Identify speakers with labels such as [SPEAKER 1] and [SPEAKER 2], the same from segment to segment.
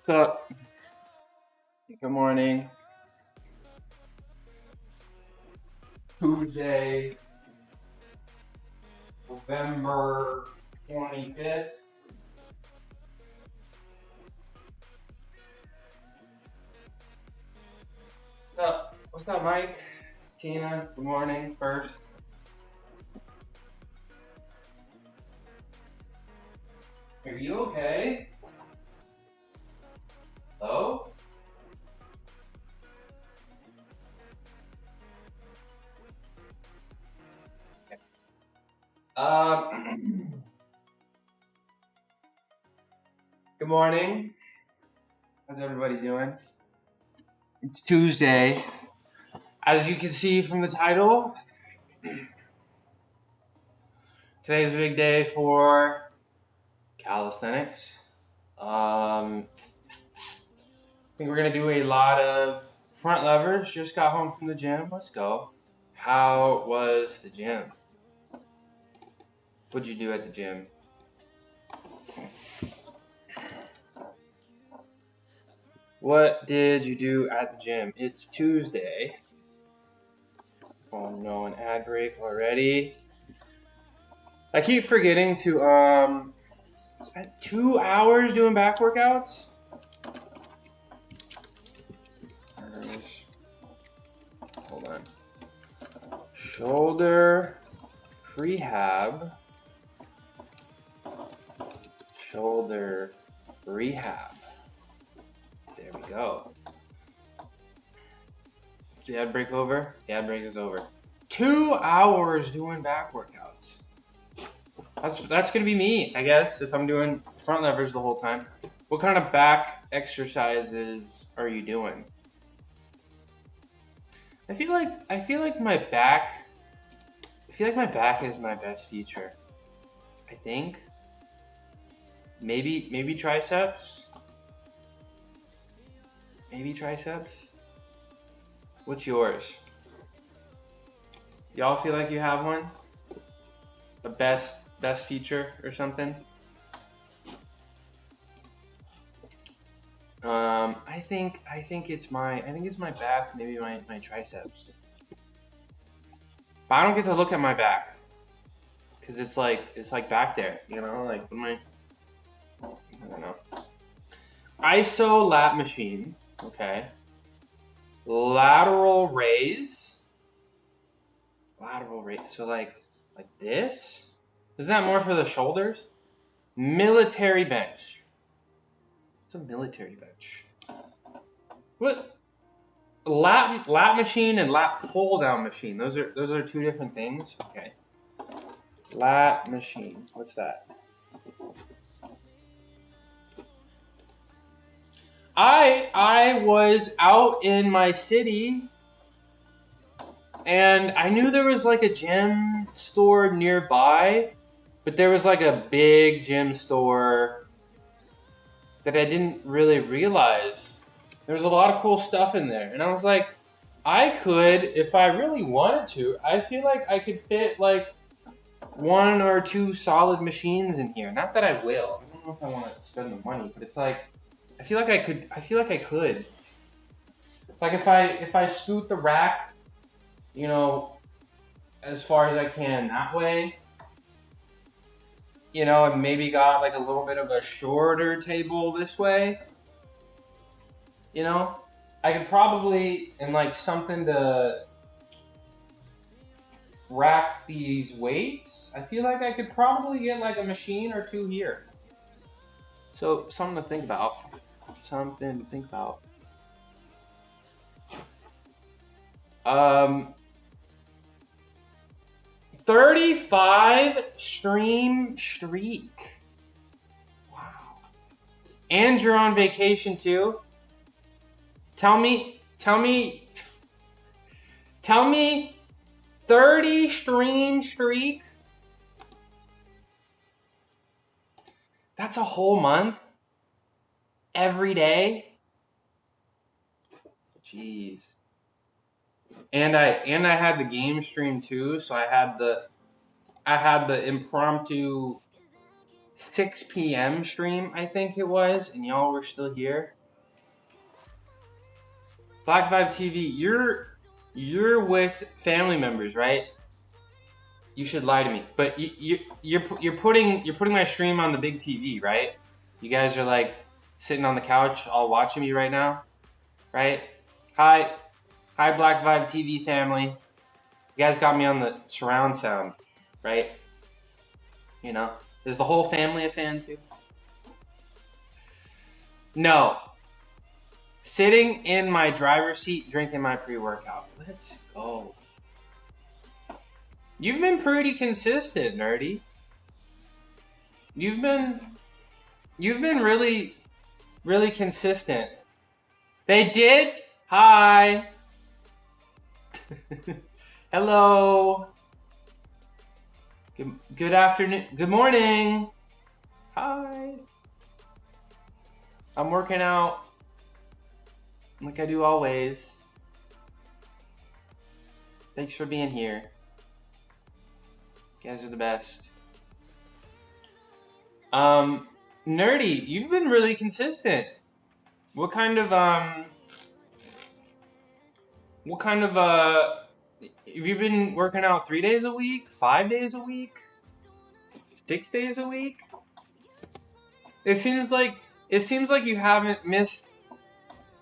[SPEAKER 1] What's up? Good morning. Tuesday, November 25th. What's up, Mike? Tina, good morning first. Are you okay? Hello? Good morning. How's everybody doing? It's Tuesday. As you can see from the title, today's a big day for calisthenics. I think we're gonna do a lot of front levers. Just got home from the gym. Let's go. How was the gym? What'd you do at the gym? What did you do at the gym? It's Tuesday. Oh no, an ad break already. I keep forgetting to spend 2 hours doing back workouts. Hold on. Shoulder prehab. Shoulder rehab. There we go. Is the ad break over? The ad break is over. 2 hours doing back workouts. That's gonna be me, I guess, if I'm doing front levers the whole time. What kind of back exercises are you doing? I feel like my back is my best feature. I think. Maybe triceps. Maybe triceps. What's yours? Y'all feel like you have one? A best feature or something? I think it's my back, maybe my triceps. But I don't get to look at my back because it's like back there, you know, like I don't know. ISO lat machine, okay. Lateral raise. So like this? Isn't that more for the shoulders? Military bench. What's a military bench? What? Lat machine and lat pull down machine. Those are two different things. Okay. Lat machine. What's that? I was out in my city and I knew there was like a gym store nearby, but there was like a big gym store that I didn't really realize. There was a lot of cool stuff in there. And I was like, I could, if I really wanted to, I feel like I could fit like 1 or 2 solid machines in here. Not that I will. I don't know if I want to spend the money, but it's like, I feel like I could. Like if I scoot the rack, you know, as far as I can that way, you know, and maybe got like a little bit of a shorter table this way, you know, I could probably, and like something to rack these weights, I feel like I could probably get like a machine or 2 here. So something to think about. 35 stream streak. Wow. And you're on vacation too? Tell me 30 stream streak? That's a whole month? Every day? Jeez. And I had the game stream too, so I had the impromptu 6 p.m. stream, I think it was, and y'all were still here. Black Vibe TV, you're with family members, right? You should lie to me, but you're putting my stream on the big TV, right? You guys are like sitting on the couch, all watching me right now, right? Hi, Black Vibe TV family. You guys got me on the surround sound, right? You know, is the whole family a fan too? No. Sitting in my driver's seat, drinking my pre-workout. Let's go. You've been pretty consistent, Nerdy. You've been really, really consistent. They did? Hi. Hello. Good afternoon. Good morning. Hi. I'm working out like I do always. Thanks for being here. You guys are the best. Nerdy, you've been really consistent. What kind of have you been working out 3 days a week, 5 days a week, 6 days a week? It seems like you haven't missed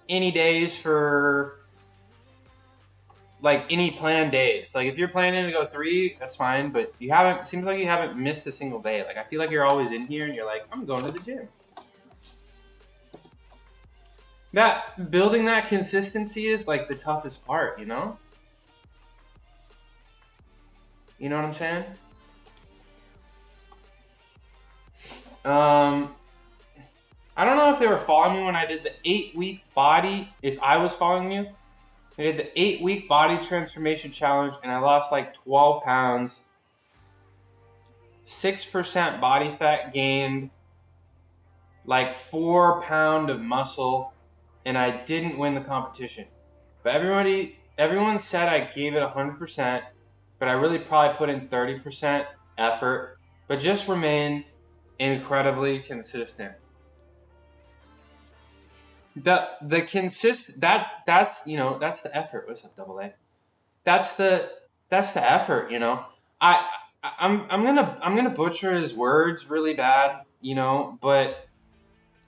[SPEAKER 1] any days for like any planned days. Like if you're planning to go 3, that's fine, but seems like you haven't missed a single day. Like I feel like you're always in here and you're like, I'm going to the gym. That building that consistency is like the toughest part, you know? You know what I'm saying? I don't know if they were following me when I did the 8-week body, if I was following you. I did the 8-week body transformation challenge and I lost like 12 pounds. 6% body fat gained, like 4 pounds of muscle, and I didn't win the competition. But everyone said I gave it 100%, but I really probably put in 30% effort, but just remain incredibly consistent. That's the effort. What's up, double A? That's the effort, you know. I'm gonna butcher his words really bad, you know, but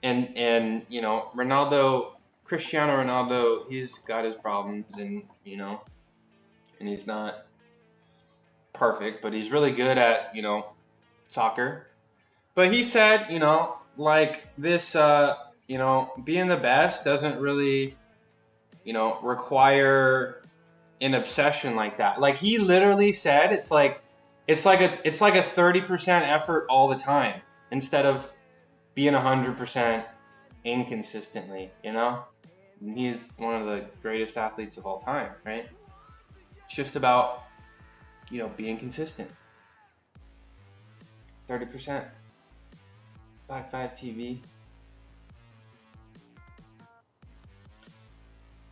[SPEAKER 1] and you know, Cristiano Ronaldo, he's got his problems, and you know, and he's not perfect, but he's really good at, you know, soccer. But he said, you know, like this you know, being the best doesn't really, you know, require an obsession like that. Like he literally said it's like a 30% effort all the time instead of being 100% inconsistently, you know? He's one of the greatest athletes of all time, right? It's just about, you know, being consistent. 30%. Black Vibe TV.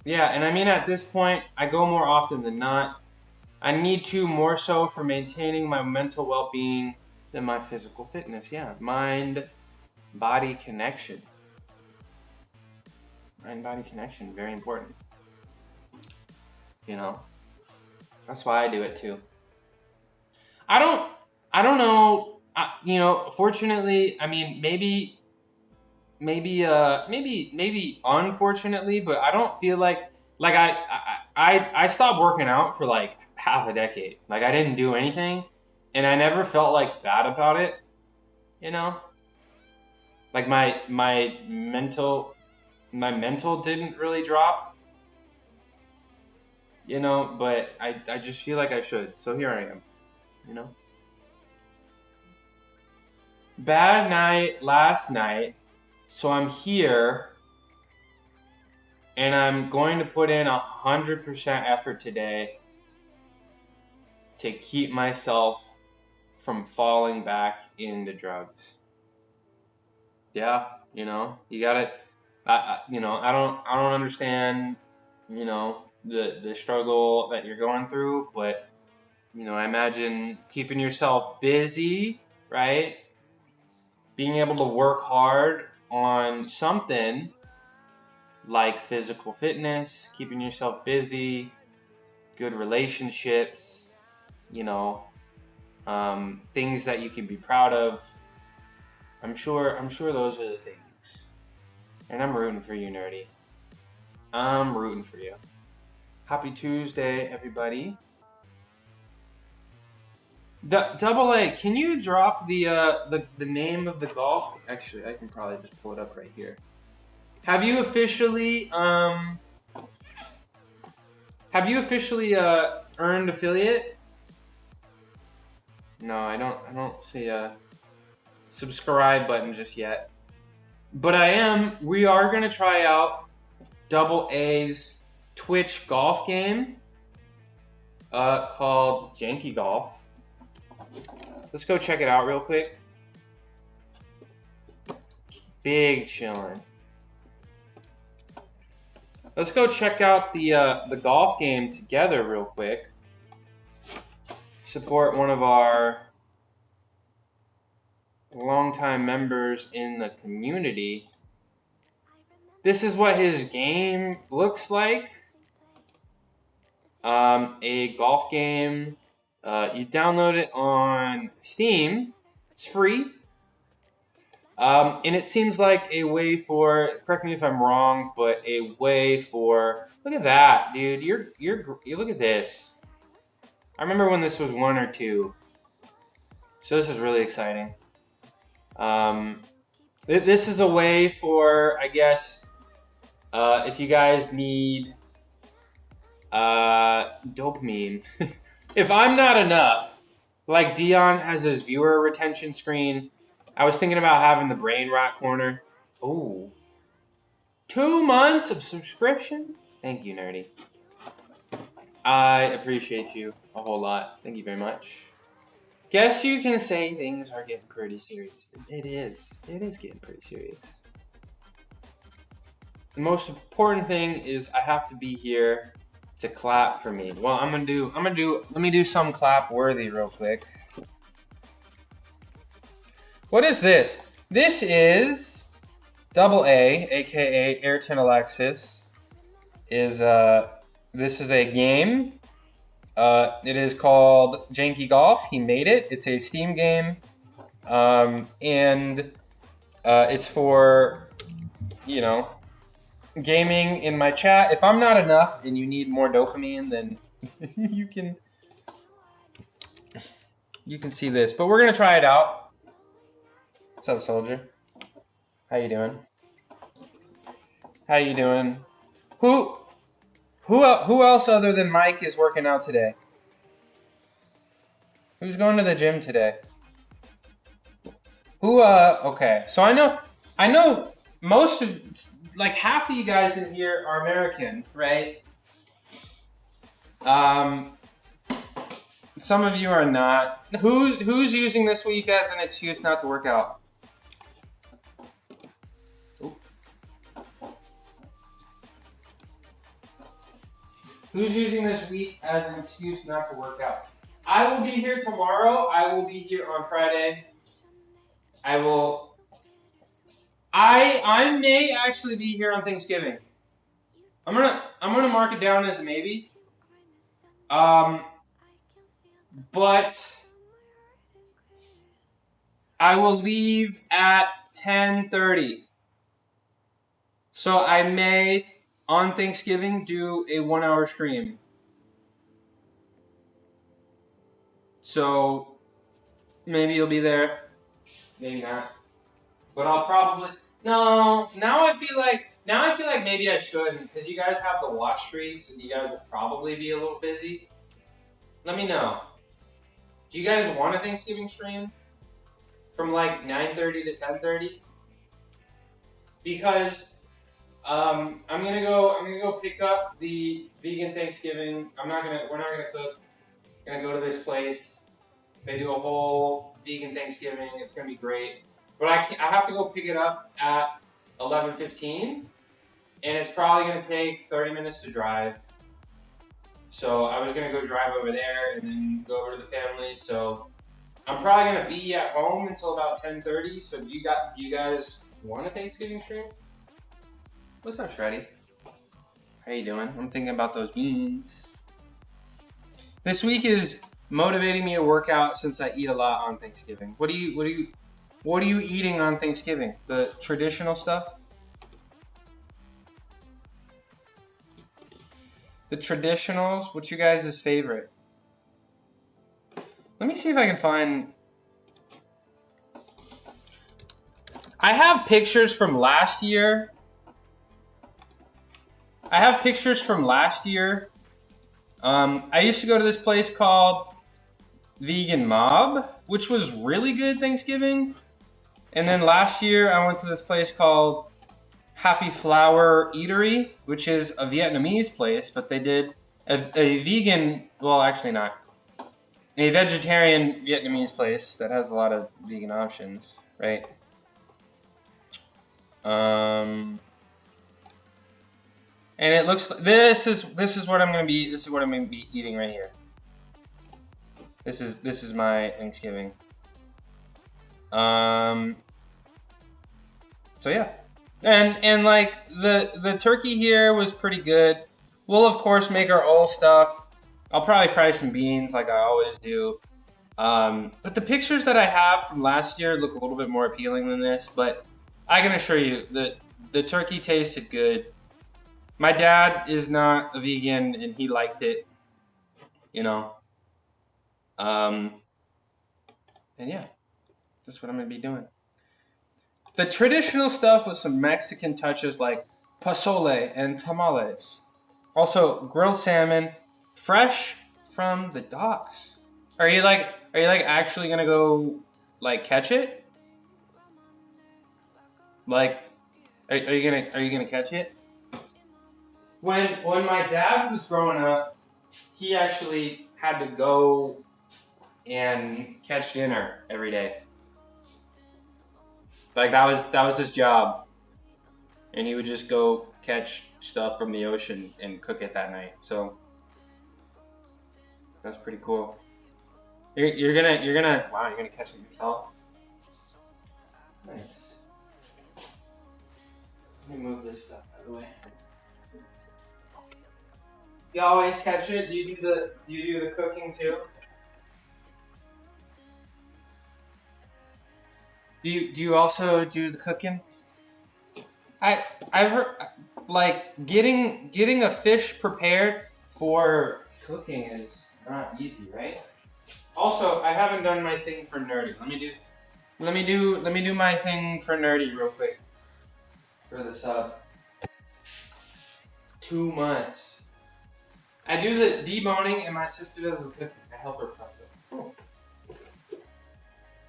[SPEAKER 1] Yeah, and I mean at this point, I go more often than not. I need to more so for maintaining my mental well-being than my physical fitness. Yeah, mind-body connection. Mind-body connection, very important. You know, that's why I do it too. I don't know. You know, fortunately, I mean, maybe unfortunately, but I don't feel like I stopped working out for like half a decade. Like I didn't do anything, and I never felt like bad about it. You know, like my mental didn't really drop. You know, but I just feel like I should. So here I am. You know, bad night last night. So I'm here, and I'm going to put in 100% effort today to keep myself from falling back into drugs. Yeah, you know, you got it. You know, I don't understand, you know, the struggle that you're going through, but you know, I imagine keeping yourself busy, right? being able to work hard on something like physical fitness, keeping yourself busy, good relationships, you know, things that you can be proud of. I'm sure those are the things. And I'm rooting for you, Nerdy. I'm rooting for you. Happy Tuesday, everybody. Double A, can you drop the name of the golf? Actually, I can probably just pull it up right here. Have you officially earned affiliate? No, I don't see a subscribe button just yet. But we are gonna try out Double A's Twitch golf game called Janky Golf. Let's go check it out real quick. Big chillin'. Let's go check out the golf game together real quick. Support one of our longtime members in the community. This is what his game looks like. A golf game. You download it on Steam. It's free. And it seems like a way for, correct me if I'm wrong, but a way for, look at that, dude. You look at this. I remember when this was 1 or 2. So this is really exciting. This is a way for, I guess, if you guys need dopamine. If I'm not enough, like Dion has his viewer retention screen, I was thinking about having the brain rot corner. Oh, 2 months of subscription? Thank you, Nerdy. I appreciate you a whole lot. Thank you very much. Guess you can say things are getting pretty serious. It is. It is getting pretty serious. The most important thing is I have to be here to clap for me. Well, let me do some clap worthy real quick. What is this? This is Double A, aka Ayrton Alexis. This is a game. It is called Janky Golf. He made it. It's a Steam game, and it's for, you know, gaming in my chat. If I'm not enough and you need more dopamine, then you can see this. But we're gonna try it out. What's up, soldier? How you doing? How you doing? Who else other than Mike is working out today? Who's going to the gym today? Okay. So I know most of, like, half of you guys in here are American, right? Some of you are not. Who's using this week as an excuse not to work out? Who's using this week as an excuse not to work out? I will be here tomorrow. I will be here on Friday. I may actually be here on Thanksgiving. I'm gonna mark it down as a maybe. But I will leave at 10:30. So I may, on Thanksgiving, do a 1-hour stream. So maybe you'll be there, maybe not. But I'll probably, no. Now I feel like maybe I shouldn't, because you guys have the watch streaks and you guys will probably be a little busy. Let me know. Do you guys want a Thanksgiving stream from like 9:30 to 10:30? Because I'm gonna go pick up the vegan Thanksgiving. We're not gonna cook. Gonna go to this place. They do a whole vegan Thanksgiving. It's gonna be great. But I have to go pick it up at 11:15, and it's probably gonna take 30 minutes to drive. So I was gonna go drive over there and then go over to the family. So I'm probably gonna be at home until about 10:30. So do you guys want a Thanksgiving stream? What's up, Shreddy? How you doing? I'm thinking about those beans. This week is motivating me to work out since I eat a lot on Thanksgiving. What are you eating on Thanksgiving? The traditional stuff? The traditionals? What's your guys' favorite? Let me see if I can find... I have pictures from last year. I used to go to this place called Vegan Mob, which was really good Thanksgiving. And then last year I went to this place called Happy Flower Eatery, which is a Vietnamese place, but they did a vegan, well, actually not. A vegetarian Vietnamese place that has a lot of vegan options, right? And it looks like this is what I'm gonna be eating right here. This is my Thanksgiving. So yeah. And like the turkey here was pretty good. We'll of course make our own stuff. I'll probably fry some beans like I always do. But the pictures that I have from last year look a little bit more appealing than this, but I can assure you that the turkey tasted good. My dad is not a vegan and he liked it, you know. And yeah, that's what I'm gonna be doing. The traditional stuff with some Mexican touches like pozole and tamales. Also, grilled salmon, fresh from the docks. Are you like actually gonna go like catch it? Like, are you gonna catch it? When my dad was growing up, he actually had to go and catch dinner every day. Like that was his job, and he would just go catch stuff from the ocean and cook it that night. So that's pretty cool. You're gonna wow, you're gonna catch it yourself. Nice. Let me move this stuff out of the way. You always catch it? Do you do the cooking too? Do you also do the cooking? I've heard like getting a fish prepared for cooking is not easy, right? Also, I haven't done my thing for nerdy. Let me do my thing for nerdy real quick. For the sub. 2 months. I do the deboning and my sister does the cooking. I help her cook it.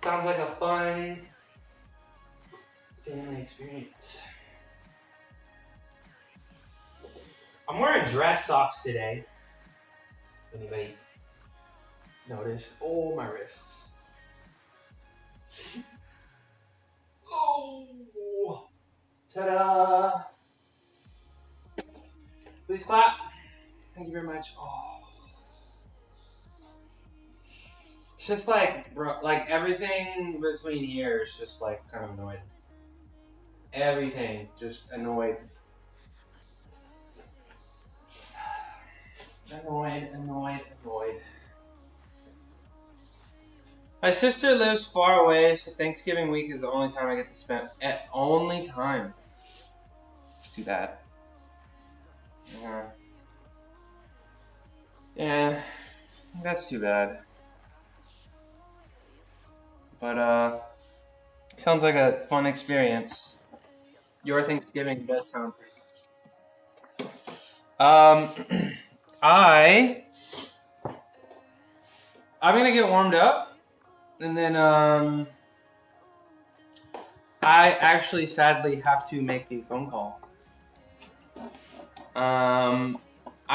[SPEAKER 1] Sounds like a fun family experience. I'm wearing dress socks today. Anybody noticed? Oh, my wrists. Oh! Ta-da! Please clap. Thank you very much. Oh. It's just like, bro, like everything between here is just like kind of annoyed. Everything just annoyed. Annoyed. My sister lives far away, so Thanksgiving week is the only time I get to spend. Only time. It's too bad. Yeah, that's too bad. But sounds like a fun experience. Your Thanksgiving does sound pretty. I'm gonna get warmed up, and then I actually sadly have to make a phone call. I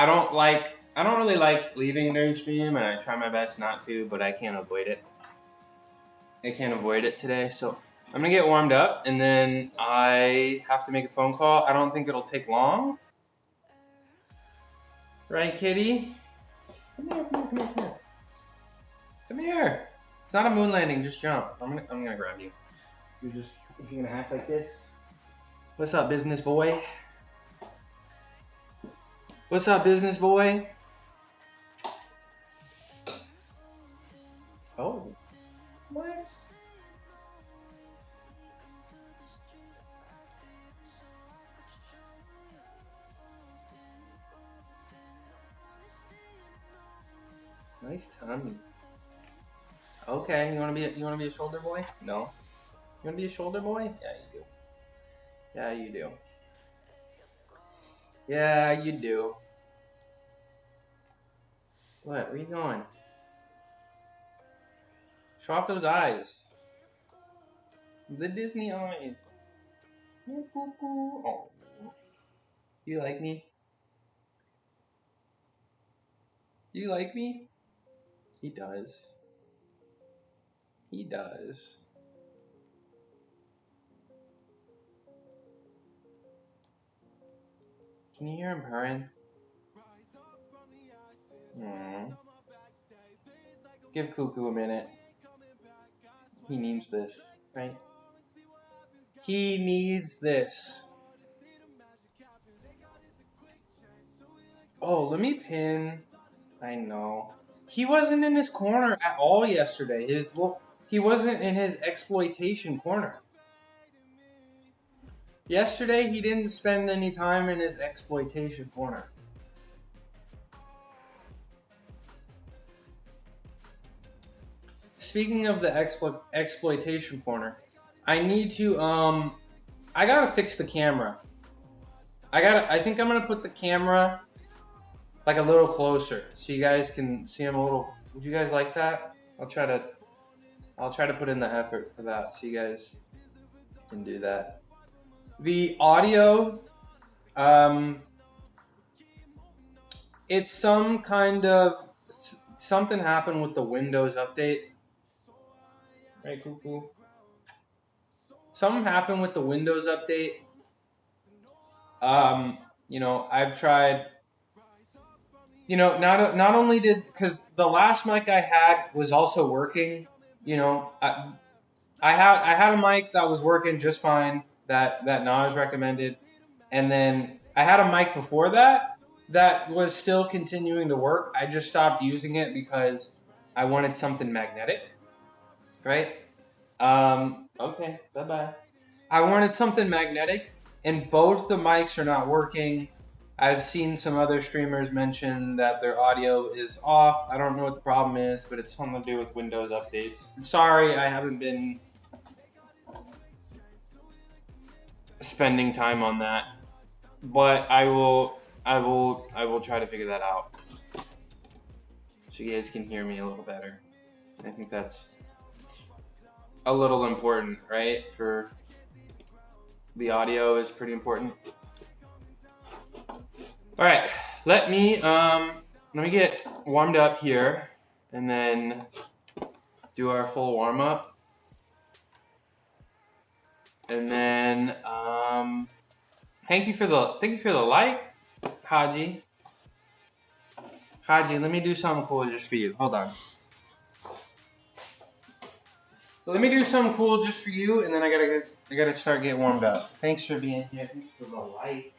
[SPEAKER 1] don't really like leaving during stream, and I try my best not to, but I can't avoid it. Today, so I'm gonna get warmed up, and then I have to make a phone call. I don't think it'll take long. Right, kitty? Come here. Come here. It's not a moon landing. Just jump. I'm gonna grab you. You're gonna act like this. What's up, business boy? What's up, business boy? Oh, what? Nice tummy. Okay, you wanna be a shoulder boy? No. You wanna be a shoulder boy? Yeah, you do. Yeah, you do. Yeah, you do. What? Where you going? Show off those eyes. The Disney eyes. Oh. Do you like me? Do you like me? He does. He does. Can you hear him purring? Give Cuckoo a minute. He needs this, right? He needs this. Oh, let me pin. I know. He wasn't in his corner at all yesterday. He wasn't in his exploitation corner. Yesterday, he didn't spend any time in his exploitation corner. Speaking of the exploitation corner, I need to, I gotta fix the camera. I think I'm gonna put the camera like a little closer so you guys can see him a little. Would you guys like that? I'll try to put in the effort for that so you guys can do that. The audio, it's some kind of, something happened with the Windows update. Right, Cuckoo? Something happened with the Windows update. You know, I've tried. You know, not only because the last mic I had was also working. You know, I had a mic that was working just fine that Naj recommended, and then I had a mic before that was still continuing to work. I just stopped using it because I wanted something magnetic, right? Okay, bye-bye. I wanted something magnetic, and both the mics are not working. I've seen some other streamers mention that their audio is off. I don't know what the problem is, but it's something to do with Windows updates. I'm sorry, I haven't been spending time on that, but I will try to figure that out so you guys can hear me a little better. I think that's a little important, right? For the audio is pretty important. All right, let me get warmed up here, and then do our full warm up, and then thank you for the like, Haji. Haji, let me do something cool just for you. Hold on. Let me do something cool just for you, and then I gotta start getting warmed up. Thanks for being here. Thanks for the like.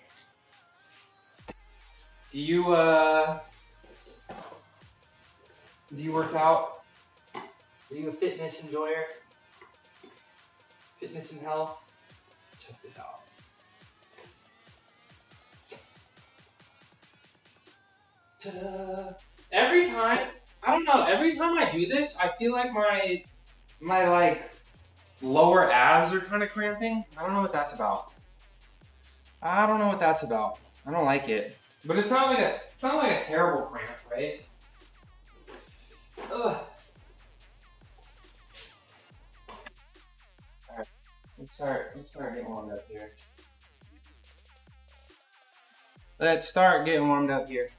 [SPEAKER 1] Do you work out? Are you a fitness enjoyer? Fitness and health? Check this out. Ta-da! Every time I do this, I feel like my like lower abs are kind of cramping. I don't know what that's about. I don't like it. But it's not like a terrible cramp, right? Ugh. Alright. Let's start getting warmed up here. Let's start getting warmed up here.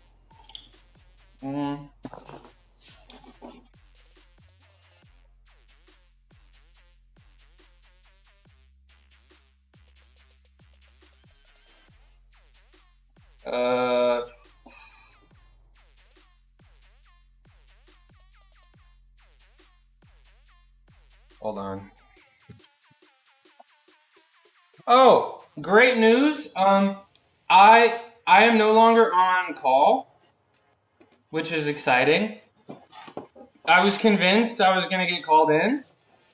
[SPEAKER 1] Hold on. Oh, great news. I am no longer on call, which is exciting. I was convinced I was gonna get called in,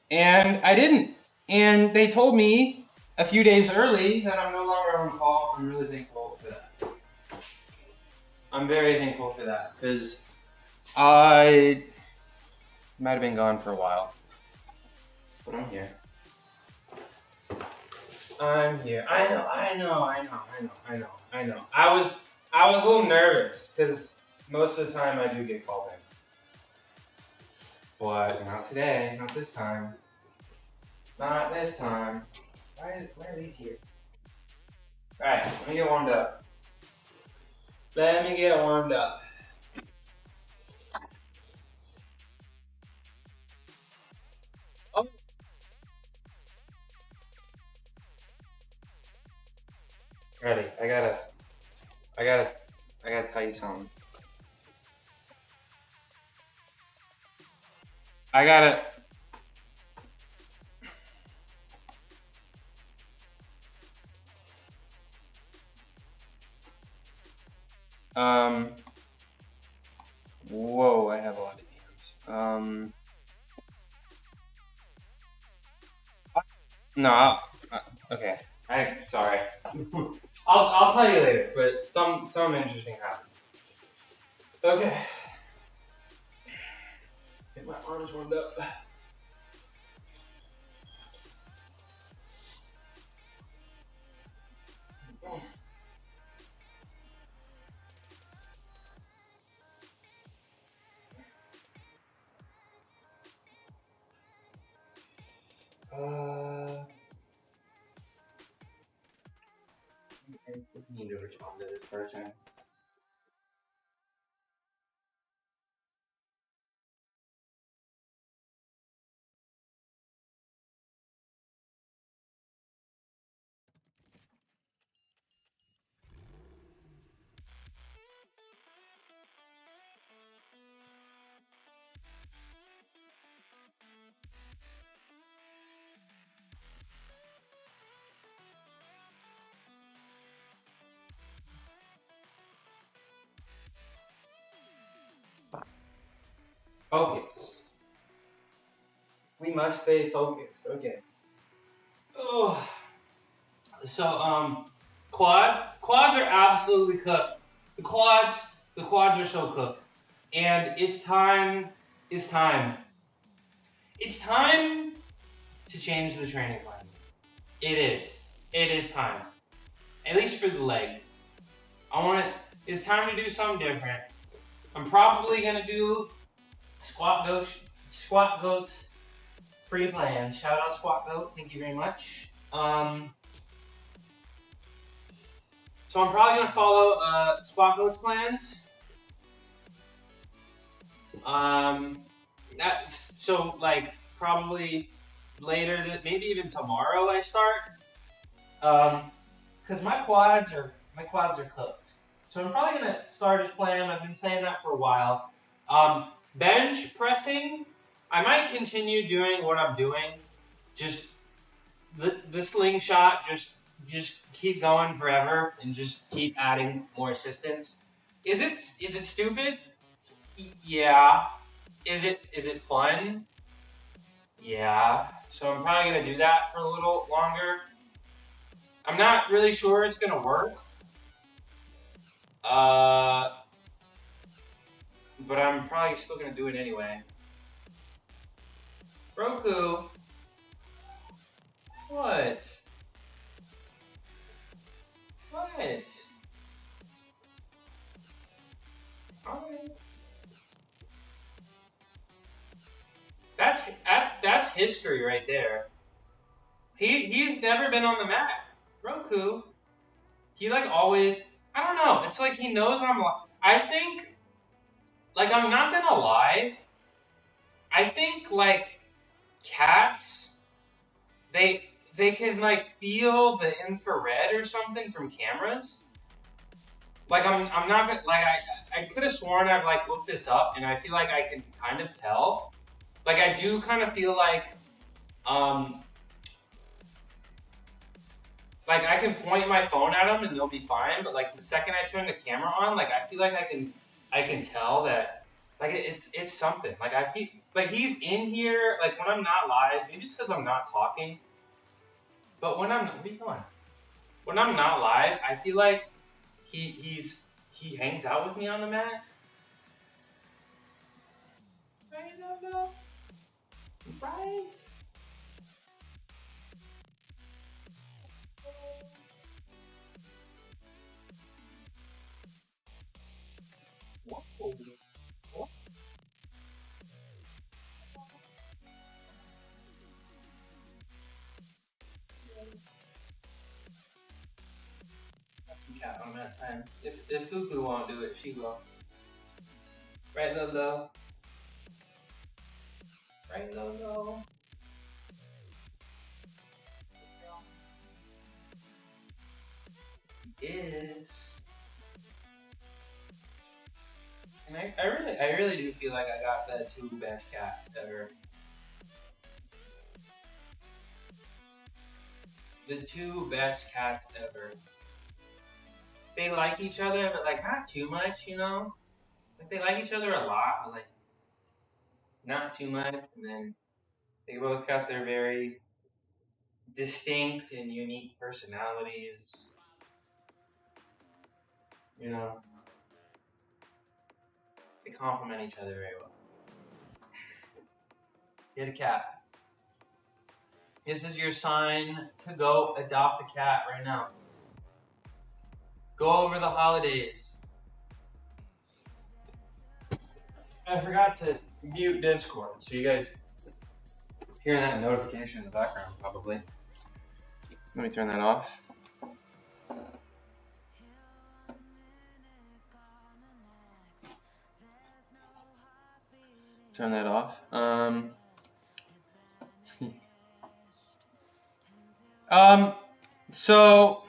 [SPEAKER 1] and I didn't. And they told me a few days early that I'm no longer on call. I'm really thankful for that. I'm very thankful for that because I might have been gone for a while, but I'm here. I'm here. I know. I was a little nervous because most of the time I do get called in, but not today. Not this time. Not this time. Why are these here? All right, let me get warmed up. Oh, ready. I gotta tell you something. I gotta. Um. Whoa, I have a lot of DMs. No. Okay. Sorry. I'll tell you later. But some interesting happened. Okay. Get my arms warmed up. I need to respond to this person. Focus. We must stay focused. Okay. Oh. So quads are absolutely cooked. The quads are so cooked. And it's time. It's time to change the training plan. It is. It is time. At least for the legs. It's time to do something different. I'm probably gonna do squat goats free plan. Shout out Squat Goat. Thank you very much. So I'm probably gonna follow Squat Goat's plans. So like probably later, maybe even tomorrow I start. Because my quads are cooked. So I'm probably gonna start his plan. I've been saying that for a while. Bench pressing, I might continue doing what I'm doing. Just the slingshot, just keep going forever and just keep adding more assistance. Is it stupid? Yeah. Is it fun? Yeah. So I'm probably gonna do that for a little longer. I'm not really sure it's gonna work. But I'm probably still gonna do it anyway. Roku. What? What? Alright. That's history right there. He's never been on the mat. Roku. He like always. I don't know. It's like he knows I'm. I think. Like I'm not gonna lie. I think like cats. They can like feel the infrared or something from cameras. Like I'm not gonna like I could have sworn I've like looked this up and I feel like I can kind of tell. Like I do kind of feel like Like I can point my phone at them and they'll be fine, but like the second I turn the camera on, like I feel like I can tell that like it's something. Like I feel like he's in here. Like when I'm not live, maybe it's because I'm not talking. But when I'm, where are you going? When I'm not live, I feel like he hangs out with me on the mat. Right, no, right. Whoa. Whoa. That's some cat on that time. If Cuckoo won't do it, she will. Right, Lolo. Right, Lolo. Is. And I really do feel like I got the two best cats ever. The two best cats ever. They like each other, but like not too much, you know? Like they like each other a lot, but like not too much. And then they both got their very distinct and unique personalities. You know? They complement each other very well. Get a cat. This is your sign to go adopt a cat right now. Go over the holidays. I forgot to mute Discord, so you guys hearing that notification in the background probably. Let me turn that off. Turn that off. So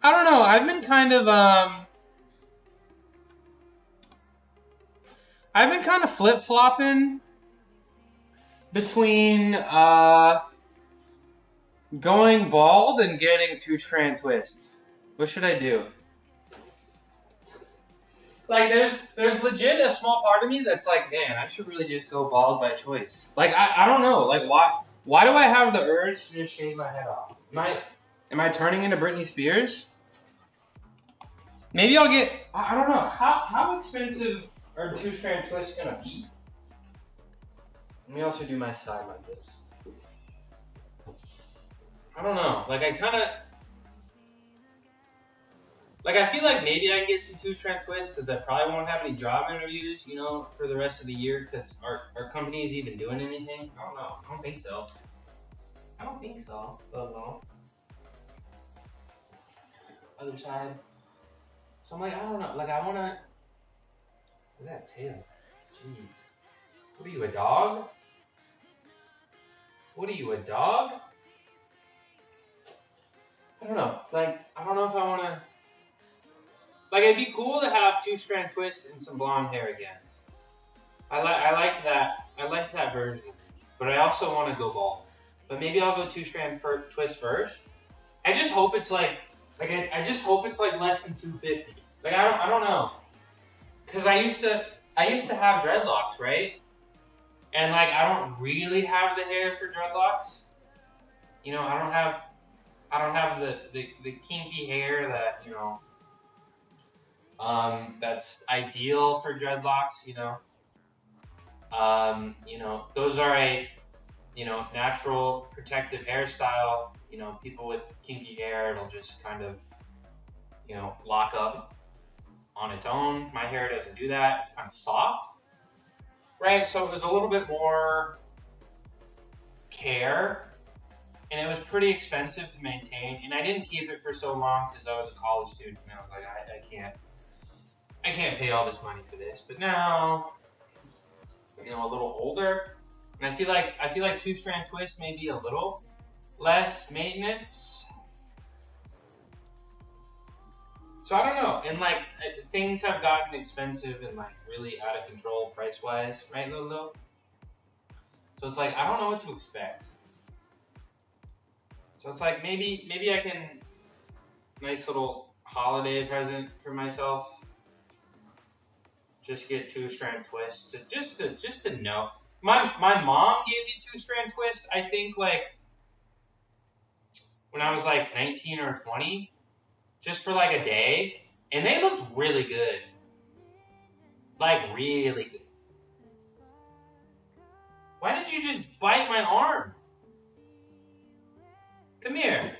[SPEAKER 1] I don't know. I've been kind of flip-flopping between going bald and getting a 2 strand twist. What should I do? Like there's legit a small part of me that's like, man, I should really just go bald by choice. Like I don't know. Like why do I have the urge to just shave my head off? Am I turning into Britney Spears? Maybe I'll get, I don't know, how expensive are 2 strand twists gonna be? Let me also do my side like this. I don't know. Like I feel like maybe I can get some 2 strand twists because I probably won't have any job interviews, you know, for the rest of the year because our company is even doing anything. I don't know. I don't think so. But no. Other side. So I'm like, I don't know. Like I wanna. Look at that tail. Jeez. What are you, a dog? What are you, a dog? I don't know. Like I don't know if I wanna. Like it'd be cool to have 2 strand twists and some blonde hair again. I like that. I like that version. But I also want to go bald. But maybe I'll go 2 strand twist first. I just hope it's like I just hope it's like less than 250. Like I don't know. Cause I used to have dreadlocks, right? And like I don't really have the hair for dreadlocks. You know, I don't have the kinky hair that, you know, that's ideal for dreadlocks, you know. You know, those are a, you know, natural protective hairstyle. You know, people with kinky hair, it'll just kind of, you know, lock up on its own. My hair doesn't do that. It's kind of soft, right? So it was a little bit more care, and it was pretty expensive to maintain. And I didn't keep it for so long because I was a college student, and I was like, I can't pay all this money for this. But now, you know, a little older, and I feel like 2 strand twist may be a little less maintenance. So I don't know, and like things have gotten expensive and like really out of control price wise, right, Lolo? So it's like I don't know what to expect. So it's like maybe I can, nice little holiday present for myself. Just get 2-strand twists just to know. My mom gave me 2-strand twists, I think, like when I was like 19 or 20, just for like a day, and they looked really good. Like really good. Why did you just bite my arm? Come here.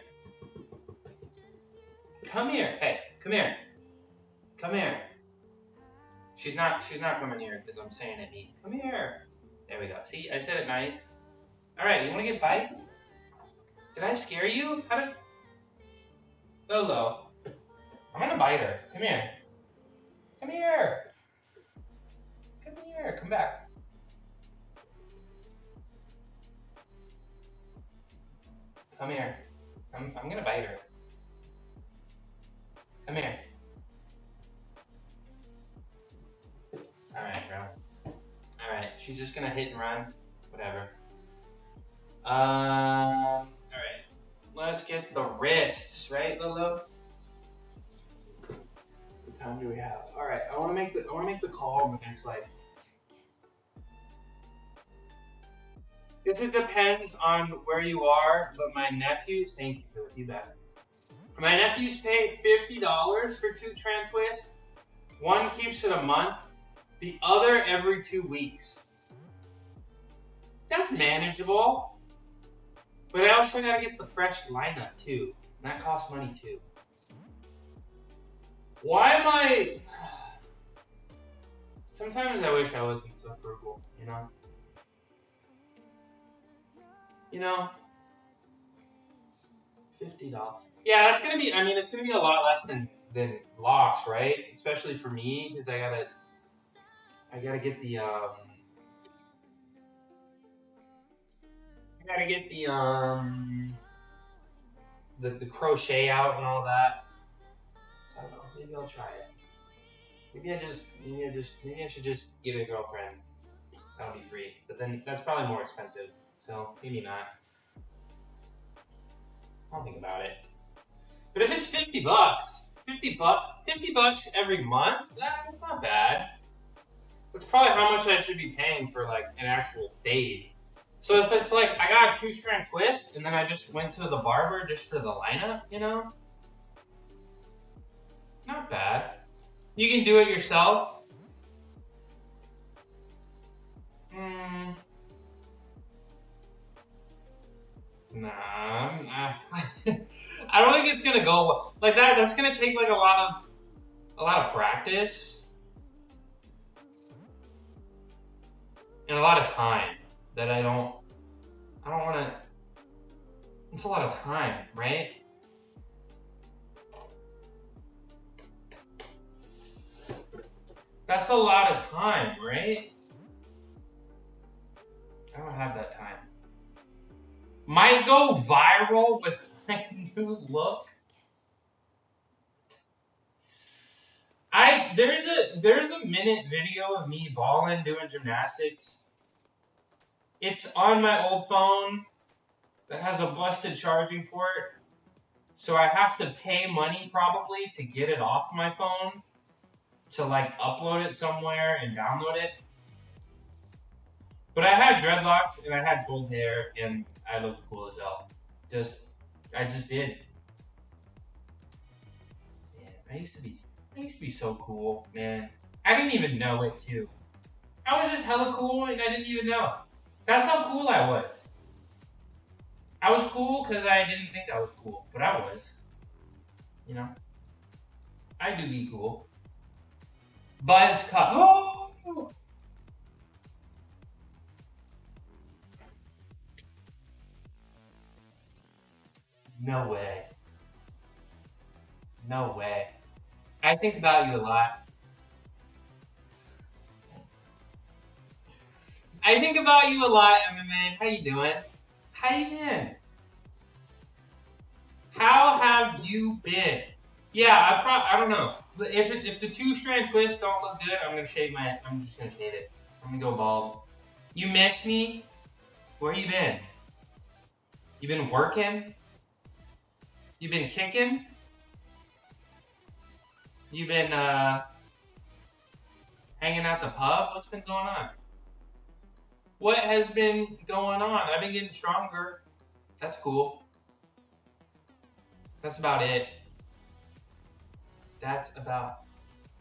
[SPEAKER 1] Come here. Hey, come here. Come here. She's not coming here because I'm saying it neat. Come here. There we go. See, I said it nice. Alright, you wanna get bite? Did I scare you? How did Lolo? I'm gonna bite her. Come here. Come here. Come here. Come back. Come here. I'm gonna bite her. Come here. Alright, bro. Alright, she's just gonna hit and run. Whatever. Alright. Let's get the wrists, right, Lolo? What time do we have? Alright, I wanna make the call against like. Guess it depends on where you are, but my nephews, thank you for the feedback. My nephews pay $50 for 2-strand twists. One keeps it a month, the other every 2 weeks. That's manageable. But I also gotta get the fresh lineup too. And that costs money too. Why am I... Sometimes I wish I wasn't so frugal, you know? You know? $50. Yeah, that's gonna be, I mean, it's gonna be a lot less than locks, right? Especially for me, because I gotta get the, the crochet out and all that. I don't know, maybe I'll try it. Maybe I should just get a girlfriend. That'll be free. But then that's probably more expensive. So maybe not. I'll think about it. But if it's $50, $50 every month, that's not bad. That's probably how much I should be paying for like an actual fade. So if it's like I got a 2-strand twist and then I just went to the barber just for the lineup, you know? Not bad. You can do it yourself. Nah, I don't think it's gonna go well. Like that. That's gonna take like a lot of practice and a lot of time that I don't want to. It's a lot of time, right? That's a lot of time, right? I don't have that time. Might go viral with my new look. There's a minute video of me balling doing gymnastics. It's on my old phone that has a busted charging port. So I have to pay money probably to get it off my phone to like upload it somewhere and download it. But I had dreadlocks and I had gold hair and I looked cool as hell. I just did. Man, I used to be so cool, man. I didn't even know it too. I was just hella cool and I didn't even know. That's how cool I was. I was cool because I didn't think I was cool, but I was. You know? I do be cool. Buzz cut. Oh! No way. No way. I think about you a lot. I think about you a lot, MMA. How you doing? How you been? How have you been? Yeah, I don't know. If the 2-strand twists don't look good, I'm just gonna shave it. I'm gonna go bald. You miss me? Where you been? You been working? You've been kicking? You've been hanging out the pub? What's been going on? What has been going on? I've been getting stronger. That's cool. That's about it. That's about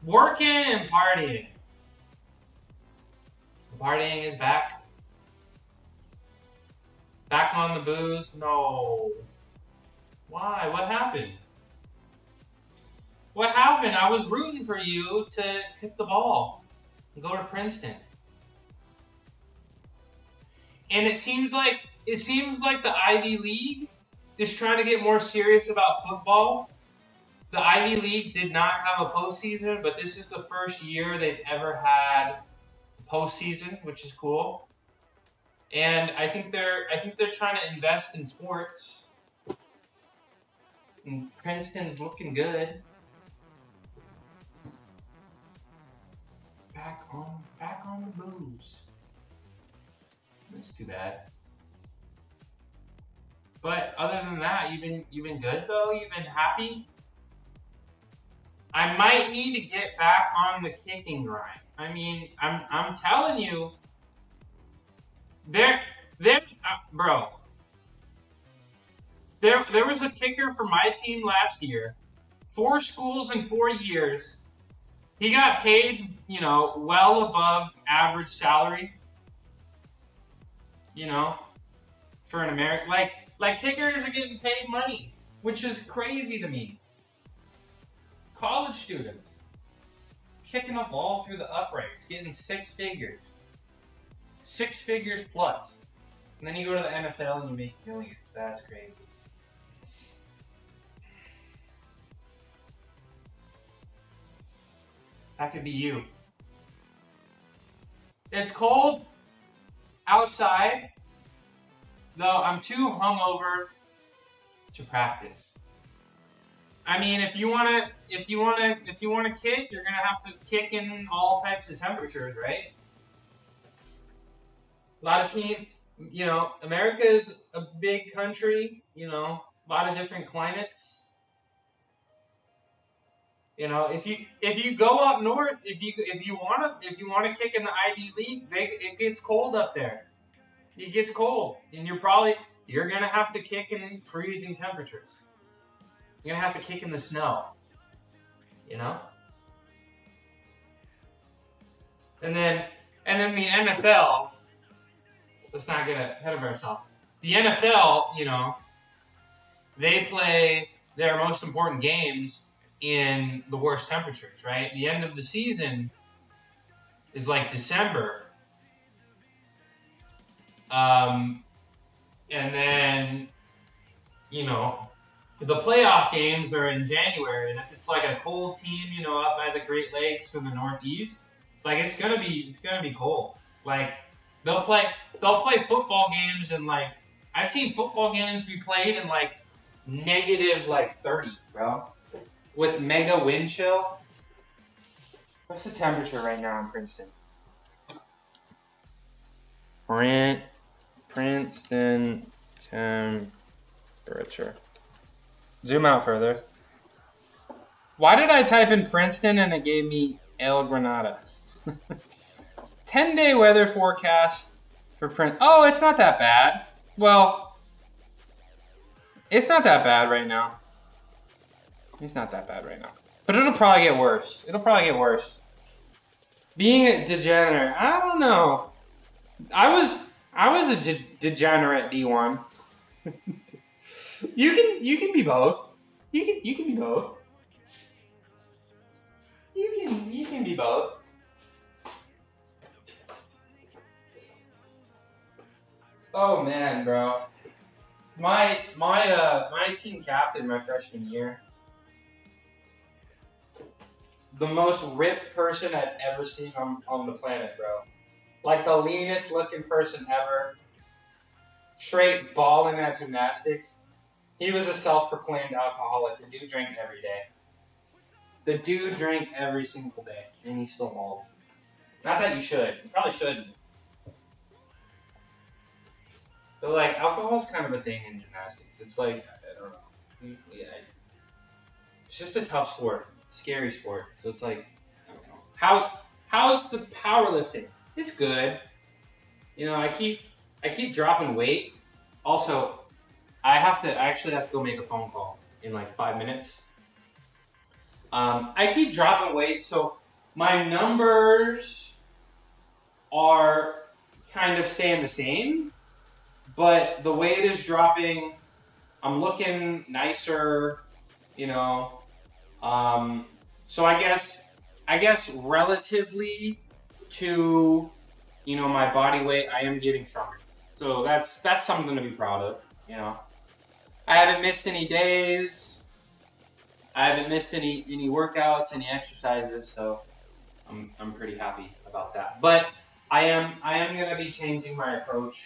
[SPEAKER 1] working and partying. The partying is back. Back on the booze? No. Why? What happened? What happened? I was rooting for you to kick the ball and go to Princeton. And it seems like the Ivy League is trying to get more serious about football. The Ivy League did not have a postseason, but this is the first year they've ever had a postseason, which is cool. And I think they're trying to invest in sports. And Princeton's looking good. Back on the booze. That's too bad. But other than that, you've been good though. You've been happy. I might need to get back on the kicking grind. I mean, I'm telling you, bro. There was a kicker for my team last year. 4 schools in 4 years. He got paid, well above average salary. For an American, like kickers are getting paid money, which is crazy to me. College students kicking a ball through the uprights, getting 6 figures plus, and then you go to the NFL and you make millions. That's crazy. That could be you. It's cold outside, though I'm too hungover to practice. I mean, if you wanna kick, you're gonna have to kick in all types of temperatures, right? A lot of teams, America is a big country. A lot of different climates. If you go up north, if you wanna kick in the Ivy League, it gets cold up there. It gets cold, and you're gonna have to kick in freezing temperatures. You're gonna have to kick in the snow. And then the NFL. Let's not get ahead of ourselves. The NFL, they play their most important games in the worst temperatures, right? The end of the season is like December. And then, the playoff games are in January, and if it's like a cold team, up by the Great Lakes from the Northeast, like it's gonna be cold. Like they'll play football games, and like I've seen football games we played in like negative 30, bro, with mega wind chill. What's the temperature right now in Princeton? Princeton temperature. Zoom out further. Why did I type in Princeton and it gave me El Granada? 10-day weather forecast for Princeton. Oh, it's not that bad. Well, it's not that bad right now. But it'll probably get worse. Being a degenerate, I don't know. I was a degenerate D1. You can be both. You can be both. You can be both. Oh man, bro. My team captain my freshman year. The most ripped person I've ever seen on the planet, bro. Like the leanest looking person ever. Straight balling at gymnastics. He was a self-proclaimed alcoholic. The dude drank every day. The dude drank every single day, and he still balled. Not that you should. You probably shouldn't. But like, alcohol's kind of a thing in gymnastics. It's like, I don't know. Yeah, it's just a tough sport, scary sport. So it's like, I don't know. How's the powerlifting? It's good. You know, I keep dropping weight. Also, I actually have to go make a phone call in like 5 minutes. I keep dropping weight, so my numbers are kind of staying the same, but the weight is dropping. I'm looking nicer, you know. So I guess relatively to, my body weight, I am getting stronger. So that's something to be proud of, you know. I haven't missed any days. I haven't missed any workouts, any exercises, so I'm pretty happy about that. But I am gonna be changing my approach,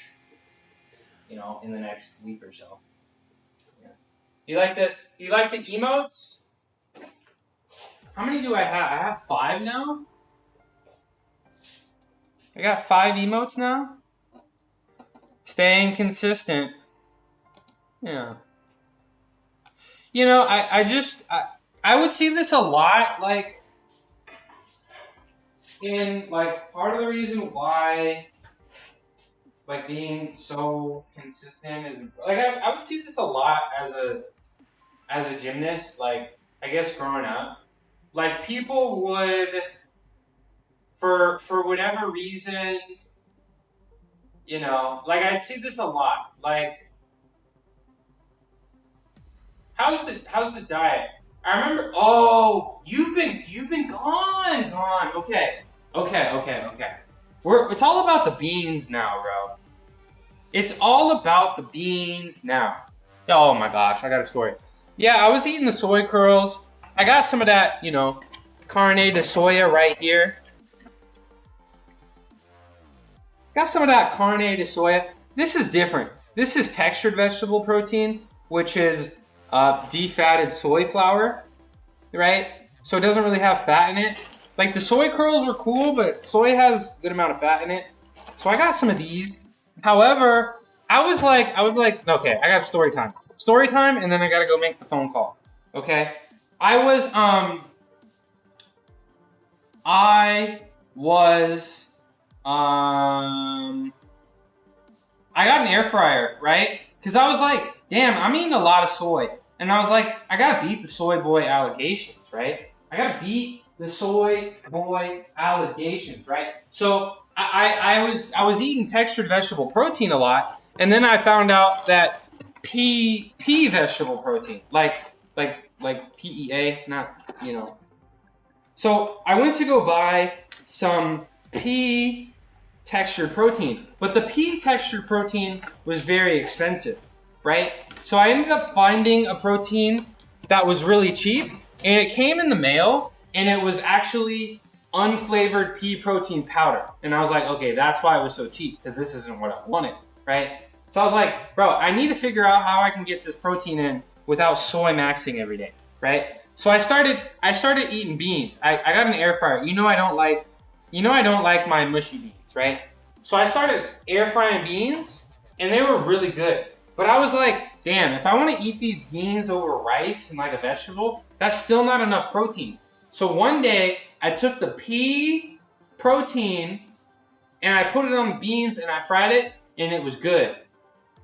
[SPEAKER 1] in the next week or so. Yeah. You like the emotes? How many do I have? I have 5 now. I got 5 emotes now. Staying consistent. Yeah. I would see this a lot, like, in, like, part of the reason why, like, being so consistent is, like, I would see this a lot as a gymnast, like, I guess growing up. Like, people would, for whatever reason, like, I'd see this a lot, like, how's the diet? I remember. Oh, you've been gone. Okay. It's all about the beans now, bro. It's all about the beans now. Oh my gosh, I got a story. Yeah, I was eating the soy curls. I got some of that, carne de soya right here. Got some of that carne de soya. This is different. This is textured vegetable protein, which is defatted soy flour, right? So it doesn't really have fat in it. Like, the soy curls were cool, but soy has a good amount of fat in it. So I got some of these. However, I would be like, okay, I got story time. Story time, and then I gotta go make the phone call. Okay? I was I got an air fryer, right? Because I was like, damn, I'm eating a lot of soy. And I was like, I gotta beat the soy boy allegations, right? I gotta beat the soy boy allegations, right? So I was eating textured vegetable protein a lot, and then I found out that pea vegetable protein, like PEA, not. So I went to go buy some pea textured protein, but the pea textured protein was very expensive, right? So I ended up finding a protein that was really cheap, and it came in the mail, and it was actually unflavored pea protein powder. And I was like, okay, that's why it was so cheap, because this isn't what I wanted, right? So I was like, bro, I need to figure out how I can get this protein in without soy maxing every day, right? So I started eating beans. I got an air fryer. I don't like my mushy beans, right? So I started air frying beans, and they were really good. But I was like, damn, if I want to eat these beans over rice and like a vegetable, that's still not enough protein. So one day I took the pea protein and I put it on the beans and I fried it, and it was good.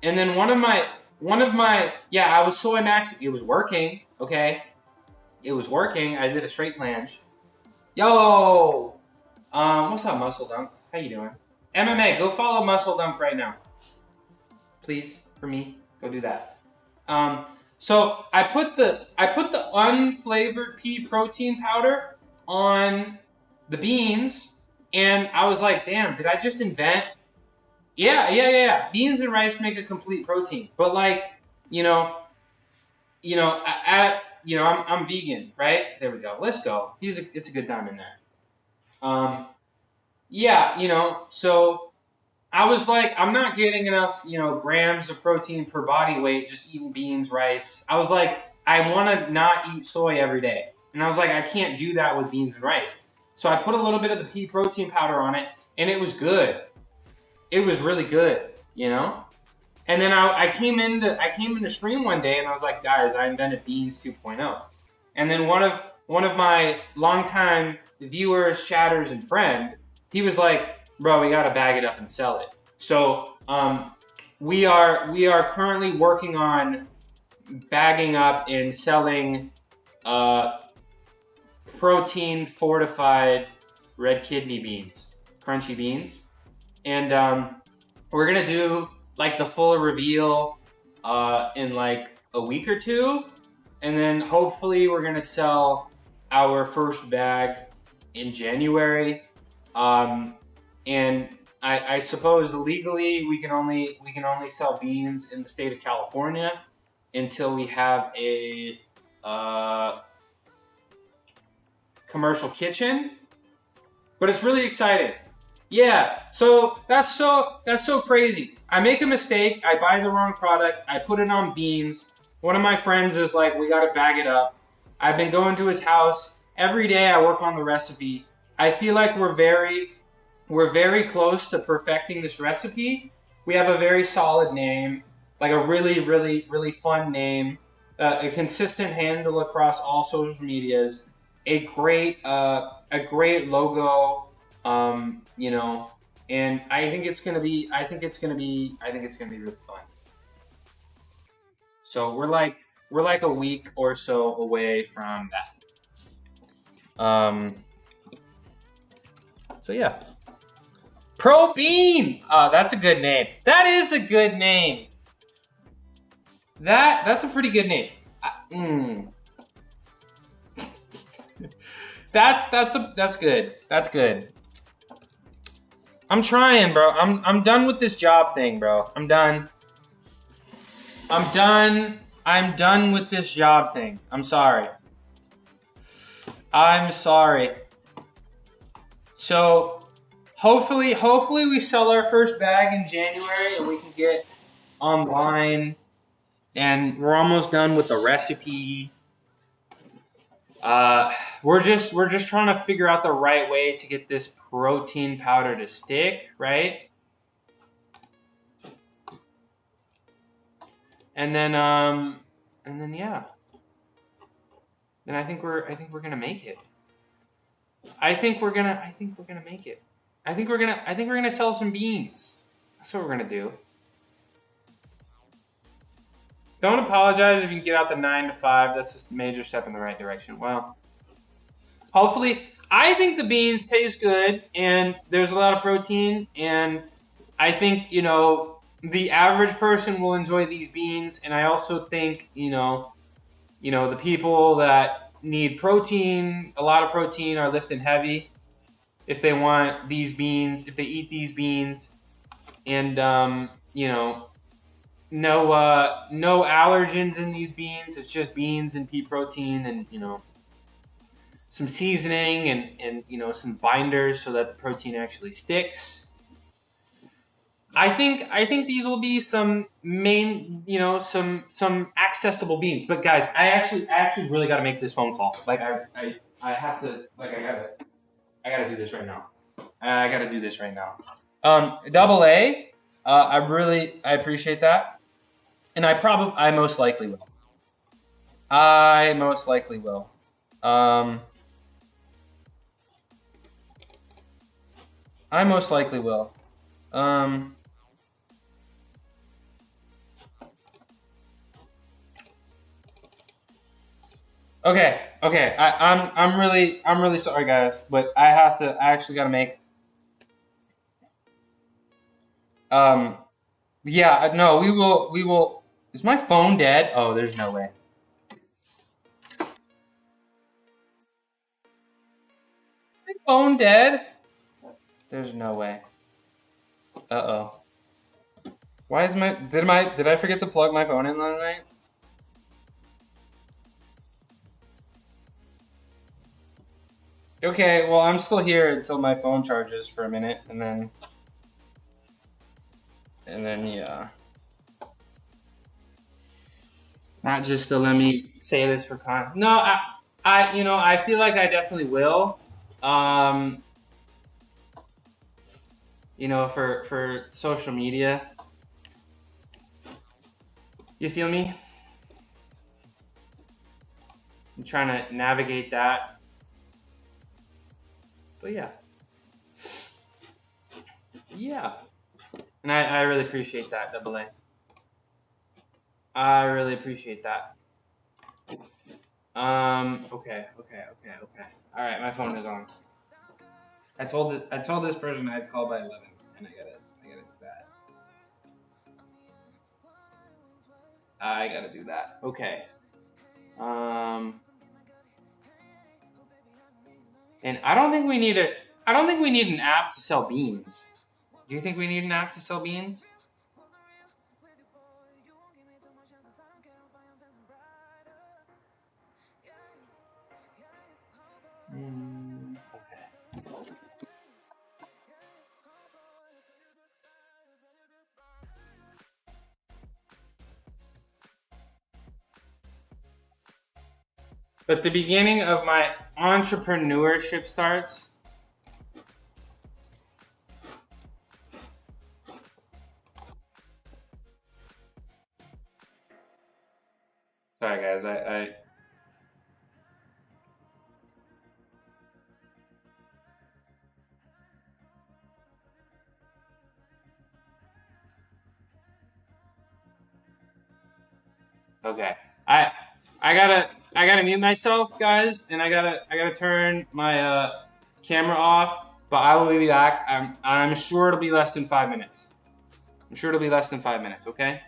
[SPEAKER 1] And then one of my I was soy maxing. It was working, okay? It was working. I did a straight planche. Yo, what's up, Muscle Dunk? How you doing? MMA, go follow Muscle Dunk right now, please, for me. Go do that. So I put the unflavored pea protein powder on the beans, and I was like, damn, did I just invent? Yeah. Beans and rice make a complete protein, but like, I'm vegan, right? There we go. Let's go. It's a good time in there. So I was like, I'm not getting enough, grams of protein per body weight just eating beans, rice. I was like, I want to not eat soy every day. And I was like, I can't do that with beans and rice. So I put a little bit of the pea protein powder on it, and it was good. It was really good, And then I came into stream one day and I was like, guys, I invented Beans 2.0. And then one of my longtime viewers, chatters, and friend, he was like, bro, we gotta bag it up and sell it. So we are currently working on bagging up and selling protein fortified red kidney beans, crunchy beans, and we're gonna do like the full reveal in like a week or two, and then hopefully we're gonna sell our first bag in January. And I suppose legally we can only sell beans in the state of California until we have a commercial kitchen. But it's really exciting. Yeah, so that's so crazy. I make a mistake, I buy the wrong product, I put it on beans. One of my friends is like, we gotta bag it up. I've been going to his house every day. I work on the recipe. I feel like we're very close to perfecting this recipe. We have a very solid name, like a really fun name, a consistent handle across all social medias, a great logo. You know, and I think it's gonna be really fun. So we're like a week or so away from that. So yeah, Pro Bean. That's a good name. That is a good name. That's a pretty good name. That's good. That's good. I'm trying, bro. I'm done with this job thing, bro. I'm done. I'm done with this job thing. I'm sorry. So hopefully we sell our first bag in January and we can get online, and we're almost done with the recipe. We're just trying to figure out the right way to get this protein powder to stick, right? And then yeah. Then I think we're gonna make it. I think we're gonna make it. I think we're gonna sell some beans. That's what we're gonna do. Don't apologize if you can get out the 9 to 5. That's just a major step in the right direction. Well, hopefully, I think the beans taste good and there's a lot of protein, and I think, you know, the average person will enjoy these beans, and I also think, you know, the people that need protein, a lot of protein, are lifting heavy if they want these beans, if they eat these beans, and you know, no allergens in these beans. It's just beans and pea protein, and you know, some seasoning and you know, some binders so that the protein actually sticks. I think these will be some some accessible beans. But guys, I actually really got to make this phone call. Like I have to, like I gotta do this right now. I gotta do this right now. Double A, I appreciate that, and I most likely will. I most likely will. I most likely will. Okay. I'm really sorry, guys, but I actually gotta make. Yeah, no, we will. Is my phone dead? Oh, there's no way. My phone dead? There's no way. Uh-oh. Why is did I forget to plug my phone in last night? Okay, well, I'm still here until my phone charges for a minute, and then yeah. Not just to let me say this for No, I feel like I definitely will. You know, for social media. You feel me? I'm trying to navigate that. But yeah. Yeah. And I really appreciate that, Double A. I really appreciate that. Okay. All right, my phone is on. I told this person I'd call by 11, and I gotta do that. I gotta do that. Okay. And I don't think we need an app to sell beans. Do you think we need an app to sell beans? Okay. But the beginning of my entrepreneurship starts. Sorry, guys. Okay. I gotta mute myself, guys, and I gotta turn my camera off. But I will be back. I'm sure it'll be less than 5 minutes. I'm sure it'll be less than 5 minutes. Okay.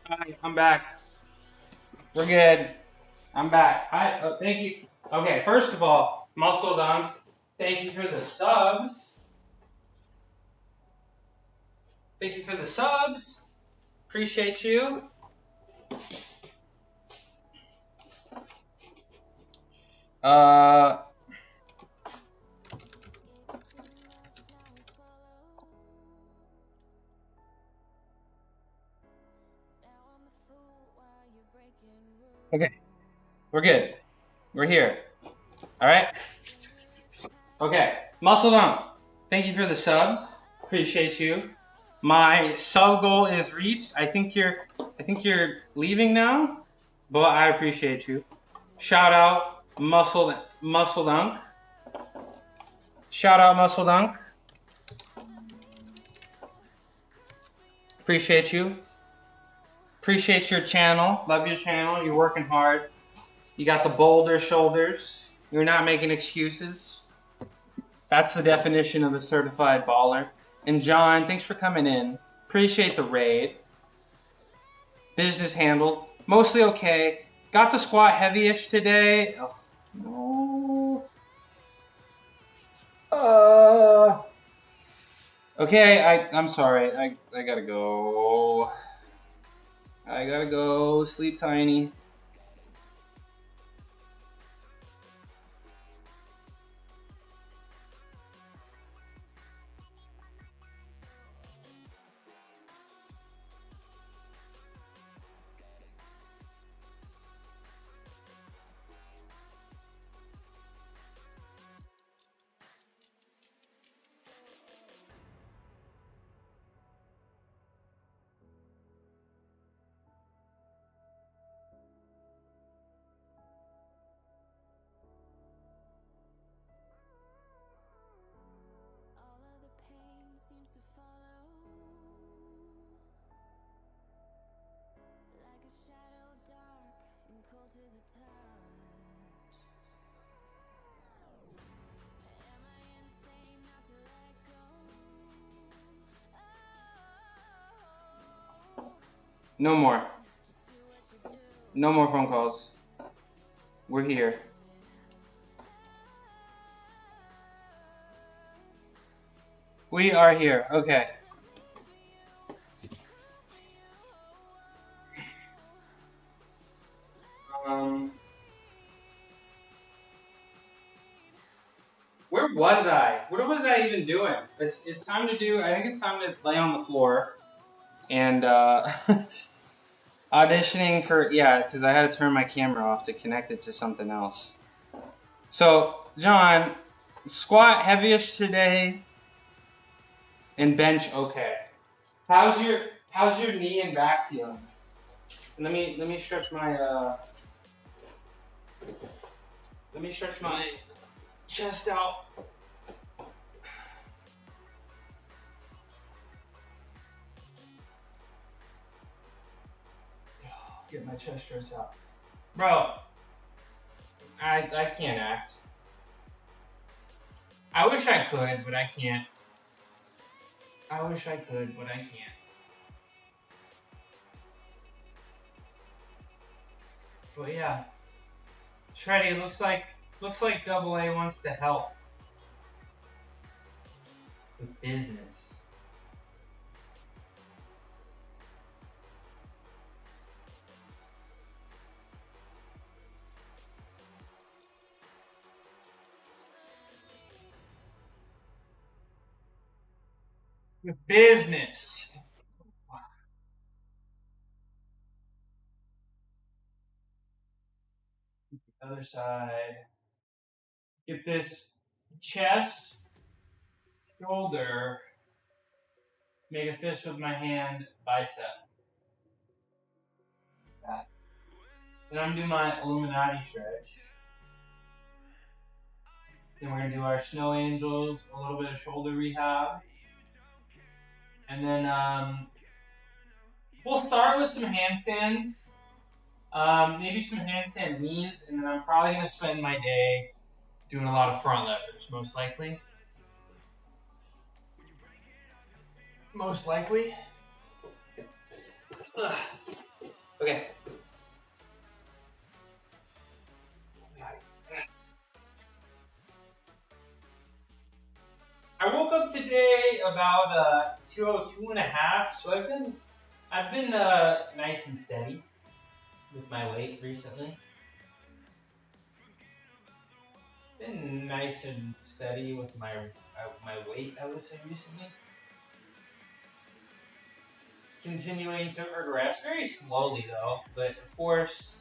[SPEAKER 1] Hi, I'm back. We're good. I'm back. Hi. Thank you. Okay, first of all, Muscle Dunk, thank you for the subs. Thank you for the subs. Appreciate you. Uh, okay, we're good. We're here. All right. Okay, Muscle Dunk, thank you for the subs. Appreciate you. My sub goal is reached. I think you're leaving now, but I appreciate you. Shout out Muscle Dunk. Shout out Muscle Dunk. Appreciate you. Appreciate your channel. Love your channel. You're working hard. You got the boulder shoulders. You're not making excuses. That's the definition of a certified baller. And John, thanks for coming in. Appreciate the raid. Business handled. Mostly okay. Got to squat heavy-ish today. Oh, no. Okay, I'm sorry. I gotta go. I gotta go. Sleep tiny. No more. No more phone calls. We're here. We are here. Okay. Where was I? What was I even doing? It's time to do. I think it's time to lay on the floor and auditioning for because I had to turn my camera off to connect it to something else. So John, squat heavyish today, and bench okay. How's your knee and back feeling? Let me stretch my chest out. Get my chest stretched out. Bro, I can't act. I wish I could, but I can't. I wish I could, but I can't. But yeah, Shreddy looks like Double A wants to help with business. With business. Other side. Get this chest, shoulder, make a fist with my hand, bicep. That. Then I'm gonna do my Illuminati stretch. Then we're gonna do our snow angels, a little bit of shoulder rehab. And then we'll start with some handstands. Maybe some handstand leans, and then I'm probably gonna spend my day doing a lot of front levers, most likely. Most likely. Ugh. Okay. I woke up today about 202 and a half, so I've been nice and steady with my weight recently. Been nice and steady with my weight, I would say, recently. Continuing to progress very slowly though, but of course,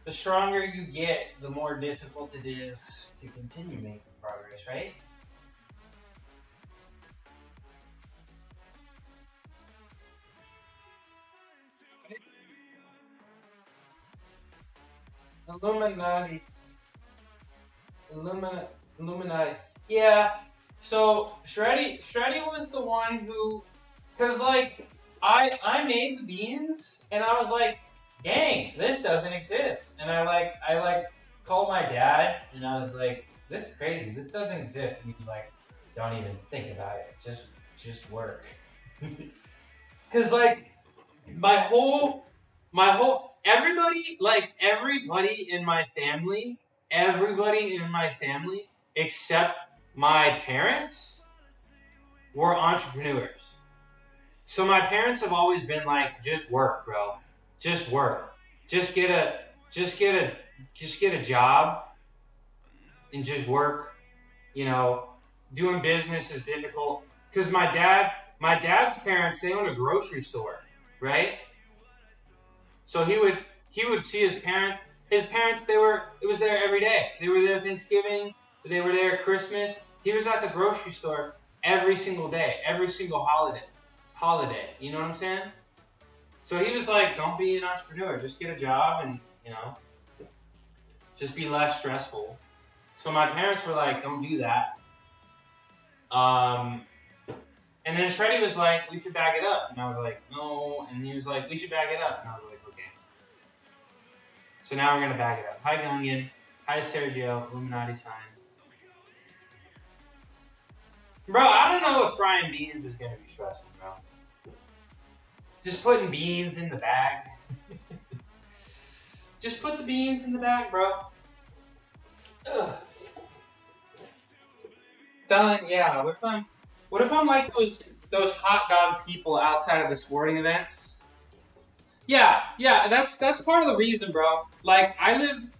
[SPEAKER 1] the stronger you get, the more difficult it is to continue making progress, right? Illuminati. Illuminati. Yeah. So Shreddy was the one who, cause like I made the beans and I was like, dang, this doesn't exist. And I called my dad and I was like, this is crazy. This doesn't exist. And he was like, don't even think about it. Just work. Cause like my whole everybody in my family, except my parents were entrepreneurs. So my parents have always been like, just work, bro. Just work. Just get a job and just work. You know, doing business is difficult. Cause my dad's parents, they own a grocery store, right? So he would see his parents. His parents, it was there every day. They were there Thanksgiving. They were there Christmas. He was at the grocery store every single day, every single holiday. You know what I'm saying? So he was like, don't be an entrepreneur. Just get a job and, just be less stressful. So my parents were like, don't do that. And then Shreddy was like, we should back it up. And I was like, no. And he was like, we should back it up. And I was like, okay. So now we're going to back it up. Hi, Gungan. Hi, Sergio. Illuminati sign. Bro, I don't know if frying beans is going to be stressful, bro. Just putting beans in the bag. Just put the beans in the bag, bro. Ugh. Done, yeah. What if I'm like those hot dog people outside of the sporting events? Yeah, that's part of the reason, bro. Like I live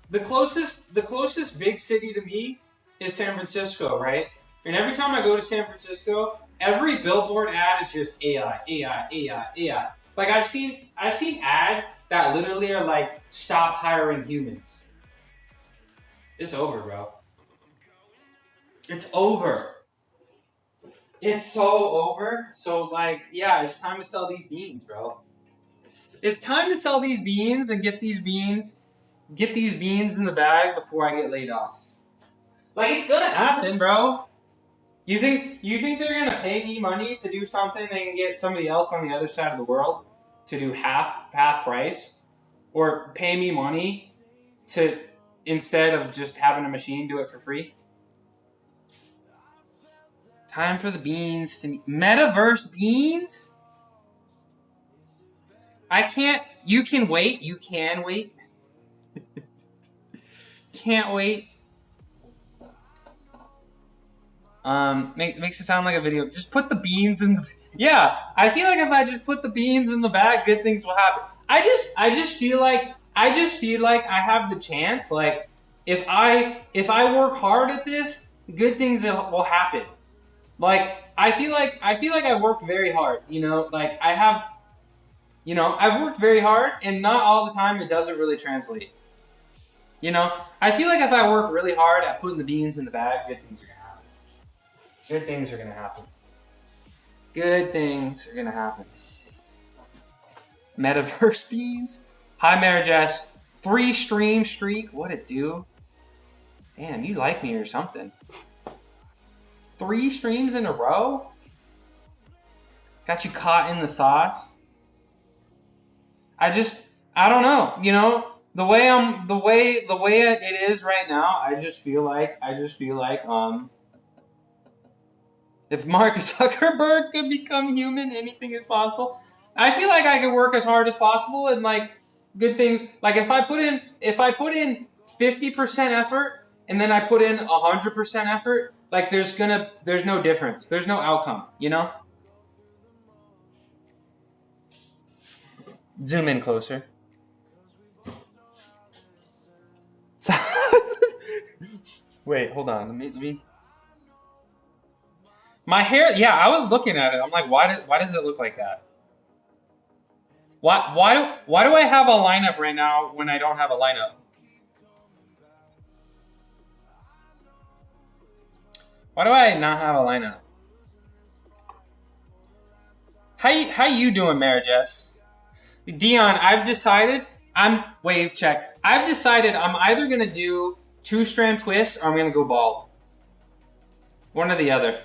[SPEAKER 1] the closest big city to me is San Francisco, right? And every time I go to San Francisco, every billboard ad is just AI. Like I've seen ads that literally are like, stop hiring humans. It's over, bro. It's over. It's so over. So like, yeah, it's time to sell these beans, bro. It's time to sell these beans and get these beans in the bag before I get laid off. Like it's gonna happen, bro. You think they're gonna pay me money to do something they can get somebody else on the other side of the world to do half price? Or pay me money to, instead of just having a machine do it for free? Time for the beans to Metaverse beans? I can't. You can wait. You can wait. Can't wait. Makes it sound like a video. Just put the beans in the. Yeah, I feel like if I just put the beans in the bag, good things will happen. I just feel like I have the chance. Like if I work hard at this, good things will happen. Like I feel like I've worked very hard. You know, like I have. You know, I've worked very hard, and not all the time it doesn't really translate. You know, I feel like if I work really hard at putting the beans in the bag, good things are gonna happen. Good things are gonna happen. Good things are gonna happen. Metaverse beans. Hi, Mary Jess. 3 stream streak. What it do? Damn, you like me or something. 3 streams in a row? Got you caught in the sauce? I don't know. You know, the way it is right now, I just feel like if Mark Zuckerberg could become human, anything is possible. I feel like I could work as hard as possible and like good things. Like if I put in 50% effort and then I put in 100% effort, like there's no difference. There's no outcome, you know? Zoom in closer. Wait, hold on. Let me. My hair. Yeah, I was looking at it. I'm like, why does it look like that? Why do I have a lineup right now when I don't have a lineup? Why do I not have a lineup? How you doing, Mary Jess? Dion, I've decided. Wave check. I've decided I'm either gonna do 2-strand twists or I'm gonna go bald. One or the other.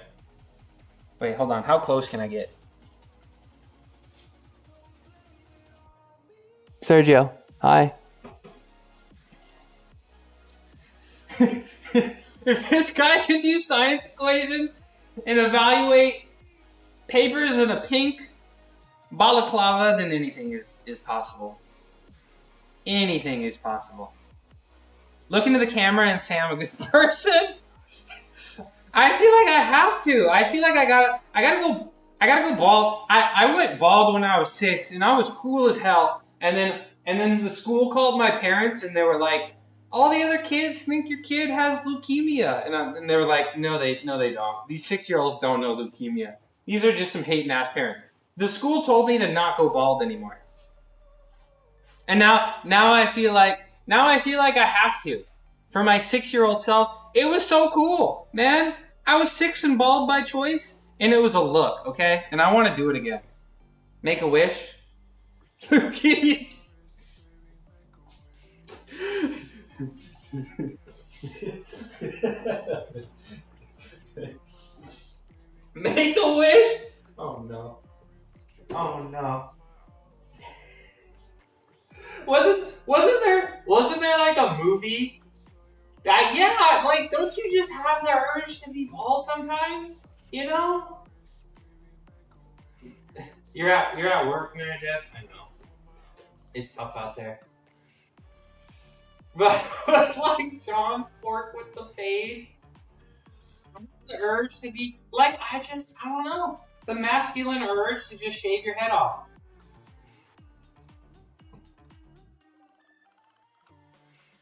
[SPEAKER 1] Wait, hold on. How close can I get? Sergio, hi. If this guy can do science equations and evaluate papers in a pink balaclava, then anything is possible. Anything is possible. Look into the camera and say I'm a good person. I feel like I have to. I feel like I gotta go bald. I went bald when I was 6 and I was cool as hell. And then the school called my parents and they were like, all the other kids think your kid has leukemia. And they were like, no, they don't. These 6-year-olds don't know leukemia. These are just some hating ass parents. The school told me to not go bald anymore. And now I feel like I have to. For my 6-year-old self, it was so cool, man. I was 6 and bald by choice, and it was a look, okay? And I want to do it again. Make a wish. Leukemia. Make a wish? Oh no. Oh no. Wasn't there like a movie? Yeah, like don't you just have the urge to be bald sometimes? You know? You're at work, Mary Jess? I know. It's tough out there. But like John Pork with the fade. The urge to be like I don't know. The masculine urge to just shave your head off.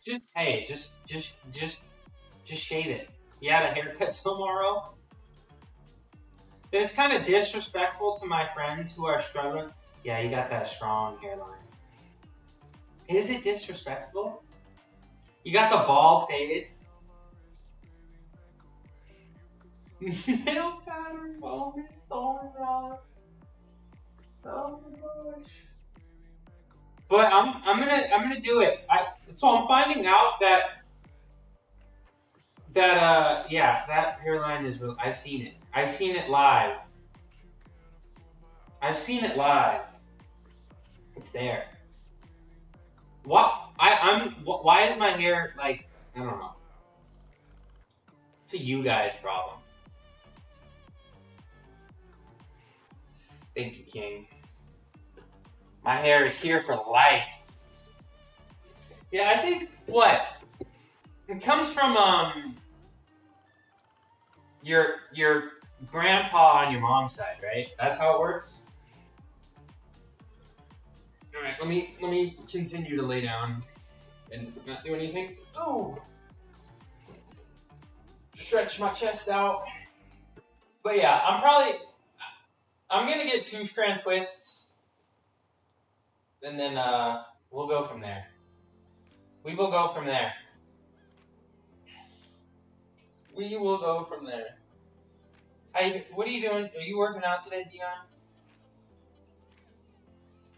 [SPEAKER 1] Just shave it. You had a haircut tomorrow? Then it's kind of disrespectful to my friends who are struggling. Yeah, you got that strong hairline. Is it disrespectful? You got the bald fade. Middle pattern moments, oh my gosh. But I'm gonna do it. So I'm finding out that that hairline is real. I've seen it. I've seen it live. It's there. Why is my hair like I don't know. It's a you guys problem. Thank you, King. My hair is here for life. Yeah, I think what? It comes from your grandpa on your mom's side, right? That's how it works. All right, let me continue to lay down and not do anything. Oh, stretch my chest out. But yeah, I'm gonna get 2-strand twists, and then we'll go from there. We will go from there. We will go from there. What are you doing? Are you working out today, Dion?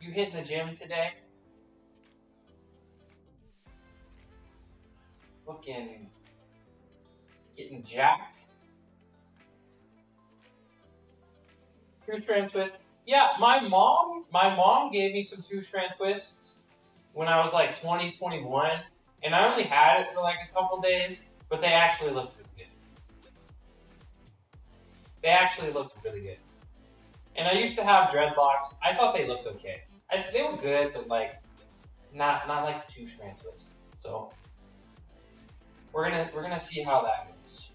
[SPEAKER 1] You hitting the gym today? Looking, getting jacked. 2-strand twist. Yeah, my mom gave me some 2-strand twists when I was like 20, 21, and I only had it for like a couple days, but they actually looked really good. They actually looked really good. And I used to have dreadlocks. I thought they looked okay. They were good, but like not like the 2-strand twists. So we're gonna see how that goes.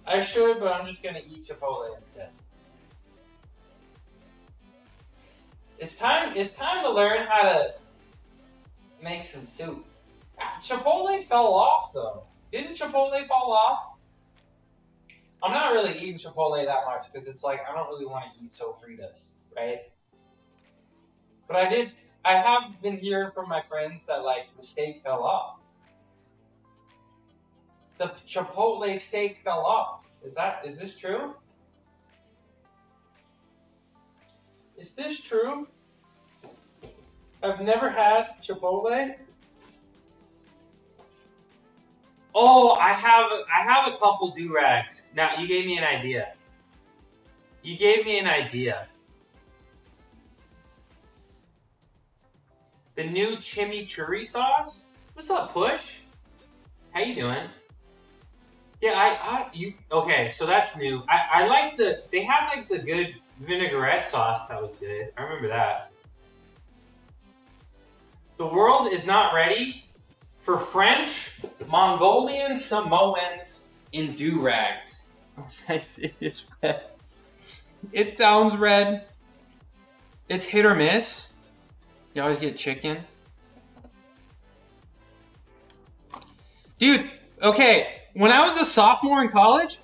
[SPEAKER 1] I should, but I'm just gonna eat Chipotle instead. It's time to learn how to make some soup. Chipotle fell off though. Didn't Chipotle fall off? I'm not really eating Chipotle that much because it's like I don't really want to eat sofritas, right? But I have been hearing from my friends that like the steak fell off. The Chipotle steak fell off. Is this true? Is this true? I've never had Chipotle. Oh, I have a couple do-rags. Now, you gave me an idea. You gave me an idea. The new chimichurri sauce? What's up, Push? How you doing? Yeah, okay, so that's new. I like they had like the good vinaigrette sauce that was good. I remember that. The world is not ready for French, Mongolian, Samoans in do-rags. It is red. It sounds red. It's hit or miss. You always get chicken. Dude, okay. When I was a sophomore in college,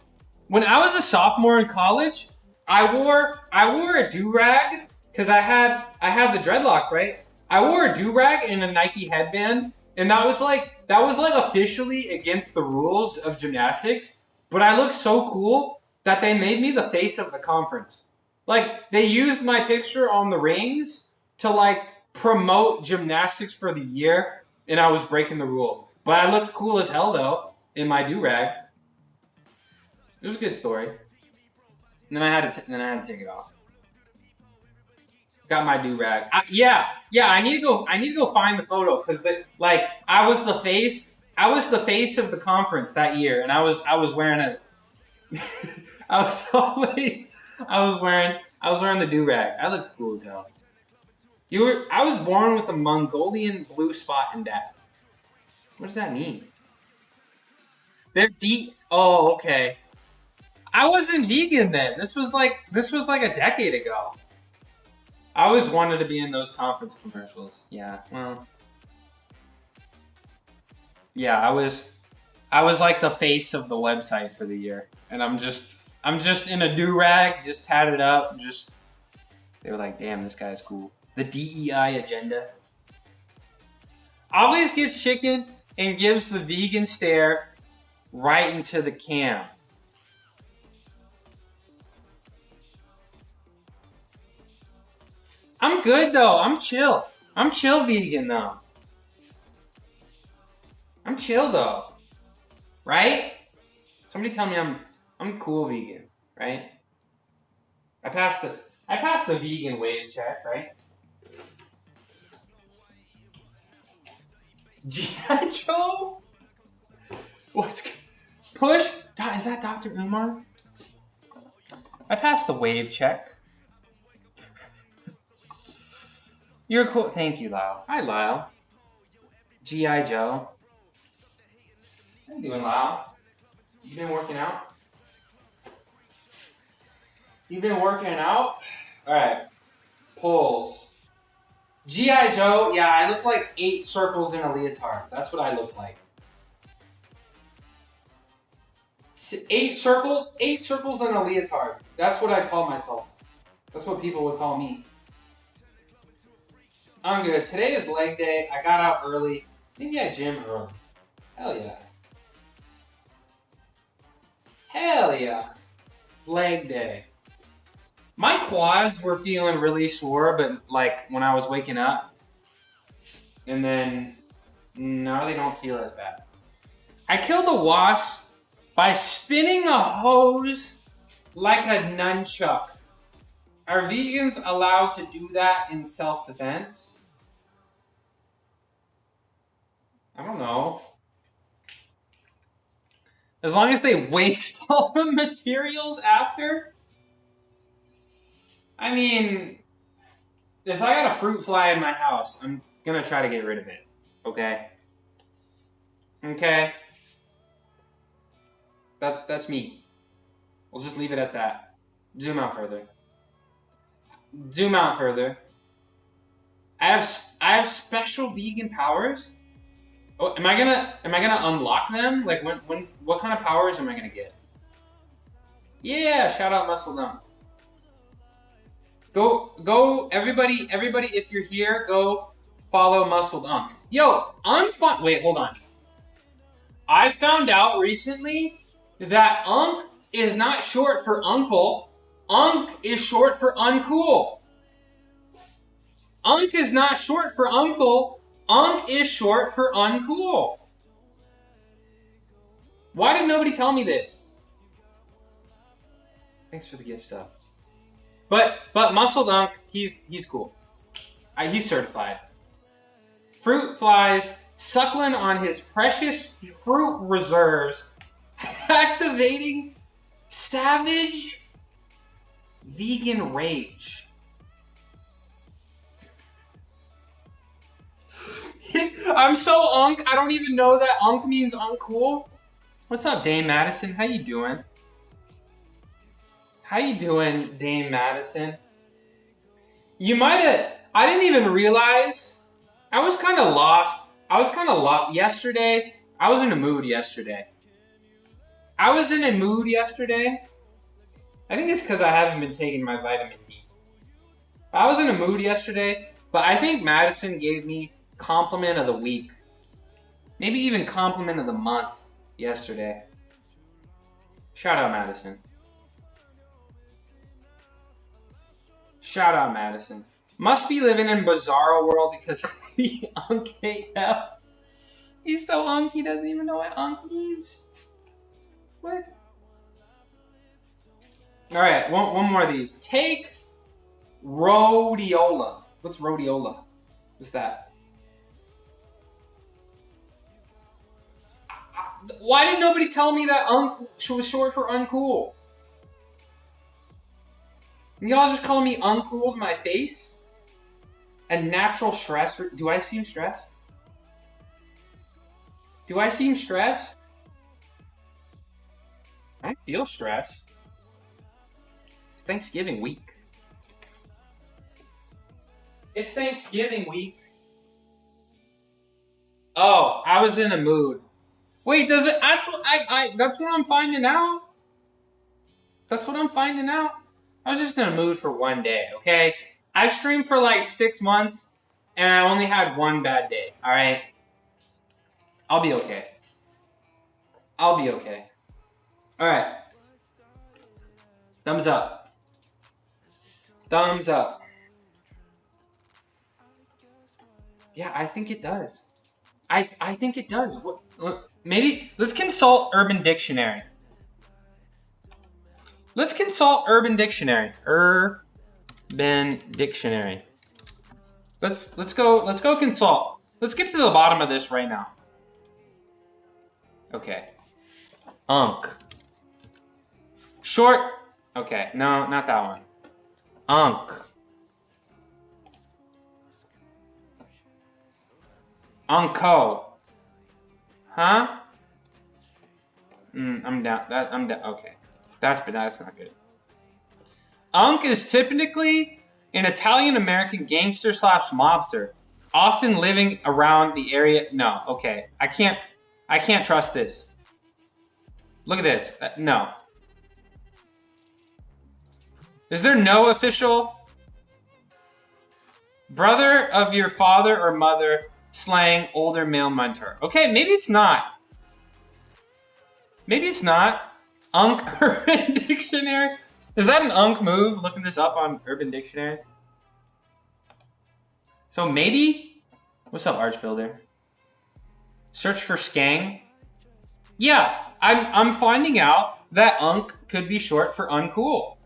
[SPEAKER 1] I wore a do-rag because I had the dreadlocks, right? I wore a do-rag and a Nike headband, and that was like officially against the rules of gymnastics, but I looked so cool that they made me the face of the conference. Like, they used my picture on the rings to like promote gymnastics for the year, and I was breaking the rules. But I looked cool as hell though in my do-rag. It was a good story. And then I had to take it off. Got my do-rag. Yeah. I need to go find the photo because I was the face of the conference that year, and I was wearing a. I was wearing the do-rag. I looked cool as hell. I was born with a Mongolian blue spot in that. What does that mean? They're deep. Oh, okay. I wasn't vegan then. This was like a decade ago. I always wanted to be in those conference commercials. Yeah, well. Yeah, I was like the face of the website for the year. And I'm just in a do-rag, just tatted up, they were like, damn, this guy's cool. The DEI agenda. Always gets chicken and gives the vegan stare right into the cam. I'm good though. I'm chill. I'm chill vegan though. I'm chill though. Right? Somebody tell me I'm cool vegan, right? I passed the vegan wave check, right? G.I. Joe? What? Push? Is that Dr. Umar? I passed the wave check. You're cool. Thank you, Lyle. Hi, Lyle. G.I. Joe. How you doing, Lyle? You been working out? You been working out? Alright. Pulls. G.I. Joe, yeah, I look like 8 circles in a leotard. That's what I look like. 8 circles? 8 circles in a leotard. That's what I'd call myself. That's what people would call me. I'm good. Today is leg day. I got out early. Maybe I gym early. Hell yeah. Hell yeah. Leg day. My quads were feeling really sore, but like when I was waking up. And then now they don't feel as bad. I killed a wasp by spinning a hose like a nunchuck. Are vegans allowed to do that in self-defense? I don't know. As long as they waste all the materials after? I mean, if I got a fruit fly in my house, I'm gonna try to get rid of it. Okay? Okay? That's me. We'll just leave it at that. Zoom out further. Zoom out further. I have special vegan powers. Oh, am I gonna unlock them? Like what kind of powers am I gonna get? Yeah, shout out Muscle Dump. Go everybody if you're here, go follow Muscle Dump. Yo, wait, hold on. I found out recently that Unk is not short for uncle. Unk is short for uncool. Unk is not short for uncle. Unk is short for uncool. Why did nobody tell me this? Thanks for the gift sub. But Muscle Dunk, he's cool. He's certified. Fruit flies suckling on his precious fruit reserves, activating savage vegan rage. I'm so unk, I don't even know that unk means uncool. What's up, Dame Madison? How you doing? How you doing, Dame Madison? You might have... I didn't even realize. I was kind of lost. Yesterday. I was in a mood yesterday. I think it's because I haven't been taking my vitamin D. I was in a mood yesterday, but I think Madison gave me compliment of the week. Maybe even compliment of the month yesterday. Shout out Madison. Shout out Madison. Must be living in Bizarro World because he unk AF. He's so unk he doesn't even know what unk means. What? Alright, one more of these. Take rhodiola. What's rhodiola? What's that? Why did nobody tell me that unk was short for uncool? Y'all just calling me uncool to my face? And natural stress? Do I seem stressed? Do I seem stressed? I don't feel stressed. It's Thanksgiving week. It's Thanksgiving week. Oh, I was in a mood. Wait, does it? That's what I'm finding out. That's what I'm finding out. I was just in a mood for one day, okay? I've streamed for like 6 months, and I only had one bad day, alright? I'll be okay. I'll be okay. Alright. Thumbs up. Thumbs up. Yeah, I think it does. I think it does. Maybe, let's consult Urban Dictionary. Let's consult Urban Dictionary. Urban Dictionary. Let's go consult. Let's get to the bottom of this right now. Okay. Unk. Short. Okay, no, not that one. Unk. Unco. Huh? I'm down. I'm down. Okay. That's not good. Unk is typically an Italian-American gangster / mobster, often living around the area. No, okay. I can't trust this. Look at this. No. Is there no official brother of your father or mother slang older male mentor? Okay, maybe it's not. Maybe it's not. Unk Urban Dictionary. Is that an unk move? Looking this up on Urban Dictionary. So maybe. What's up, Arch Builder? Search for skang. Yeah, I'm finding out that unk could be short for uncool.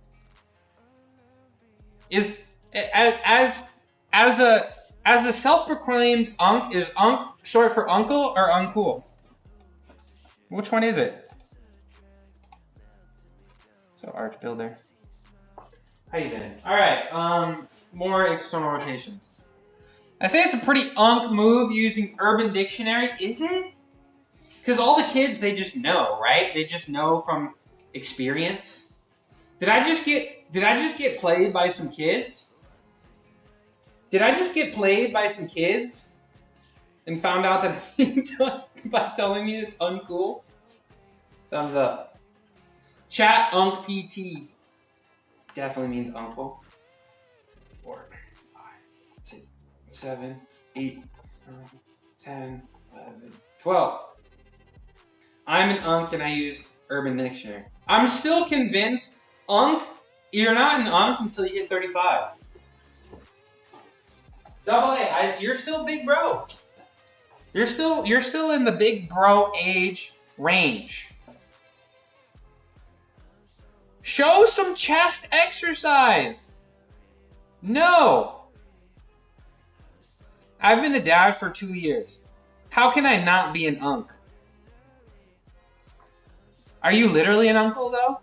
[SPEAKER 1] Is as a self-proclaimed unk, is unk short for uncle or uncool? Which one is it? So Arch Builder. How you doing? Alright, more external rotations. I say it's a pretty unk move using Urban Dictionary. Is it? Because all the kids, they just know, right? They just know from experience. Did I just get played by some kids? Did I just get played by some kids and found out that by telling me it's uncool? Thumbs up. Chat unk PT definitely means uncle. 4, 5, 6, 7, 8, 9, 10, 11, 12. I'm an unk and I use Urban Dictionary. I'm still convinced unk, you're not an unk until you hit 35. Double A, you're still big bro. You're still in the big bro age range. Show some chest exercise. No. I've been a dad for 2 years. How can I not be an unk? Are you literally an uncle though?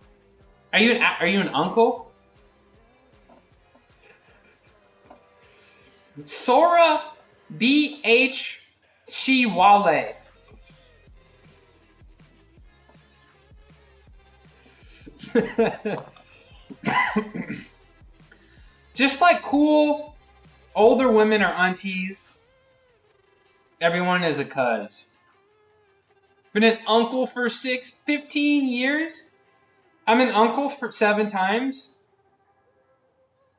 [SPEAKER 1] Are you an uncle? Sora BH Shiwale. Just like cool older women or aunties, everyone is a cuz. Been an uncle for 15 years? I'm an uncle for 7 times?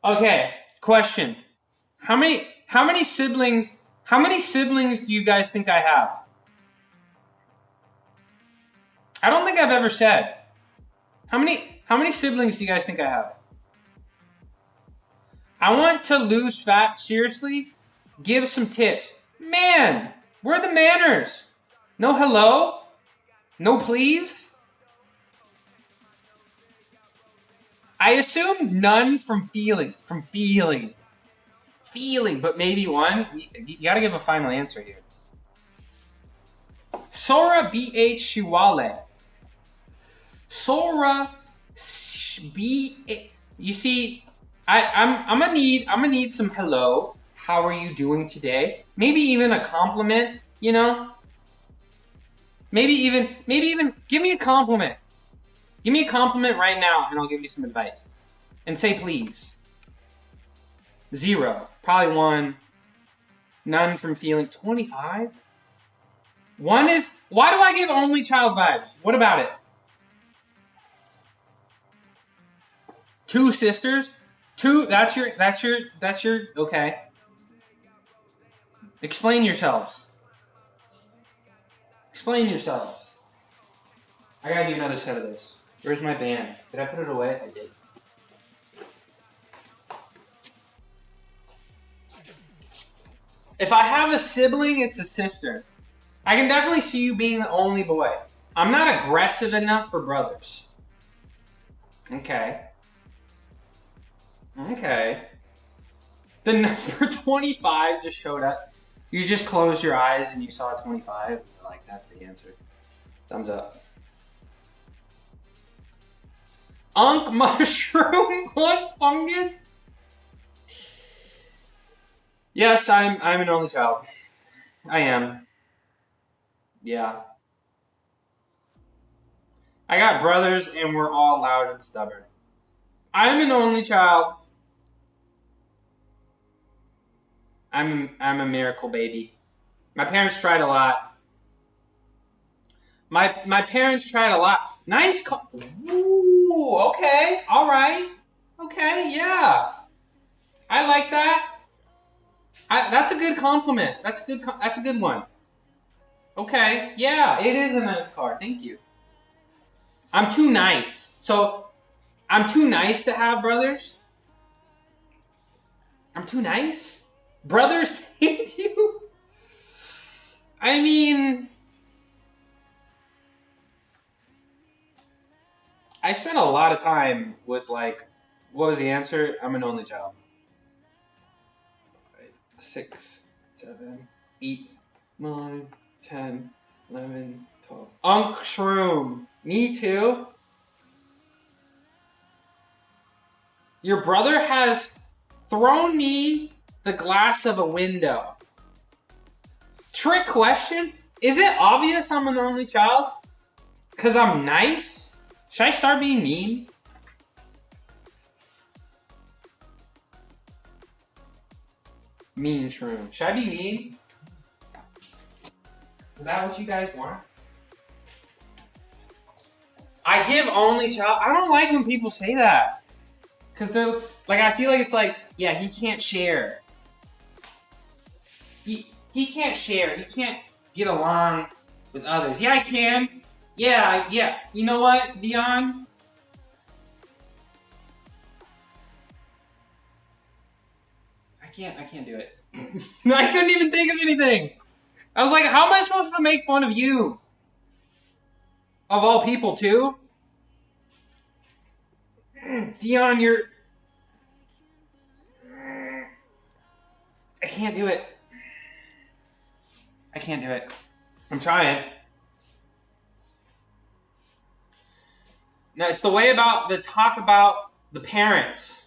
[SPEAKER 1] Okay, question. How many siblings do you guys think I have? I don't think I've ever said. How many siblings do you guys think I have? I want to lose fat, seriously? Give some tips. Man, where are the manners? No hello? No please? I assume none from feeling, but maybe one. You gotta give a final answer here. Sora BH Shiwale. Sora B. You see, I'm gonna need some hello. How are you doing today? Maybe even a compliment. You know. Maybe even give me a compliment. Give me a compliment right now, and I'll give you some advice. And say please. 0, probably 1. None from feeling. 25. 1 is. Why do I give only child vibes? What about it? 2 sisters. 2. That's your. Okay. Explain yourselves. Explain yourselves. I gotta do another set of this. Where's my band? Did I put it away? I did. If I have a sibling, it's a sister. I can definitely see you being the only boy. I'm not aggressive enough for brothers. Okay. Okay. The number 25 just showed up. You just closed your eyes and you saw 25. You're like, that's the answer. Thumbs up. Unk mushroom unk fungus? Yes, I'm an only child. I am. Yeah. I got brothers, and we're all loud and stubborn. I'm an only child. I'm a miracle baby. My parents tried a lot. My parents tried a lot. Nice call. Ooh, okay. All right. Okay, yeah. I like that. That's a good compliment. That's a good one. Okay. Yeah, it is a nice car. Thank you. I'm too nice. So, I'm too nice to have brothers. I'm too nice? Brothers take you? I mean, I spent a lot of time with, like, what was the answer? I'm an only child. 6, 7, 8, 9, 10, 11, 12. Unk Shroom. Me too. Your brother has thrown me the glass of a window. Trick question? Is it obvious I'm an only child? Because I'm nice? Should I start being mean? Mean shroom. Should I be mean? Is that what you guys want? I give only child. I don't like when people say that. Because they're like, I feel like it's like, yeah, he can't share. He can't share. He can't get along with others. Yeah, I can. Yeah. You know what, Dion? I can't do it. I couldn't even think of anything. I was like, how am I supposed to make fun of you? Of all people, too? Dion, you're... I can't do it. I can't do it. I'm trying. Now, it's the way about the talk about the parents.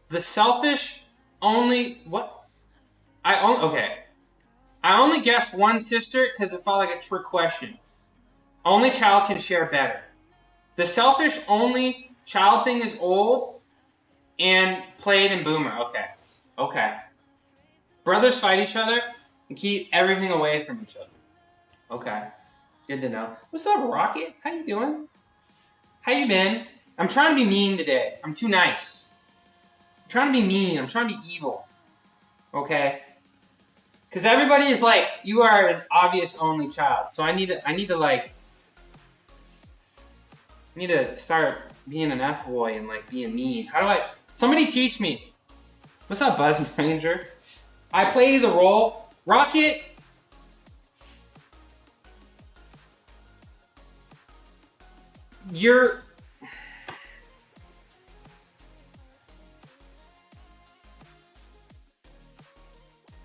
[SPEAKER 1] The selfish only... What? Okay. I only guessed one sister because it felt like a trick question. Only child can share better. The selfish only child thing is old and played in boomer. Okay. Brothers fight each other and keep everything away from each other. Okay. Good to know. What's up, Rocket? How you doing? How you been? I'm trying to be mean today. I'm too nice. I'm trying to be mean. I'm trying to be evil. Okay? Because everybody is like, you are an obvious only child. So I need to start being an F-boy and like being mean. How do I... Somebody teach me. What's up, Buzz Ranger? I play the role. Rocket... You're...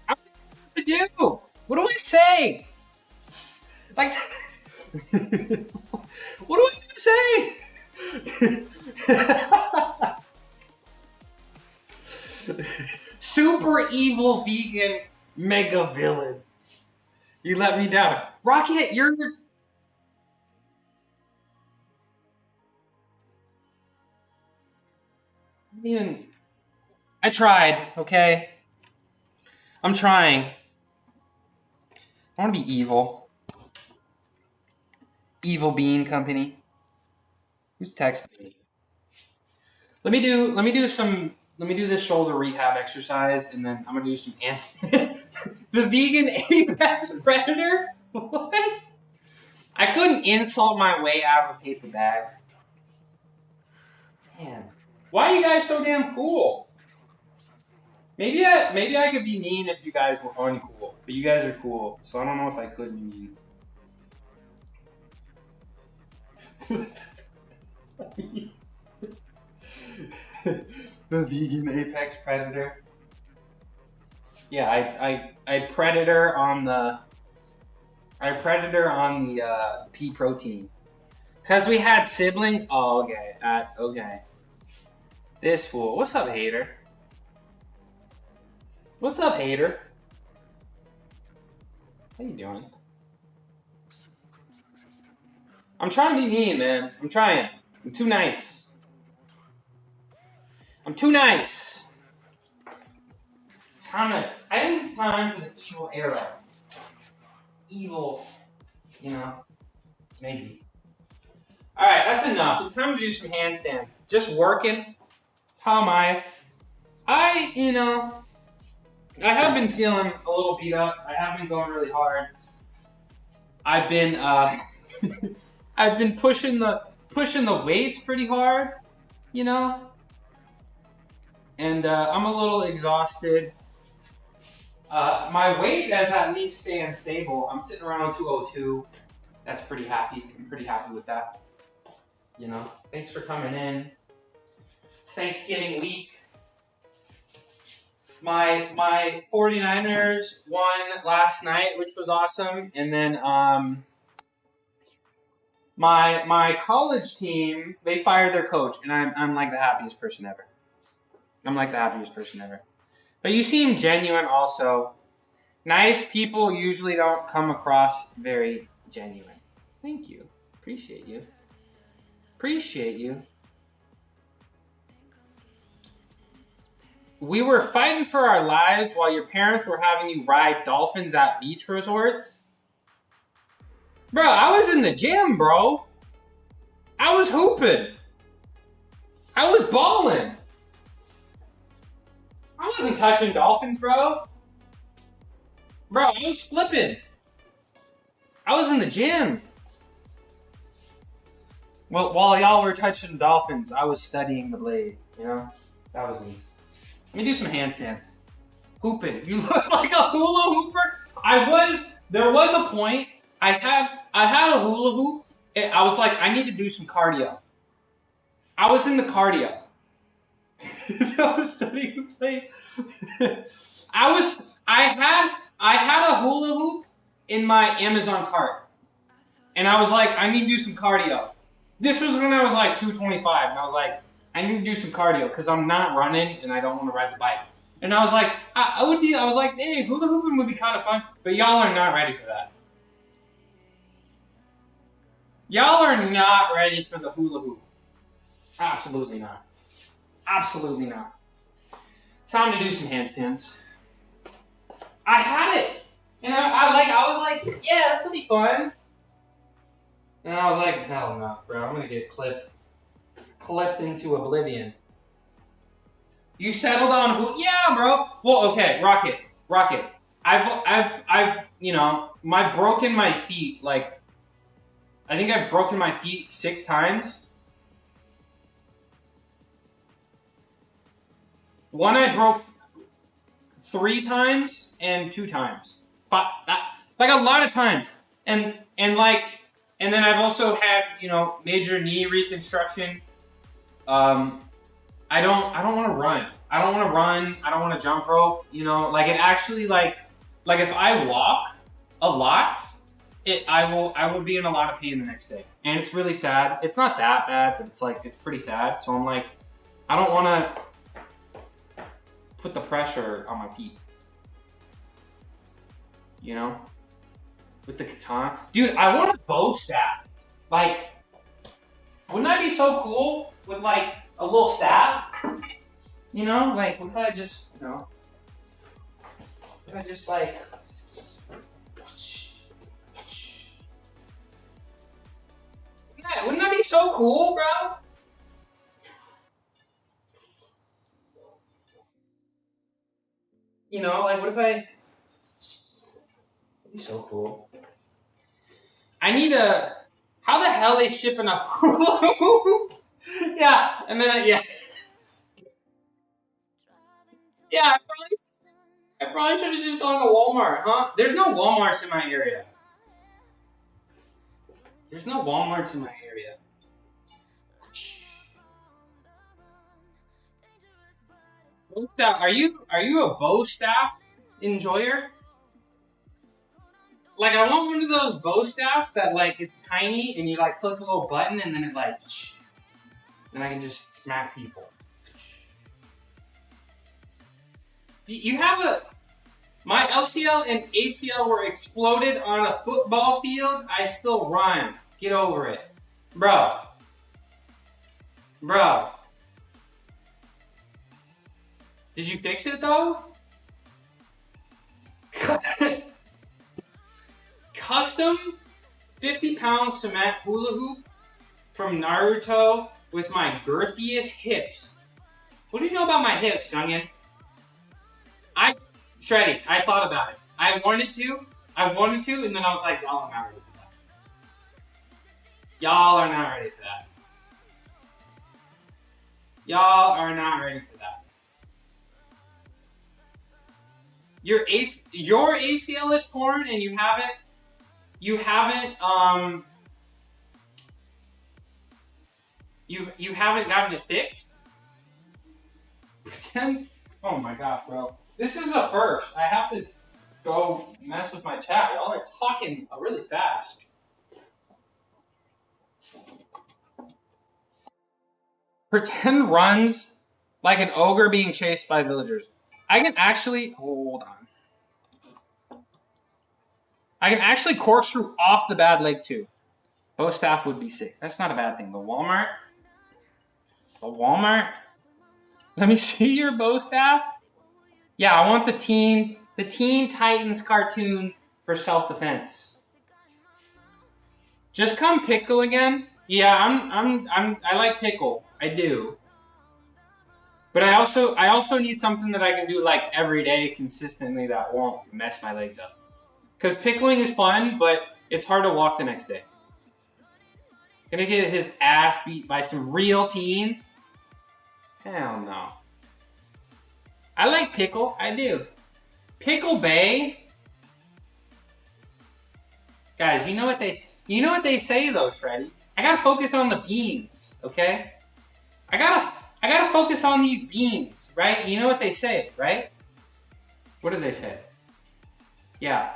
[SPEAKER 1] I don't know what to do. What do I say? Like... what do I even say? Super evil vegan mega villain. You let me down. Rocket, you're... Even... I tried, okay? I'm trying. I want to be evil. Evil Bean Company. Who's texting me? Let me do this shoulder rehab exercise, and then I'm gonna do some the vegan apex predator. What? I couldn't insult my way out of a paper bag. Man, why are you guys so damn cool? Maybe I could be mean if you guys were uncool, but you guys are cool, so I don't know if I could be mean. The vegan apex predator. Yeah, I predator on the pea protein. Cause we had siblings. Oh, okay. Okay. This fool. What's up, hater? What's up, hater? How you doing? I'm trying to be mean, man. I'm trying. I'm too nice. I'm too nice. I think it's time for the evil era. Evil, maybe. Alright, that's enough. It's time to do some handstand. Just working. How am I? I have been feeling a little beat up. I have been going really hard. I've been I've been pushing the weights pretty hard, and I'm a little exhausted. My weight has at least staying stable. I'm sitting around 202. That's pretty happy. I'm pretty happy with that. Thanks for coming in. It's Thanksgiving week. My 49ers won last night, which was awesome. And then my college team, they fired their coach, and I'm like the happiest person ever. But you seem genuine also. Nice people usually don't come across very genuine. Thank you. Appreciate you. We were fighting for our lives while your parents were having you ride dolphins at beach resorts. Bro, I was in the gym, bro. I was hooping. I was balling. I wasn't touching dolphins, bro. Bro, I was flipping. I was in the gym. Well, while y'all were touching dolphins, I was studying the blade, That was me. Let me do some handstands. Hooping. You look like a hula hooper. There was a point, I had a hula hoop. I was like, I need to do some cardio. I was in the cardio. I was studying the blade. I had a hula hoop in my Amazon cart. And I was like, I need to do some cardio. This was when I was like 225, and I was like, I need to do some cardio because I'm not running and I don't want to ride the bike. And I was like, I was like, hey, hula hooping would be kind of fun, but y'all are not ready for that. Y'all are not ready for the hula hoop. Absolutely not. Absolutely not. Time to do some handstands. I had it, and I was like, yeah, this will be fun. And I was like, hell no, bro, I'm gonna get clipped into oblivion. You settled on who? Yeah, bro. Well, okay, Rocket. I've broken my feet, like, I think I've broken my feet 6 times. One I broke 3 times and 2 times. Like a lot of times. And then I've also had, major knee reconstruction. I don't want to run. I don't want to jump rope. Like it actually like if I walk a lot, I will be in a lot of pain the next day, and it's really sad. It's not that bad, but it's pretty sad. So I'm like, I don't want to put the pressure on my feet. With the katana, dude. I want a bow staff. Like, wouldn't that be so cool with like a little staff? Like, what if I just, like, wouldn't that be so cool, bro? Like, what if it'd be so cool. I need how the hell they shipping a hula hoop? Yeah, and then, yeah. Yeah, I probably should have just gone to Walmart, huh? There's no Walmarts in my area. Are you a bow staff enjoyer? Like, I want one of those bow staffs that, like, it's tiny and you, like, click a little button and then it, like, and I can just smack people. You have My LCL and ACL were exploded on a football field. I still run. Get over it. Bro. Did you fix it though? Custom 50-pound cement hula hoop from Naruto with my girthiest hips. What do you know about my hips, youngin? Shreddy, I thought about it. I wanted to, and then I was like, y'all are not ready for that. Y'all are not ready for that. Y'all are not ready for that. Your ACL is torn and you haven't gotten it fixed? Pretend. Oh my gosh, bro. This is a first. I have to go mess with my chat. Y'all are talking really fast. Pretend runs like an ogre being chased by villagers. I can actually, hold on. I can actually corkscrew off the bad leg too. Bow staff would be sick. That's not a bad thing. The Walmart. Let me see your bow staff. Yeah, I want the Teen Titans cartoon for self-defense. Just come Pickle again. Yeah, I like Pickle. I do. But I also need something that I can do like every day consistently that won't mess my legs up. Because pickling is fun, but it's hard to walk the next day. Gonna get his ass beat by some real teens? Hell no. I like Pickle. I do. Pickle Bay. Guys, you know what they say though, Shreddy. I gotta focus on the beans, okay? I gotta focus on these beans, right? You know what they say, right? What do they say? Yeah.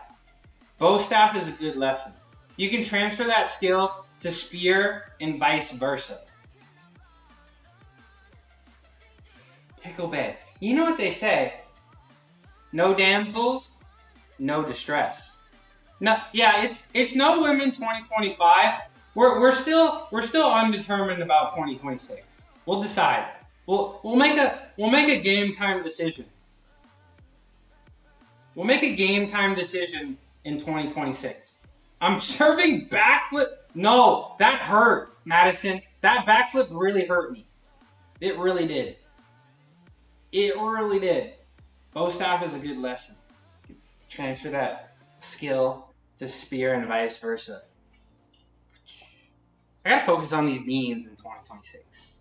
[SPEAKER 1] Bow staff is a good lesson. You can transfer that skill to spear and vice versa. Pickle Bay. You know what they say? No damsels, no distress. No, yeah, it's no women 2025. We're still undetermined about 2026. We'll decide. We'll make a game time decision. We'll make a game time decision in 2026. I'm serving backflip. No, that hurt, Madison. That backflip really hurt me. It really did. It really did. Bow staff is a good lesson. Transfer that skill to spear and vice versa. I gotta focus on these beans in 2026.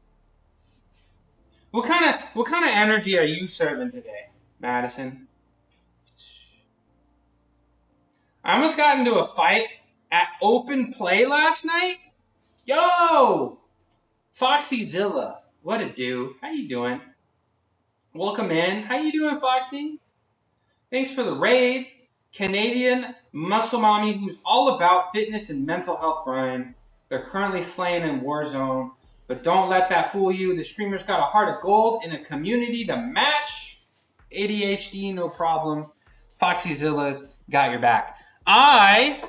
[SPEAKER 1] What kind of energy are you serving today, Madison? I almost got into a fight at open play last night. Yo! FoxyZilla. What a do. How you doing? Welcome in. How you doing, Foxy? Thanks for the raid. Canadian muscle mommy who's all about fitness and mental health grind. They're currently slaying in Warzone. But don't let that fool you. The streamer's got a heart of gold and a community to match. ADHD, no problem. FoxyZilla's got your back. I'm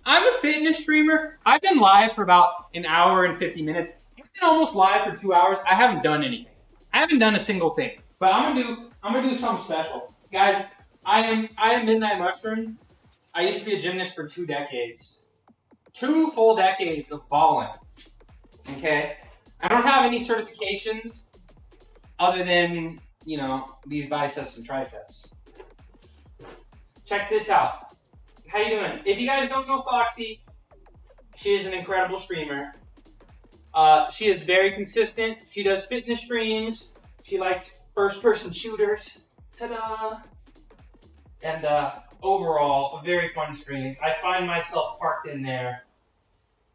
[SPEAKER 1] a fitness streamer. I've been live for about an hour and 50 minutes. I've been almost live for 2 hours. I haven't done anything. I haven't done a single thing. But I'm gonna do something special. Guys, I am Midnight Mushroom. I used to be a gymnast for 2 decades. 2 full decades of balling. Okay? I don't have any certifications other than, these biceps and triceps. Check this out. How you doing? If you guys don't know Foxy, she is an incredible streamer. She is very consistent. She does fitness streams. She likes first-person shooters. Ta-da! And overall, a very fun stream. I find myself parked in there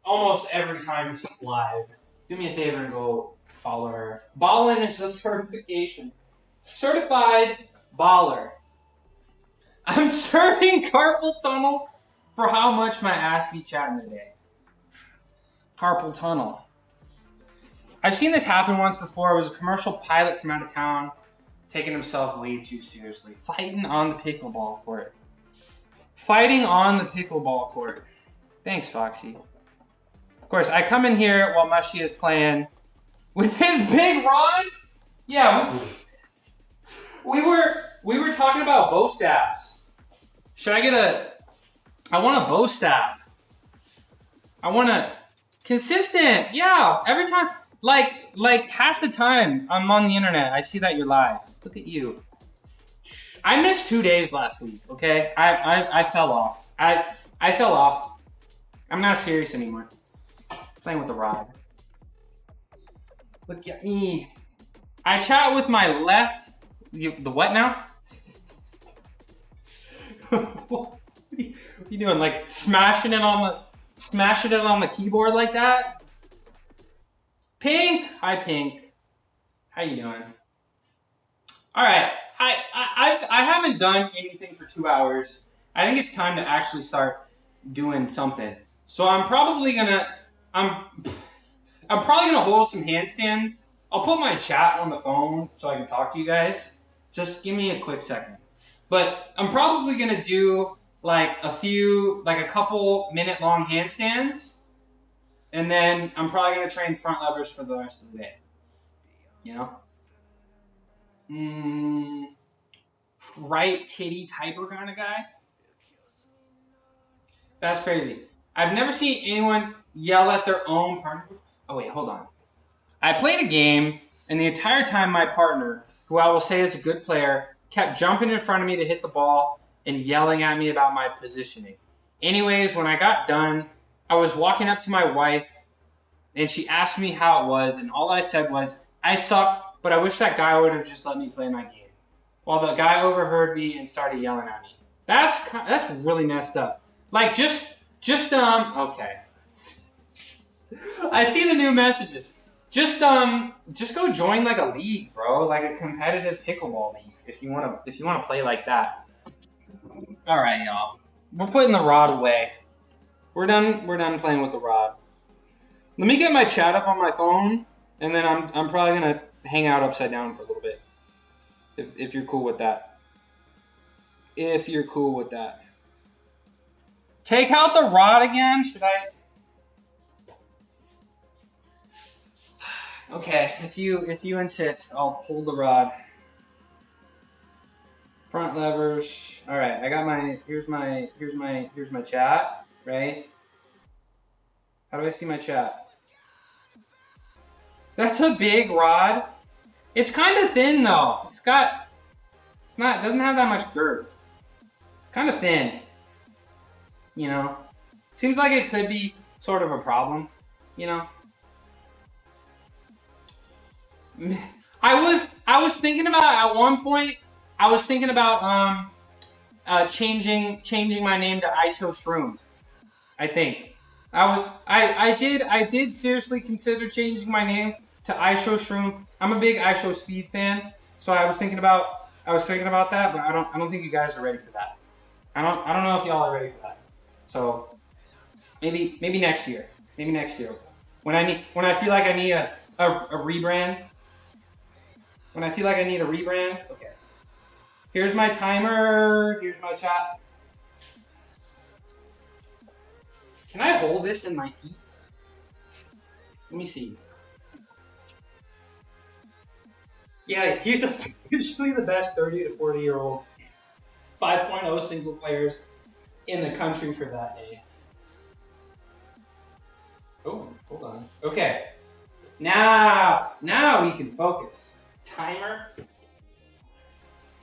[SPEAKER 1] almost every time she's live. Do me a favor and go follow her. Ballin' is a certification. Certified baller. I'm serving carpal tunnel for how much my ass be chatting today. Carpal tunnel. I've seen this happen once before. I was a commercial pilot from out of town. taking himself way too seriously. Fighting on the pickleball court. Fighting on the pickleball court. Thanks, Foxy. Of course, I come in here while Mushy is playing with his big rod. Yeah, we were talking about bow staffs. Should I get I want a bow staff. I want a consistent. Yeah, every time. Like half the time I'm on the internet, I see that you're live. Look at you. I missed 2 days last week, okay? I fell off. I fell off. I'm not serious anymore. Playing with the rod. Look at me. I chat with my left. The what now? What are you doing? Like smashing it on the keyboard like that? Pink. Hi, Pink. How you doing? All right. I haven't done anything for 2 hours. I think it's time to actually start doing something. So I'm probably gonna hold some handstands. I'll put my chat on the phone so I can talk to you guys. Just give me a quick second. But I'm probably gonna do like a couple minute long handstands, and then I'm probably gonna train front levers for the rest of the day. You know? Right titty typer kind of guy. That's crazy. I've never seen anyone yell at their own partner. Oh wait, hold on. I played a game, and the entire time my partner, who I will say is a good player, kept jumping in front of me to hit the ball and yelling at me about my positioning. Anyways, when I got done, I was walking up to my wife, and she asked me how it was, and all I said was, I sucked, but I wish that guy would have just let me play my game. While the guy overheard me and started yelling at me. That's really messed up. Like, okay. I see the new messages. Just go join like a league, bro. Like a competitive pickleball league if you wanna play like that. All right, y'all. We're putting the rod away. We're done playing with the rod. Let me get my chat up on my phone, and then I'm probably gonna hang out upside down for a little bit. If you're cool with that. If you're cool with that. Take out the rod again? Should I? Okay, if you insist, I'll hold the rod. Front levers. All right, I got here's my chat, right? How do I see my chat? That's a big rod. It's kind of thin though. It doesn't have that much girth. It's kind of thin. You know? Seems like it could be sort of a problem, you know? I was thinking about at one point, I was thinking about changing my name to ISO Shroom. I think. I did seriously consider changing my name to ISO Shroom. I'm a big ISO Speed fan, so I was thinking about that, but I don't think you guys are ready for that. I don't know if y'all are ready for that. So maybe next year. Maybe next year. When I feel like I need a rebrand. When I feel like I need a rebrand. Okay. Here's my timer. Here's my chat. Can I hold this in my feet? Let me see. Yeah, he's officially the best 30 to 40-year-old 5.0 single players in the country for that day. Oh, hold on. Okay. Now we can focus. Timer.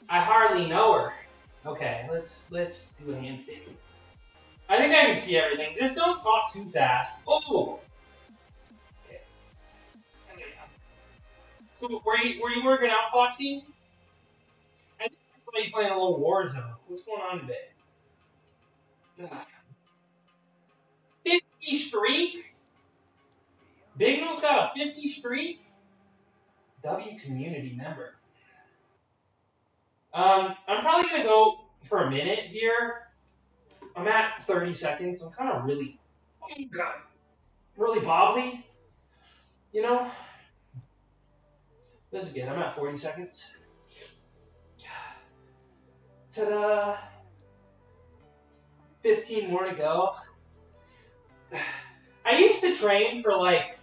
[SPEAKER 1] I hardly know her. Okay, let's do a handstand. I think I can see everything. Just don't talk too fast. Oh! Okay. Were you working out, Foxy? I think I saw you playing a little Warzone. What's going on today? 50 streak? Big Nose got a 50 streak? W community member. I'm probably gonna go for a minute here. I'm at 30 seconds. I'm kind of really bobbly. You know? This is good. I'm at 40 seconds. Ta-da! 15 more to go. I used to train for like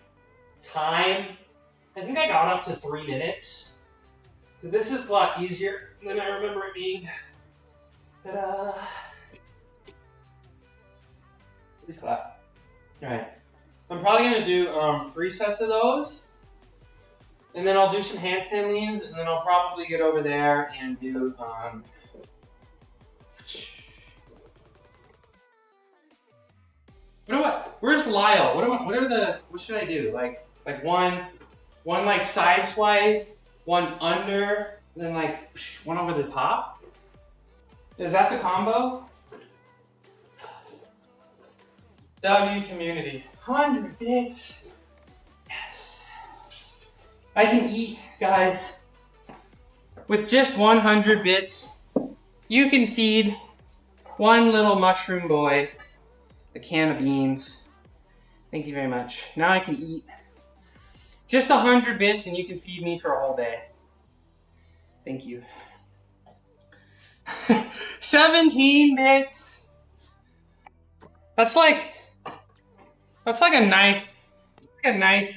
[SPEAKER 1] time. I think I got up to 3 minutes. But this is a lot easier than I remember it being. Ta-da! Please clap. Alright. I'm probably gonna do 3 sets of those. And then I'll do some handstand leans, and then I'll probably get over there and do where's Lyle? What should I do? Like one like side swipe, one under, and then like one over the top? Is that the combo? W community. 100 bits. Yes. I can eat, guys. With just 100 bits, you can feed one little mushroom boy a can of beans. Thank you very much. Now I can eat just 100 bits and you can feed me for a whole day. Thank you. 17 bits. That's like a nice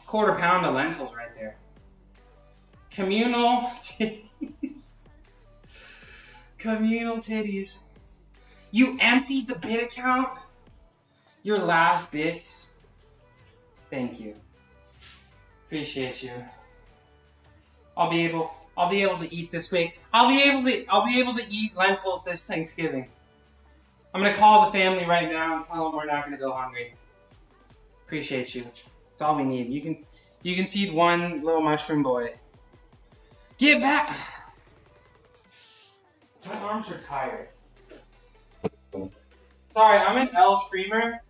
[SPEAKER 1] quarter pound of lentils right there. Communal titties. Communal titties. You emptied the bit account? Your last bits? Thank you. Appreciate you. I'll be able to eat this week. I'll be able to eat lentils this Thanksgiving. I'm gonna call the family right now and tell them we're not gonna go hungry. Appreciate you. That's all we need. You can feed one little mushroom boy. Get back! My arms are tired. Sorry, I'm an L streamer.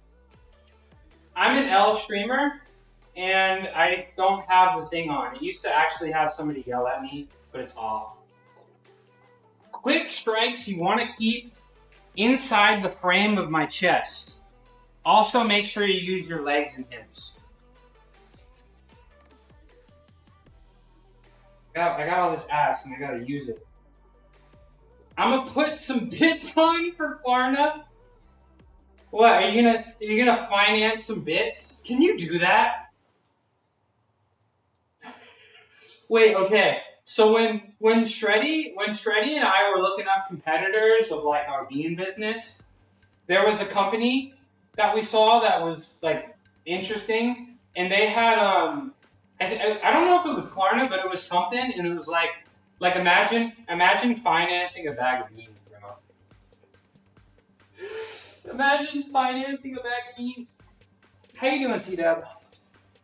[SPEAKER 1] And I don't have the thing on. It used to actually have somebody yell at me, but it's off. Quick strikes you want to keep inside the frame of my chest. Also make sure you use your legs and hips. I got all this ass and I gotta use it. I'm gonna put some bits on for Klarna. What, are you gonna finance some bits? Can you do that? Wait, okay. So when Shreddy and I were looking up competitors of like our bean business, there was a company that we saw that was like interesting, and they had I don't know if it was Klarna, but it was something, and it was like imagine financing a bag of beans, bro. Imagine financing a bag of beans. How you doing, C-Dub?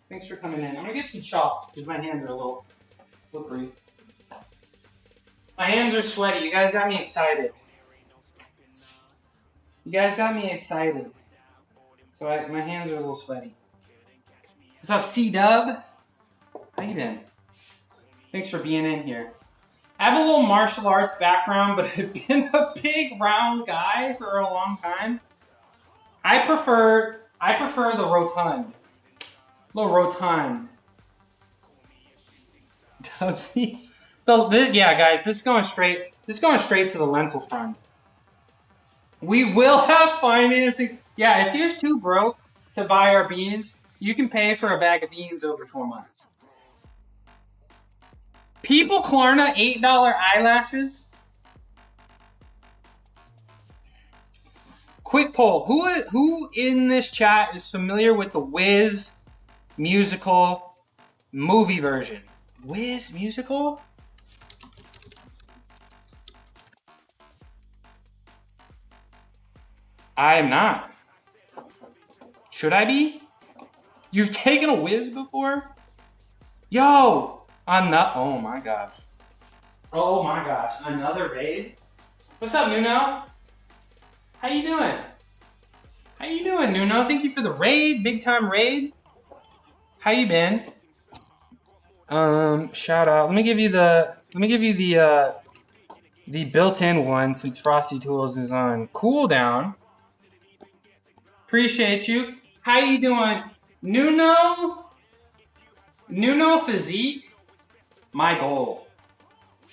[SPEAKER 1] Thanks for coming in. I'm gonna get some chops because my hands are a little slippery. My hands are sweaty. You guys got me excited. So my hands are a little sweaty. What's up, C-Dub? How you been? Thanks for being in here. I have a little martial arts background, but I've been a big round guy for a long time. I prefer the rotund. Little rotund. Yeah, guys, this is going straight to the lentil front. We will have financing. Yeah, if you're too broke to buy our beans, you can pay for a bag of beans over 4 months. People Klarna $8 eyelashes. Quick poll: who in this chat is familiar with the Wiz musical movie version? Wiz musical? I am not. Should I be? You've taken a Wiz before? Yo! Oh my gosh. Oh my gosh. Another raid? What's up, Nuno? How you doing? Nuno? Thank you for the raid. Big time raid. How you been? Shout out. Let me give you the built-in one since Frosty Tools is on cooldown. Appreciate you. How you doing? Nuno physique, my goal.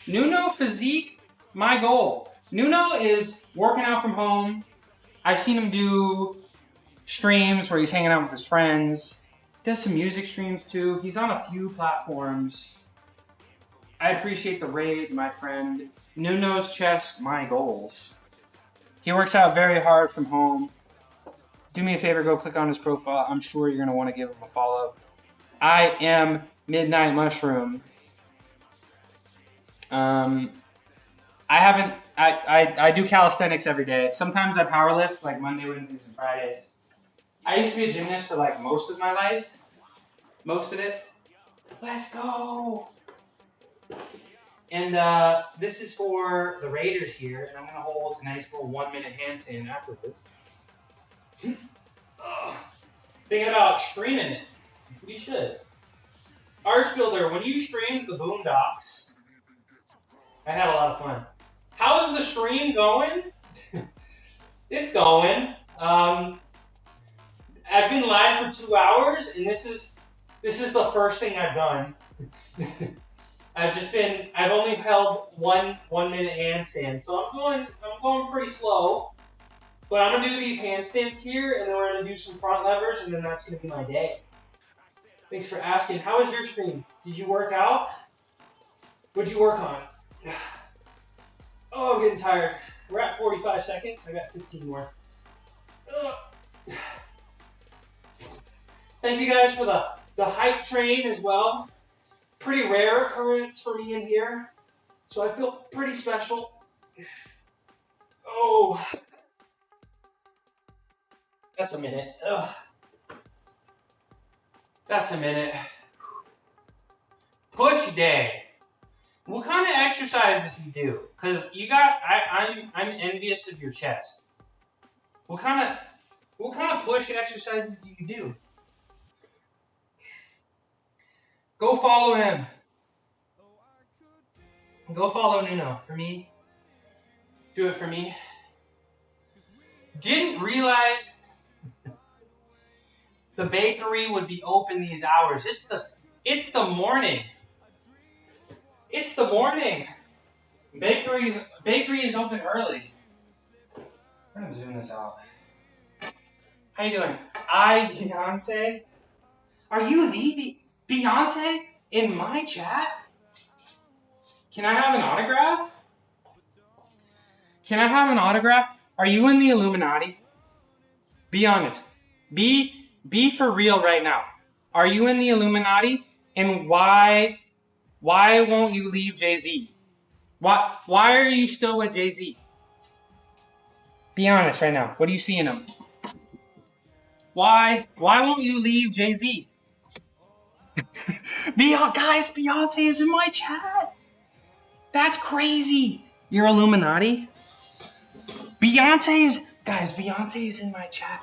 [SPEAKER 1] Nuno physique
[SPEAKER 2] my goal. Nuno is working out from home. I've seen him do streams where he's hanging out with his friends. Does some music streams too. He's on a few platforms. I appreciate the raid, my friend. Nuno's chest, my goals. He works out very hard from home. Do me a favor, go click on his profile. I'm sure you're going to want to give him a follow. I am Midnight Mushroom. I do calisthenics every day. Sometimes I powerlift, like Monday, Wednesdays, and Fridays. I used to be a gymnast for like most of my life. Most of it. Let's go! And this is for the Raiders here, and I'm going to hold a nice little 1-minute handstand after this. Thinking about streaming it. We should. Arch Builder, when you streamed the Boondocks, I had a lot of fun. How's the stream going? It's going. I've been live for 2 hours, and this is the first thing I've done. I've only held one minute handstand, so I'm going pretty slow. But I'm gonna do these handstands here, and then we're gonna do some front levers, and then that's gonna be my day. Thanks for asking. How was your stream? Did you work out? What'd you work on? Oh, I'm getting tired. We're at 45 seconds. I got 15 more. Thank you guys for the hype train as well. Pretty rare occurrence for me in here, so I feel pretty special. Oh, that's a minute. Ugh. That's a minute. Push day. What kind of exercises do you do? Cause I'm envious of your chest. What kind of push exercises do you do? Go follow him. Go follow Nuno for me. Do it for me. Didn't realize the bakery would be open these hours. It's the morning. It's the morning. Bakery is open early. I'm gonna zoom this out. How you doing? Beyonce. Are you the Beyonce in my chat? Can I have an autograph? Can I have an autograph? Are you in the Illuminati? Be honest. Be for real right now. Are you in the Illuminati? And why won't you leave Jay-Z? Why are you still with Jay-Z? Be honest right now. What do you see in him? Why won't you leave Jay-Z? Guys, Beyonce is in my chat. That's crazy. You're Illuminati? Beyonce is in my chat.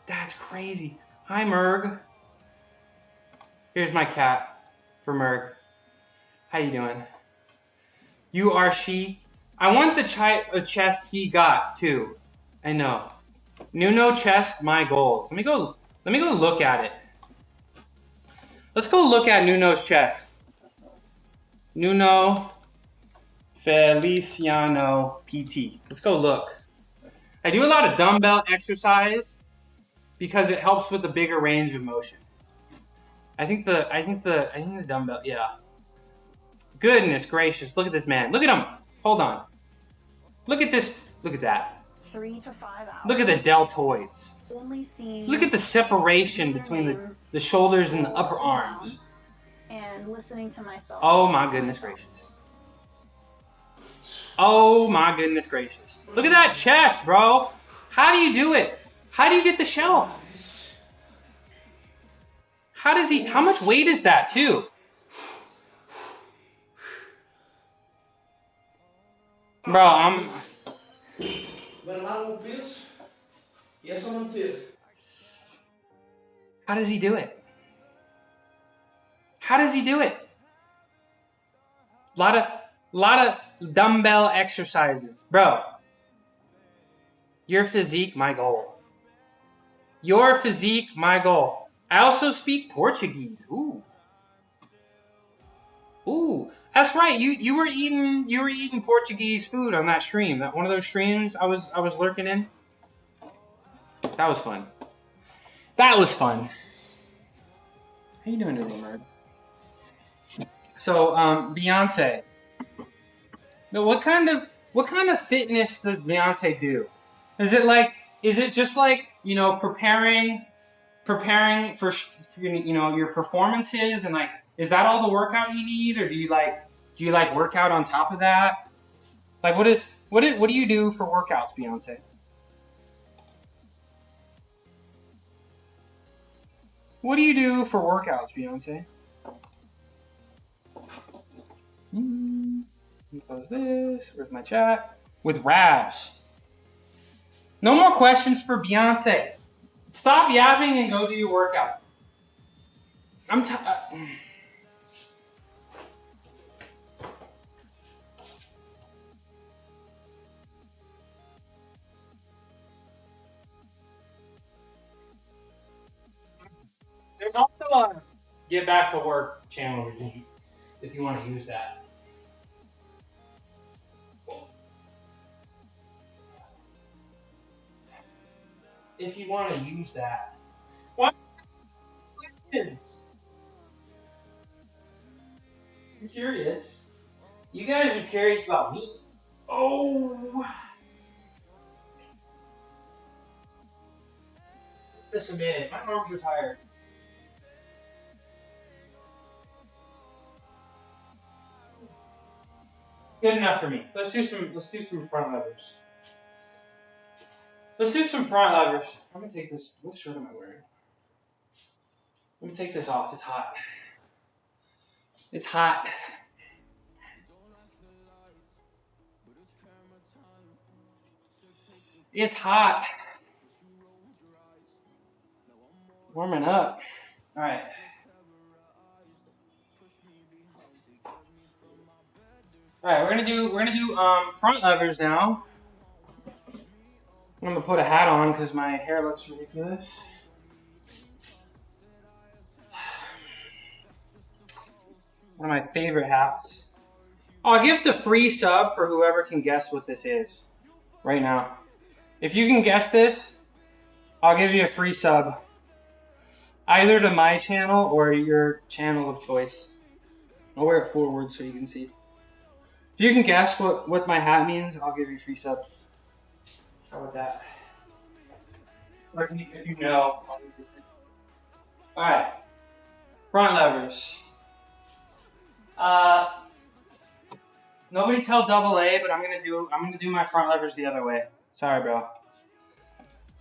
[SPEAKER 2] That's crazy. Hi, Merg. Here's my cat for Merg. How you doing? You are she. I want the chest he got too. I know. Nuno chest, my goals. Let me go look at it. Let's go look at Nuno's chest. Nuno Feliciano PT. Let's go look. I do a lot of dumbbell exercise because it helps with the bigger range of motion. I think the dumbbell, yeah. Goodness gracious, look at this man. Look at him. Hold on. Look at this. Look at that.
[SPEAKER 3] 3 to 5 hours.
[SPEAKER 2] Look at the deltoids.
[SPEAKER 3] Only seeing
[SPEAKER 2] Look at the separation between the shoulders and the upper arms.
[SPEAKER 3] And listening to myself.
[SPEAKER 2] Oh my goodness gracious. Oh my goodness gracious. Look at that chest, bro. How do you do it? How do you get the shelf? How much weight is that too? Bro, How does he do it? How does he do it? Lot of dumbbell exercises. Bro, your physique, my goal. Your physique, my goal. I also speak Portuguese. Ooh. That's right. You were eating Portuguese food on that stream. That one of those streams I was lurking in. That was fun. That was fun. How you doing today, Merv? So, Beyonce. No, what kind of fitness does Beyonce do? Is it just like, preparing for your performances, and like, is that all the workout you need, or do you like workout on top of that? Like, what do you do for workouts, Beyonce? What do you do for workouts, Beyonce? Close this. Where's my chat? With Rabs. No more questions for Beyonce. Stop yapping and go do your workout. There's also a get back to work channel if you want to use that. If you want to use that. What questions? I'm curious. You guys are curious about me. Oh. This a minute. My arms are tired. Good enough for me. Let's do some front levers. Let's do some front levers. I'm gonna take this. What shirt am I wearing? Let me take this off. It's hot. It's hot. It's hot. Warming up. All right. All right, we're gonna do front levers now. I'm gonna put a hat on because my hair looks ridiculous. One of my favorite hats. I'll give the free sub for whoever can guess what this is right now. If you can guess this, I'll give you a free sub. Either to my channel or your channel of choice. I'll wear it forward so you can see. If you can guess what my hat means, I'll give you a free sub. How about that? Or if you know. Alright. Front levers. Nobody tell double A, but I'm gonna do my front levers the other way. Sorry, bro.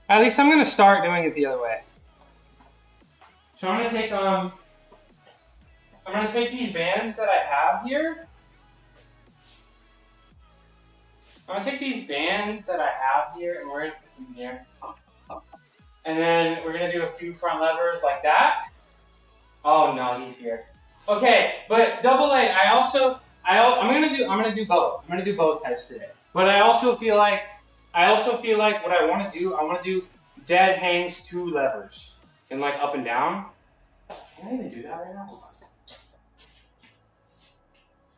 [SPEAKER 2] At least I'm gonna start doing it the other way. So I'm gonna take these bands that I have here. I'm gonna take these bands that I have here, and we're gonna put them here. And then we're gonna do a few front levers like that. Oh no, he's here. Okay, but double A. I'm gonna do both. I'm gonna do both types today. But I also feel like what I want to do dead hangs 2 levers and like up and down. Can I even do that right now?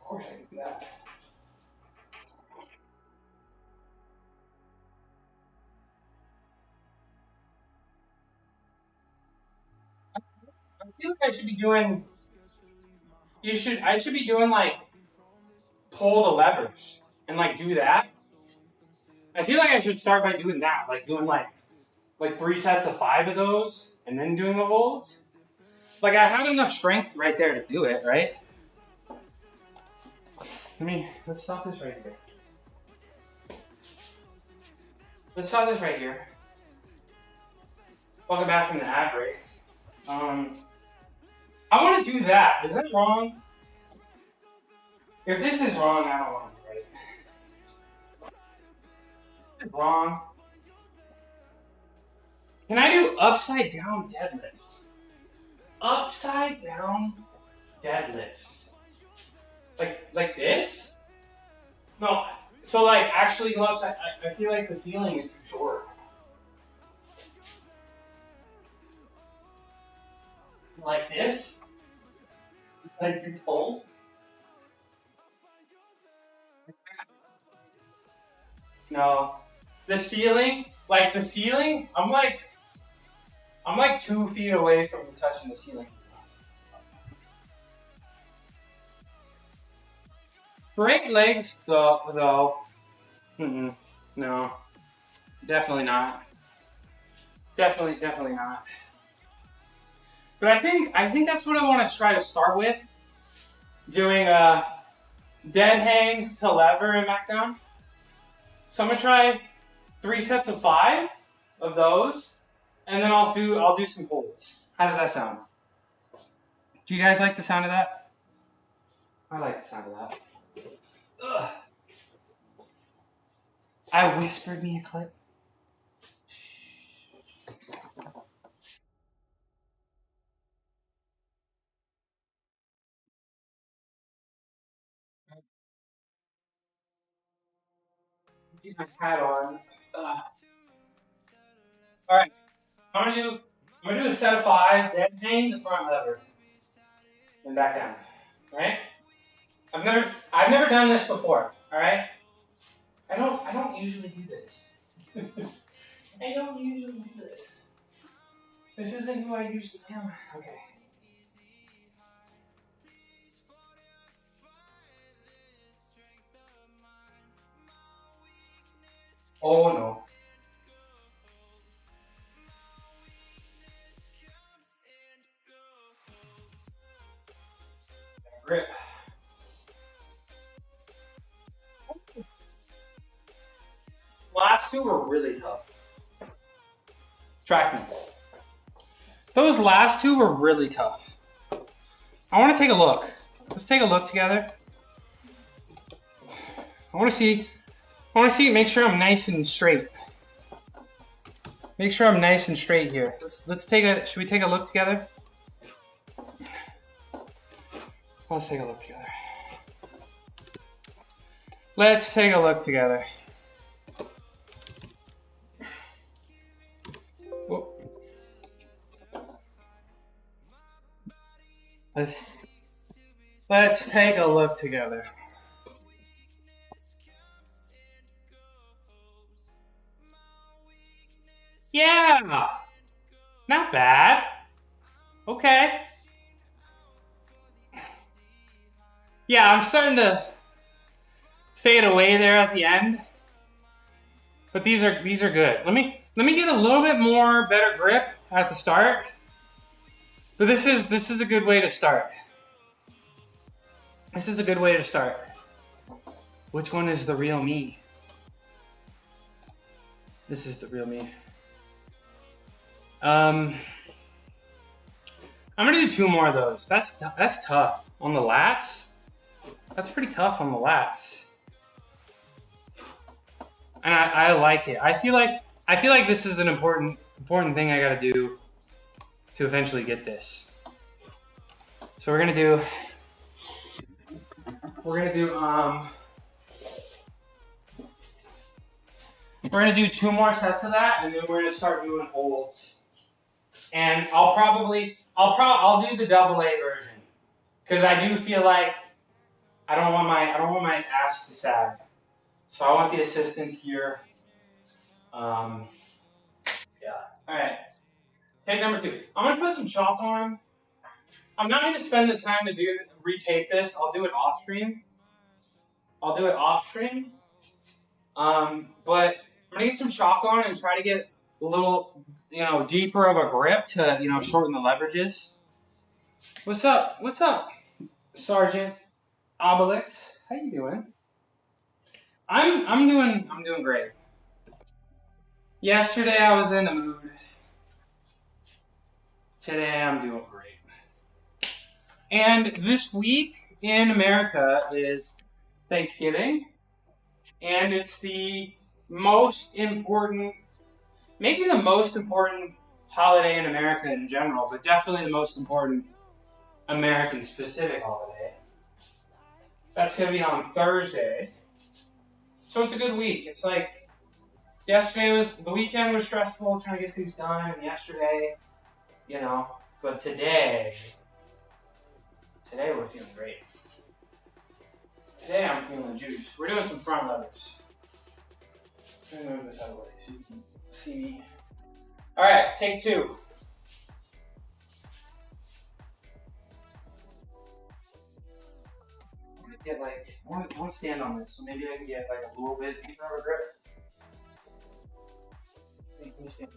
[SPEAKER 2] Of course I can do that. I feel like I should be doing. I should be doing like pull the levers and like do that. I feel like I should start by doing that, like doing like 3 sets of 5 of those and then doing the holds. Like I had enough strength right there to do it, right? Let's stop this right here. Let's stop this right here. Welcome back from the ad break. I want to do that. Is that wrong? If this is wrong, I don't want to do it. If it's wrong. Can I do upside down deadlift? Upside down deadlift. Like this? No. So like actually go upside. I feel like the ceiling is too short. Like this? Like 2 pulls? No. The ceiling, I'm like 2 feet away from touching the ceiling. Straight legs, though. No, definitely not. Definitely not. But I think that's what I want to try to start with. Doing dead hangs to lever and back down. So I'm gonna try 3 sets of 5 of those, and then I'll do some holds. How does that sound? Do you guys like the sound of that? I like the sound of that. Ugh. I whispered me a clip. Keep my hat on. Ugh. All right, I'm gonna do a set of 5. Dead hang the front lever, and back down. All right. I've never done this before. All right. I don't usually do this. I don't usually do this. This isn't who I usually am. Okay. Oh no. Grip. Last 2 were really tough. Track me. Those last 2 were really tough. I want to take a look. Let's take a look together. I want to see. Make sure I'm nice and straight. Make sure I'm nice and straight here. Let's take a. Should we take a look together? Let's take a look together. Let's take a look together. Whoa. Let's take a look together. Yeah, not bad. Okay. Yeah, I'm starting to fade away there at the end, but these are good. Let me get a little bit more better grip at the start. But this is a good way to start. This is a good way to start. Which one is the real me? This is the real me. I'm gonna do 2 more of those. That's tough on the lats. That's pretty tough on the lats. And I like it. I feel like this is an important thing I gotta do to eventually get this. So we're gonna do 2 more sets of that, and then we're gonna start doing holds. And I'll do the double A version, because I do feel like I don't want my ass to sag. So I want the assistance here. Yeah. All right. Take number 2. I'm gonna put some chalk on. I'm not gonna spend the time to retake this. I'll do it off stream. But I'm gonna get some chalk on and try to get a little, deeper of a grip to, shorten the leverages. What's up, Sergeant Obelix? How you doing? I'm doing great. Yesterday I was in the mood. Today I'm doing great. And this week in America is Thanksgiving, and it's the most important, maybe the most important holiday in America in general, but definitely the most important American-specific holiday. That's going to be on Thursday. So it's a good week. It's like, the weekend was stressful trying to get things done, and yesterday, but today we're feeling great. Today I'm feeling juice. We're doing some front levers. Let me move this out of the way so you can see me. All right, take 2. Get like, I want to stand on this, so maybe I can get like a little bit deeper of a grip. Let me stand.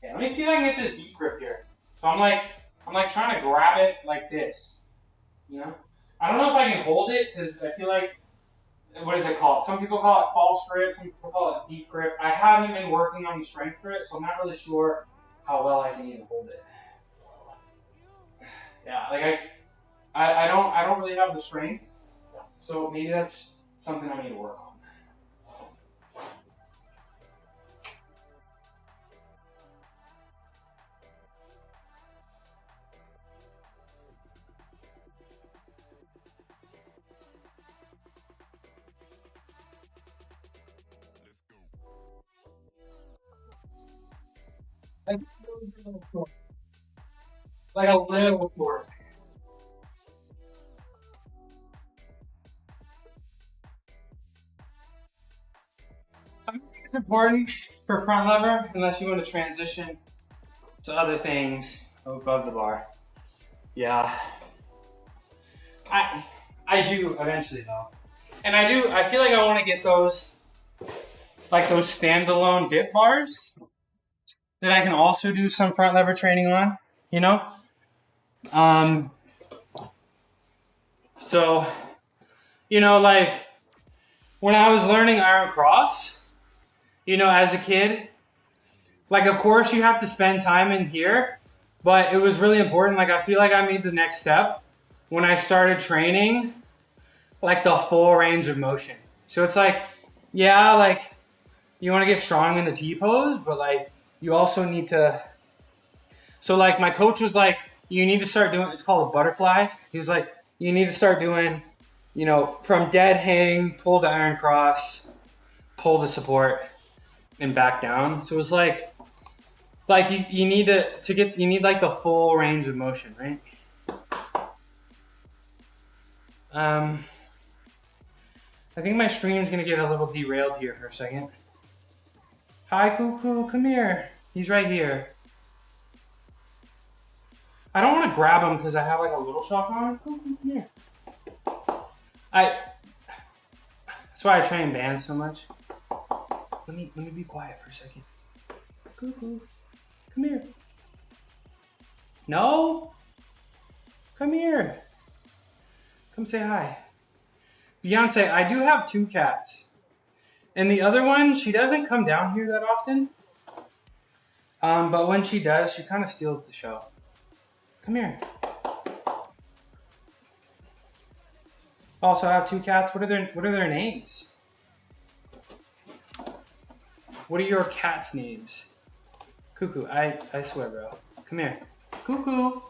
[SPEAKER 2] Yeah, let me see if I can get this deep grip here. So I'm like trying to grab it like this, you know? I don't know if I can hold it because I feel like, what is it called? Some people call it false grip, some people call it deep grip. I haven't been working on the strength for it, so I'm not really sure how well I can even hold it. Yeah, like I don't really have the strength, so maybe that's something I need to work on. Like a little short. I think it's important for front lever unless you want to transition to other things above the bar. Yeah. I do eventually though. And I feel like I want to get those, like those standalone dip bars that I can also do some front lever training on, you know? So, you know, like when I was learning iron cross, you know, as a kid, like of course you have to spend time in here, but it was really important. Like I feel like I made the next step when I started training like the full range of motion. So it's like, yeah, like you want to get strong in the T pose, but like you also need to. So like my coach was like, you need to start doing, it's called a butterfly. He was like, you need to start doing, you know, from dead hang, pull to iron cross, pull to support, and back down. So it's like you need to get, you need like the full range of motion, right? I think my stream's gonna get a little derailed here for a second. Hi, Cuckoo, come here. He's right here. I don't want to grab him because I have like a little shock on. Cuckoo, come here. That's why I train bands so much. Let me be quiet for a second. Cuckoo, come here. No? Come here. Come say hi. Beyonce, I do have 2 cats. And the other one, she doesn't come down here that often. But when she does, she kind of steals the show. Come here. Also, I have 2 cats. What are their names? What are your cats' names? Cuckoo, I swear, bro. Come here. Cuckoo,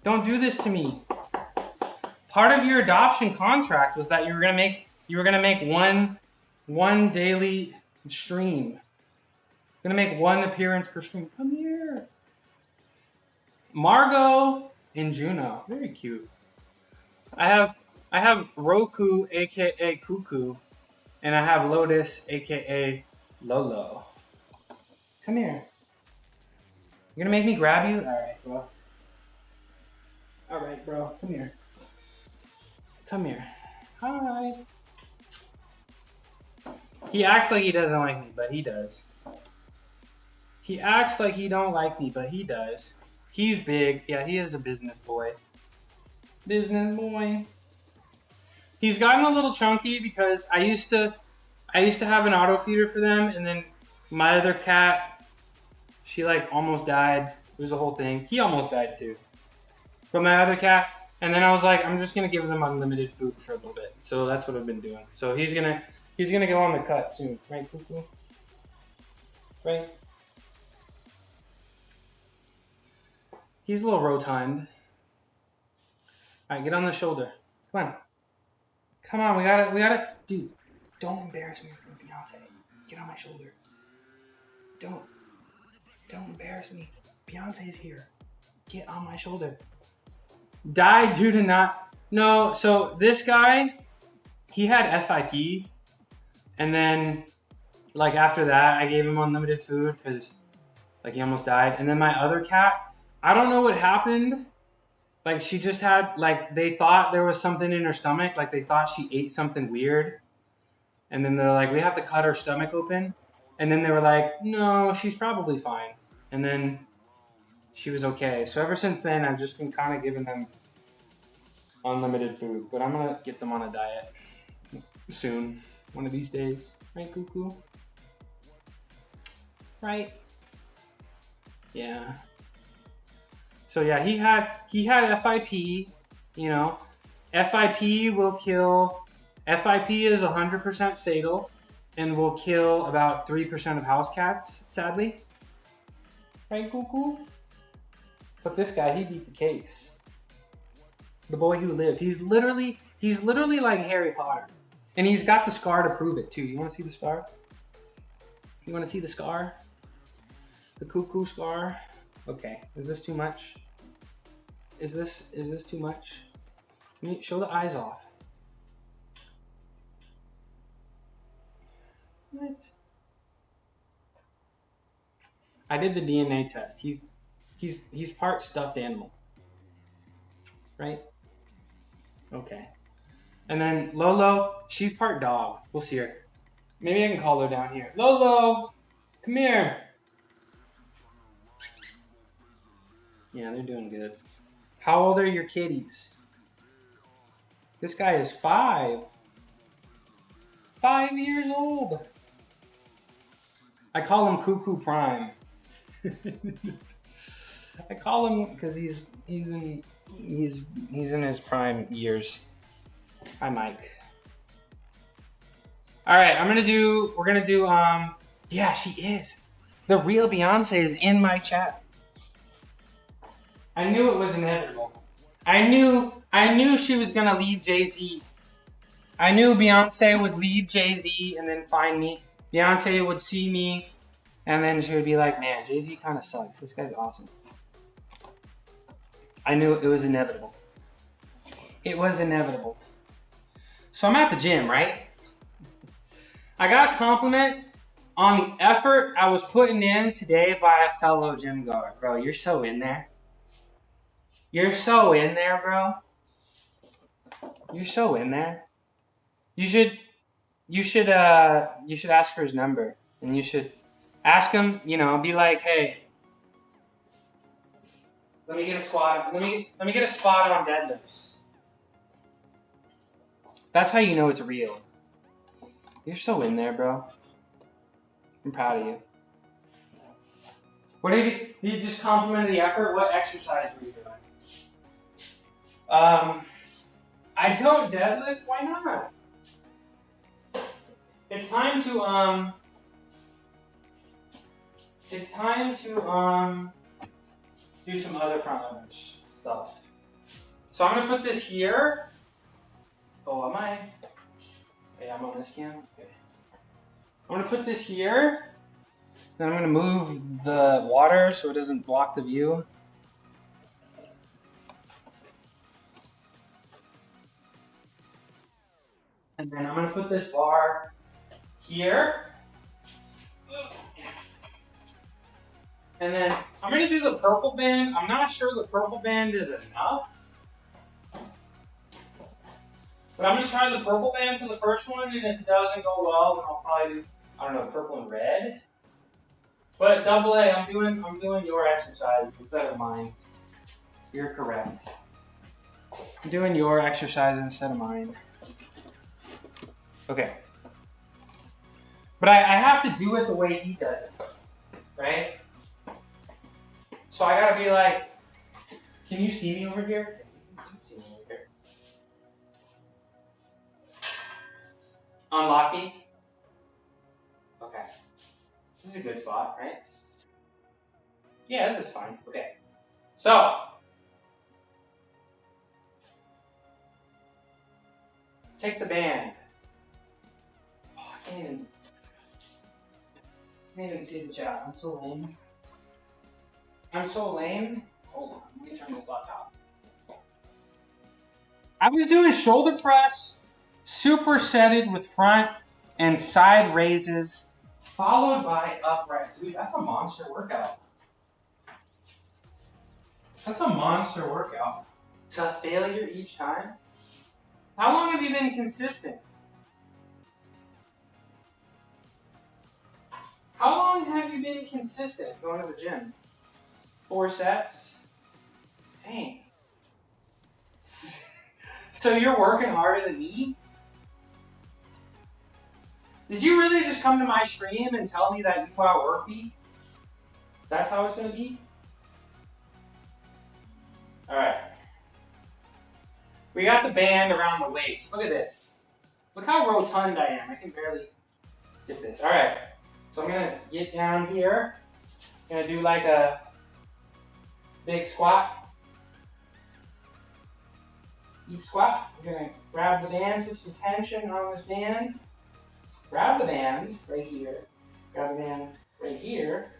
[SPEAKER 2] don't do this to me. Part of your adoption contract was that you were gonna make one daily stream. You're gonna make 1 appearance per stream. Come here. Margot and Juno, very cute. I have Roku, aka Cuckoo, and I have Lotus, aka Lolo. Come here. You're gonna make me grab you? Alright, bro. Alright, bro. Come here. Come here. Hi. He acts like he doesn't like me, but he does. He acts like he don't like me, but he does. He's big. Yeah, he is a business boy. Business boy. He's gotten a little chunky because I used to have an auto feeder for them, and then my other cat, she like almost died. It was a whole thing. He almost died too. But my other cat, and then I was like, I'm just gonna give them unlimited food for a little bit. So that's what I've been doing. So he's gonna go on the cut soon, right, Cuckoo? Right? He's a little row-timed. Alright, get on the shoulder. Come on. Come on, we gotta, dude, don't embarrass me in front of Beyonce. Get on my shoulder. Don't embarrass me. Beyonce's here. Get on my shoulder. Died due to not... No, so this guy, he had FIP. And then, like, after that, I gave him unlimited food because, like, he almost died. And then my other cat, I don't know what happened. Like, she just had, like, they thought there was something in her stomach. Like, they thought she ate something weird. And then they're like, we have to cut her stomach open. And then they were like, no, she's probably fine. And then she was okay. So ever since then, I've just been kind of giving them unlimited food. But I'm going to get them on a diet soon. One of these days. Right, Cuckoo? Right? Yeah. So yeah, he had FIP, you know. FIP will kill, FIP is 100% fatal and will kill about 3% of house cats, sadly. Right, Cuckoo? But this guy, he beat the case. The boy who lived. He's literally like Harry Potter. And he's got the scar to prove it too. You want to see the scar? You want to see the scar? The Cuckoo scar? Okay, is this too much? Is this too much? Let me show the eyes off. What? I did the DNA test. He's part stuffed animal. Right? Okay. And then Lolo, she's part dog. We'll see her. Maybe I can call her down here. Lolo, come here. Yeah, they're doing good. How old are your kitties? This guy is 5. 5 years old. I call him Cuckoo Prime. I call him because he's in his prime years. Hi, Mike. All right, we're gonna do yeah, she is. The real Beyonce is in my chat. I knew it was inevitable. I knew she was gonna leave Jay-Z. I knew Beyonce would leave Jay-Z and then find me. Beyonce would see me and then she would be like, man, Jay-Z kind of sucks. This guy's awesome. I knew it was inevitable. It was inevitable. So I'm at the gym, right? I got a compliment on the effort I was putting in today by a fellow gym goer. Bro, you're so in there. You're so in there, bro. You're so in there. You should ask for his number. And you should ask him, you know, be like, hey, let me get a squat. Let me get a spot on deadlifts. That's how you know it's real. You're so in there, bro. I'm proud of you. What did he just complimented the effort? What exercise were you doing? I don't deadlift. Why not? It's time to do some other front loaders stuff. So I'm gonna put this here. Oh, am I? Okay, I'm on this cam. Okay. I'm gonna put this here. Then I'm gonna move the water so it doesn't block the view. And then I'm gonna put this bar here. And then I'm gonna do the purple band. I'm not sure the purple band is enough. But I'm gonna try the purple band for the first one, and if it doesn't go well, then I'll probably do, I don't know, purple and red. But double A, I'm doing your exercise instead of mine. You're correct. I'm doing your exercise instead of mine. Okay. But I have to do it the way he does it, right? So I gotta be like, can you see me over here? You can see me over here. Unlock me. Okay. This is a good spot, right? Yeah, this is fine. Okay. So, take the band. Oh, I can't even see the chat. I'm so lame. I'm so lame. Hold on, let me turn this laptop. I was doing shoulder press, supersetted with front and side raises, followed by uprights. Dude, that's a monster workout. That's a monster workout. To failure each time? How long have you been consistent? How long have you been consistent going to the gym? 4 sets? Dang. So you're working harder than me? Did you really just come to my stream and tell me that you put out work beat? That's how it's gonna be? Alright. We got the band around the waist. Look at this. Look how rotund I am. I can barely get this. Alright. So I'm gonna get down here. I'm gonna do like a big squat. Deep squat. We're gonna grab the band, put some tension on this band. Grab the band right here. Grab the band right here.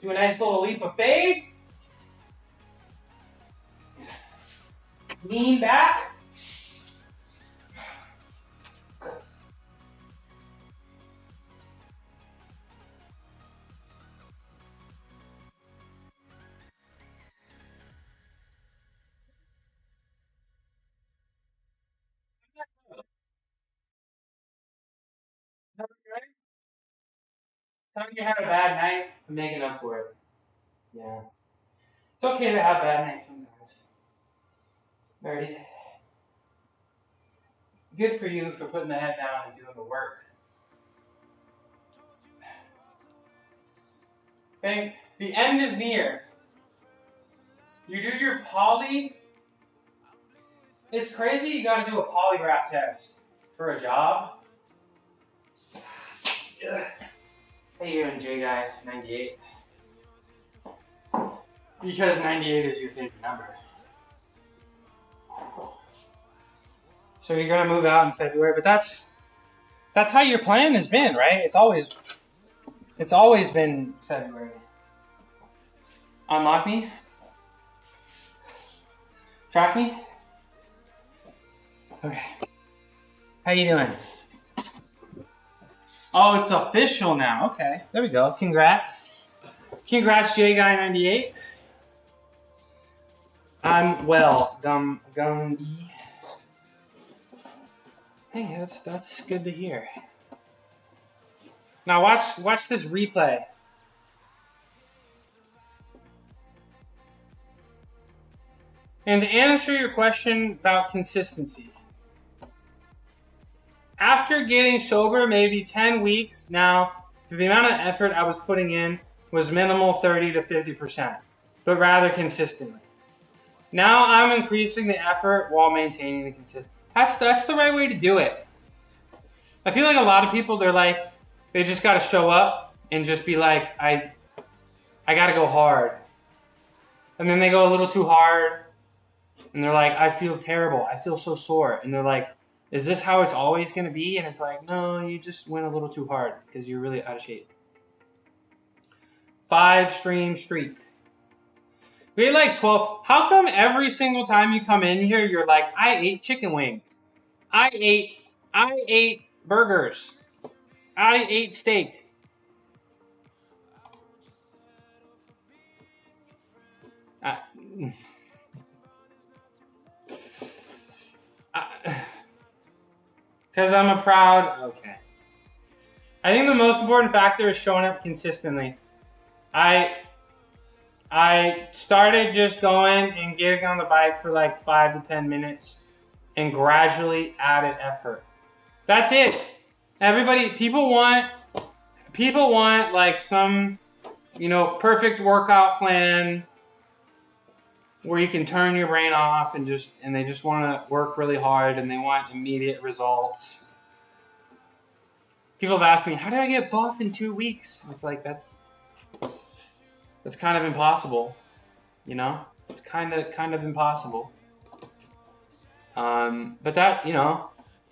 [SPEAKER 2] Do a nice little leap of faith. Lean back. Telling you had a bad night, I'm making up for it. Yeah. It's okay to have bad nights sometimes. Alrighty. Good for you for putting the head down and doing the work. Okay, the end is near. You do your poly. It's crazy you gotta do a polygraph test for a job. How you doing, J-Guy98? Because 98 is your favorite number. So you're gonna move out in February, but that's how your plan has been, right? It's always been February. Unlock me. Track me. Okay. How you doing? Oh, it's official now. Okay, there we go. Congrats. Congrats, J-Guy98. I'm well, Gumby. Hey, that's good to hear. Now watch this replay. And to answer your question about consistency, after getting sober maybe 10 weeks now, the amount of effort I was putting in was minimal 30 to 50%, but rather consistently. Now I'm increasing the effort while maintaining the consistency. That's the right way to do it. I feel like a lot of people, they just gotta show up and just be like, I gotta go hard. And then they go a little too hard and they're like, I feel terrible. I feel so sore. And they're like, is this how it's always gonna be? And it's like, no, you just went a little too hard because you're really out of shape. 5-stream streak. We ate like 12. How come every single time you come in here, you're like, I ate chicken wings. I ate burgers. I ate steak. Because I'm a proud, okay. I think the most important factor is showing up consistently. I started just going and getting on the bike for like 5 to 10 minutes and gradually added effort. That's it. Everybody, people want like some, perfect workout plan where you can turn your brain off and they just want to work really hard and they want immediate results. People have asked me, how do I get buff in 2 weeks? It's like, that's kind of impossible, It's kind of impossible. But that,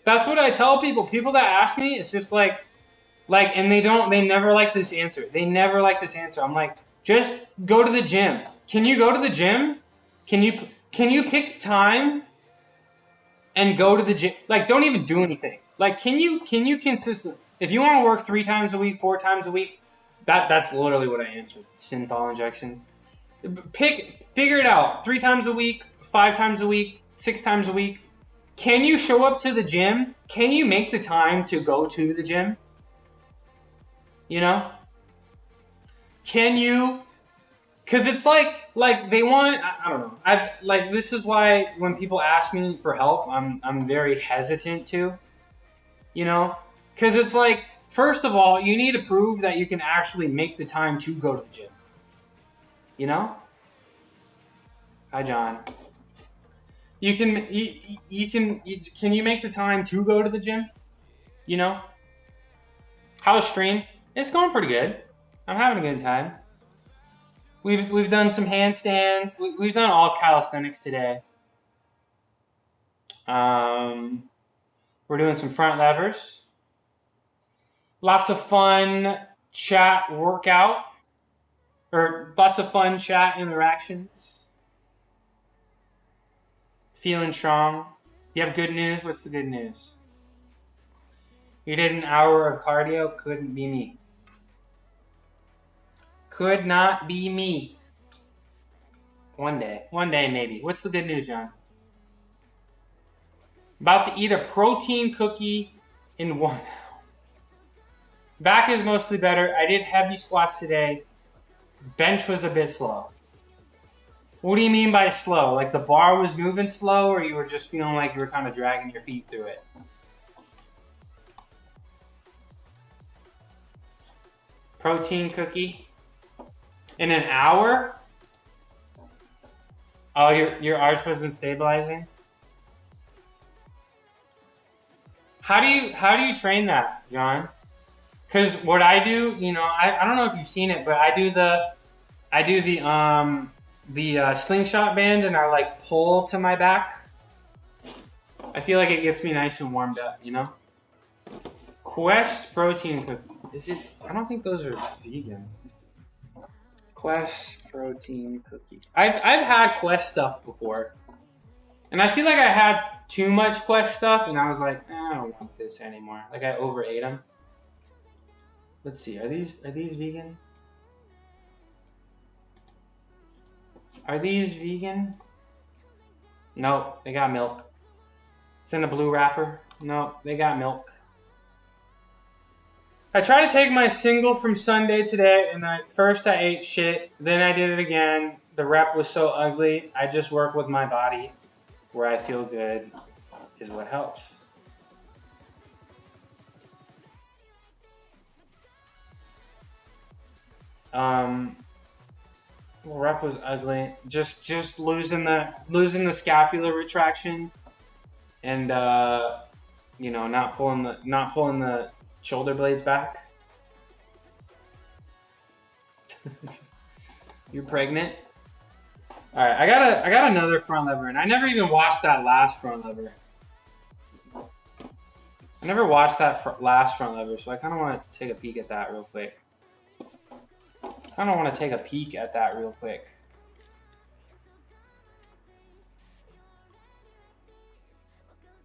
[SPEAKER 2] that's what I tell people. People that ask me, it's just like, and they never like this answer. They never like this answer. I'm like,
[SPEAKER 1] Just go to the gym. Can you go to the gym? Can you pick time and go to the gym? Like, don't even do anything. Like, can you consistently? If you want to work 3 times a week, 4 times a week, that's literally what I answered. Synthol injections. Figure it out. 3 times a week, 5 times a week, 6 times a week. Can you show up to the gym? Can you make the time to go to the gym? You know? Can you? Because it's like they want. I don't know. This is why when people ask me for help, I'm very hesitant to. You know? Because it's like, first of all, you need to prove that you can actually make the time to go to the gym. You know? Hi, John. Can you make the time to go to the gym? You know? How's stream? It's going pretty good. I'm having a good time. We've done some handstands. We've done all calisthenics today. We're doing some front levers. Lots of fun chat workout. Or lots of fun chat interactions. Feeling strong. You have good news? What's the good news? You did an hour of cardio? Couldn't be me. Could not be me. One day maybe. What's the good news, John? About to eat a protein cookie in 1 hour. Back is mostly better. I did heavy squats today. Bench was a bit slow. What do you mean by slow? Like the bar was moving slow, or you were just feeling like you were kind of dragging your feet through it? Protein cookie in an hour? Oh, your arch wasn't stabilizing? How do you train that, John? Because what I do, you know, I don't know if you've seen it, but I do the slingshot band, and I like pull to my back. I feel like it gets me nice and warmed up, you know. Quest protein cookie. Is it? I don't think those are vegan. Quest protein cookie. I've had Quest stuff before, and I feel like I had too much Quest stuff, and I was like, I don't want this anymore. Like I overate them. Let's see. Are these vegan? Are these vegan? No, they got milk. It's in a blue wrapper. No, they got milk. I tried to take my single from Sunday today, and first I ate shit, then I did it again. The rep was so ugly. I just work with my body. Where I feel good is what helps. Rep was ugly. Just losing the scapular retraction, and you know, not pulling the shoulder blades back. You're pregnant? All right, I got another front lever, and I never even watched that last front lever. I never watched that last front lever, so I kind of want to take a peek at that real quick.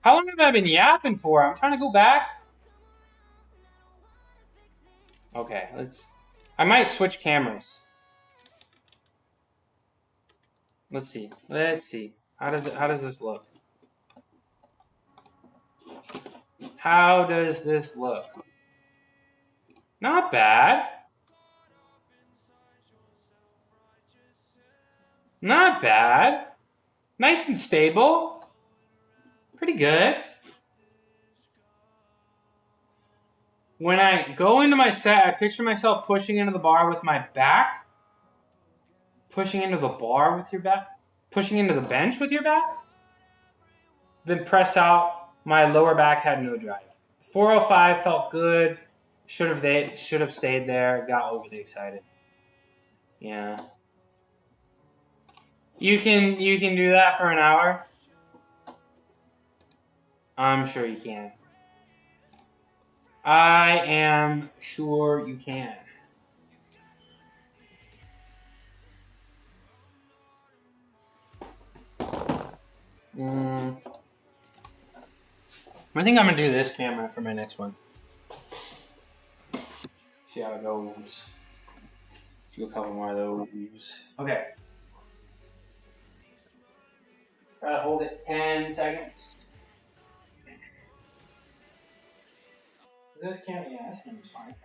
[SPEAKER 1] How long have I been yapping for? I'm trying to go back. Okay, I might switch cameras. Let's see. How does this look? How does this look? Not bad. Not bad. Nice and stable. Pretty good. When I go into my set, I picture myself pushing into the bar with my back. Pushing into the bar with your back. Pushing into the bench with your back. Then press out. My lower back had no drive. 405 felt good. Should have stayed there. Got overly excited. Yeah. You can do that for an hour. I'm sure you can. I am sure you can.
[SPEAKER 2] I think I'm gonna do this camera for my next one. See how it goes. Do a couple more of those. Okay. Try to hold it 10 seconds. This camera, yeah, this camera's fine.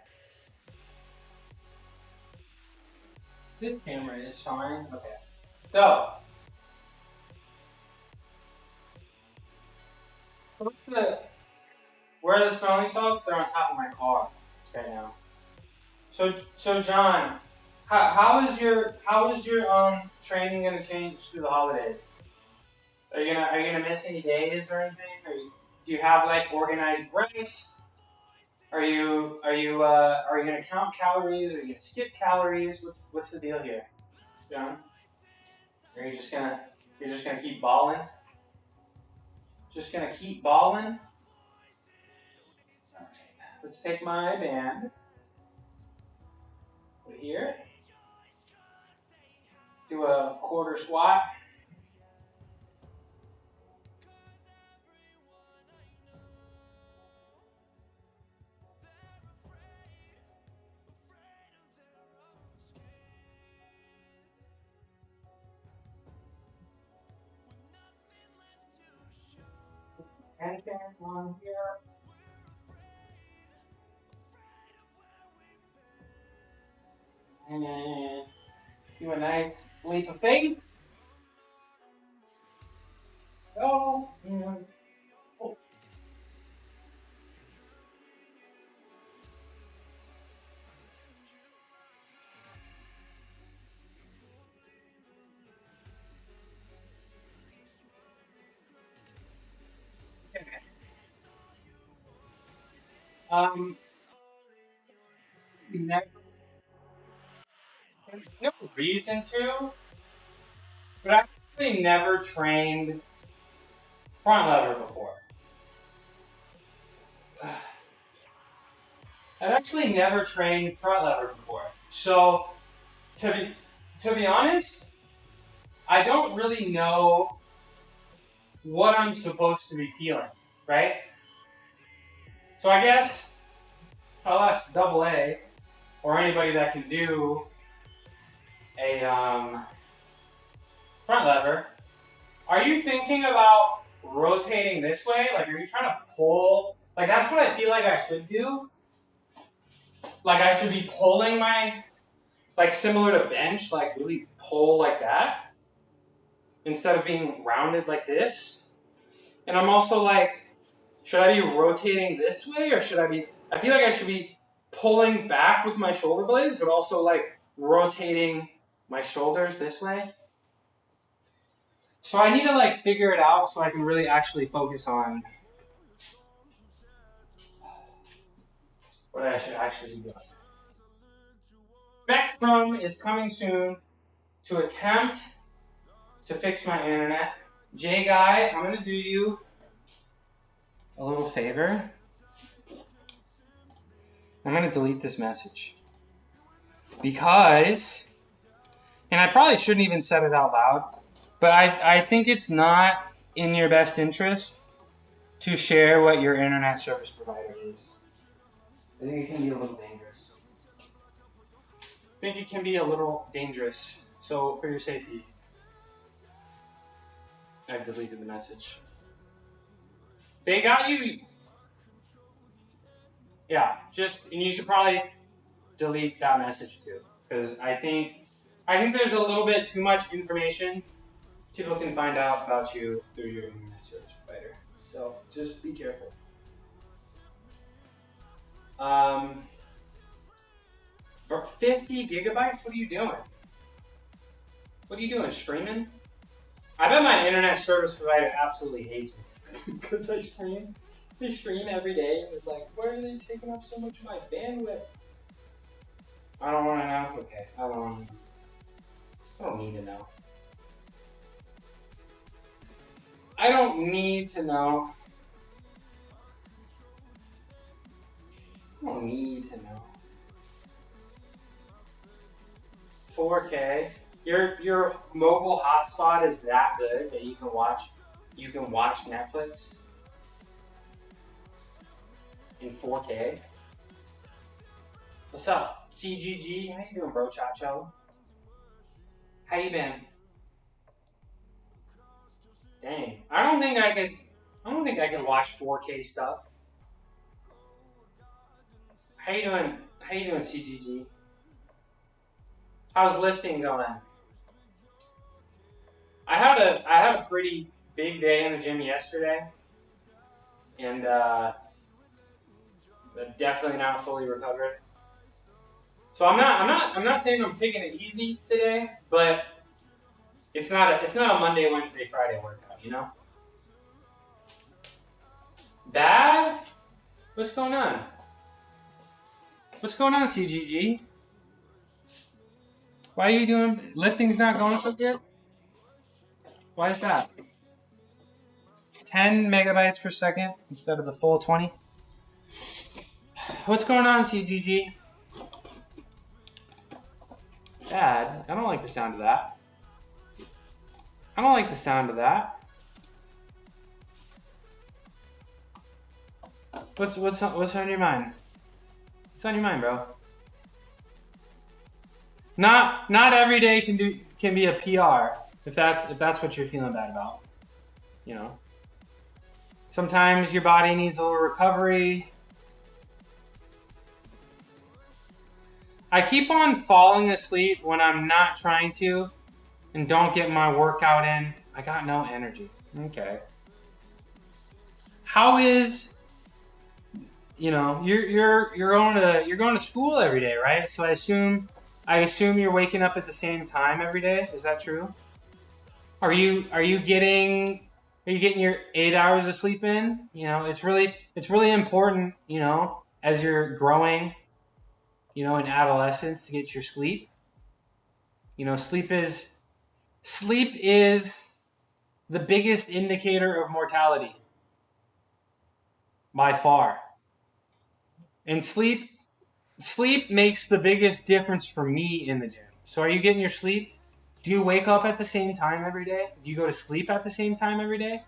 [SPEAKER 2] This camera is fine. Okay. So, where are the smelling salts? They're on top of my car right now. So John, how is your training gonna change through the holidays? Are you gonna miss any days or anything? Do you have like organized breaks? Are you gonna count calories? Are you gonna skip calories? What's the deal here, John? Or are you just gonna keep balling? Just gonna keep balling? Alright, let's take my band. Put it here. Do a quarter squat. And one here. And do a nice leap of faith. Go. And oh. No reason to, but I've actually never trained front lever before. I've actually never trained front lever before. So, to be honest, I don't really know what I'm supposed to be feeling, right? So I guess I'll ask Double A or anybody that can do a front lever. Are you thinking about rotating this way? Like, are you trying to pull? Like, that's what I feel like I should do. Like, I should be pulling my, like, similar to bench, like, really pull like that instead of being rounded like this. And I'm also like, should I be rotating this way or should I be, I feel like I should be pulling back with my shoulder blades, but also like rotating my shoulders this way. So I need to like figure it out so I can really actually focus on what I should actually be doing. Spectrum is coming soon to attempt to fix my internet. Jay Guy, I'm gonna do you a little favor. I'm gonna delete this message because, and I probably shouldn't even said it out loud, but I think it's not in your best interest to share what your internet service provider is. I think it can be a little dangerous. So for your safety, I've deleted the message. They got you. Yeah, and you should probably delete that message too, because I think there's a little bit too much information people can find out about you through your internet service provider. So just be careful. For 50 gigabytes? What are you doing? What are you doing? Streaming? I bet my internet service provider absolutely hates me because I stream. They stream every day and it's like, why are they taking up so much of my bandwidth? I don't want to know. Okay, I don't need to know. I don't need to know. I don't need to know. 4K. Your mobile hotspot is that good that you can watch you can watch Netflix in 4K. What's up, CGG? How you doing, bro, Chacho? How you been? Dang, I don't think I can watch 4K stuff. How you doing? How you doing, CGG? How's lifting going? I had a pretty big day in the gym yesterday, and definitely not fully recovered. So I'm not saying I'm taking it easy today, but it's not a Monday, Wednesday, Friday workout, you know? Bad? What's going on? What's going on, CGG? Why are you doing lifting's not going so good? Why is that? 10 megabytes per second instead of the full 20? What's going on, CGG? Bad? I don't like the sound of that. I don't like the sound of that. What's on your mind? What's on your mind, bro? Not every day can be a PR if that's what you're feeling bad about. You know. Sometimes your body needs a little recovery. I keep on falling asleep when I'm not trying to and don't get my workout in. I got no energy. Okay. How is, you know, you're going to school every day, right? So I assume you're waking up at the same time every day. Is that true? Are you getting your 8 hours of sleep in? You know, it's really important, you know, as you're growing, you know, in adolescence to get your sleep. You know, sleep is the biggest indicator of mortality by far. And sleep makes the biggest difference for me in the gym. So are you getting your sleep? Do you wake up at the same time every day? Do you go to sleep at the same time every day?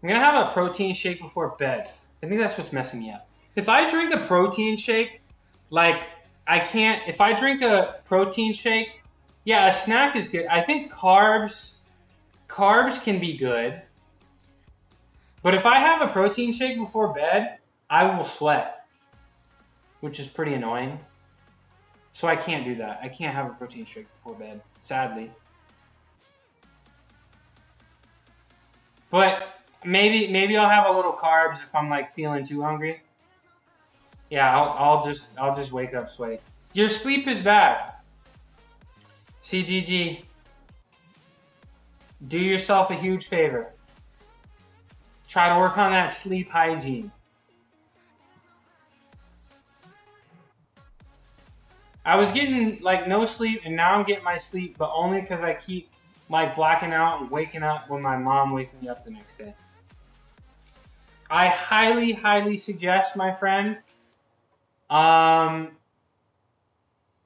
[SPEAKER 2] I'm going to have a protein shake before bed. I think that's what's messing me up. If I drink a protein shake, like, if I drink a protein shake, yeah, a snack is good. I think carbs can be good. But if I have a protein shake before bed, I will sweat, which is pretty annoying. So I can't do that. I can't have a protein shake before bed, sadly. But maybe I'll have a little carbs if I'm like feeling too hungry. Yeah, I'll just wake up sweaty. Your sleep is bad. CGG, do yourself a huge favor. Try to work on that sleep hygiene. I was getting like no sleep, and now I'm getting my sleep, but only because I keep like blacking out and waking up when my mom wakes me up the next day. I highly, highly suggest, my friend, that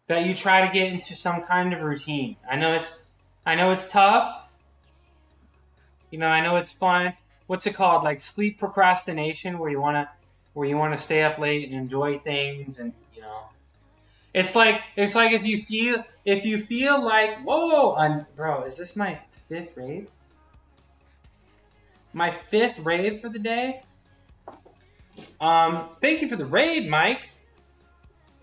[SPEAKER 2] you try to get into some kind of routine. I know it's tough. You know, I know it's fun. What's it called? Like sleep procrastination, where you wanna stay up late and enjoy things, and you know. It's like if you feel like, whoa, bro, is this my 5th raid? My 5th raid for the day? Thank you for the raid, Mike.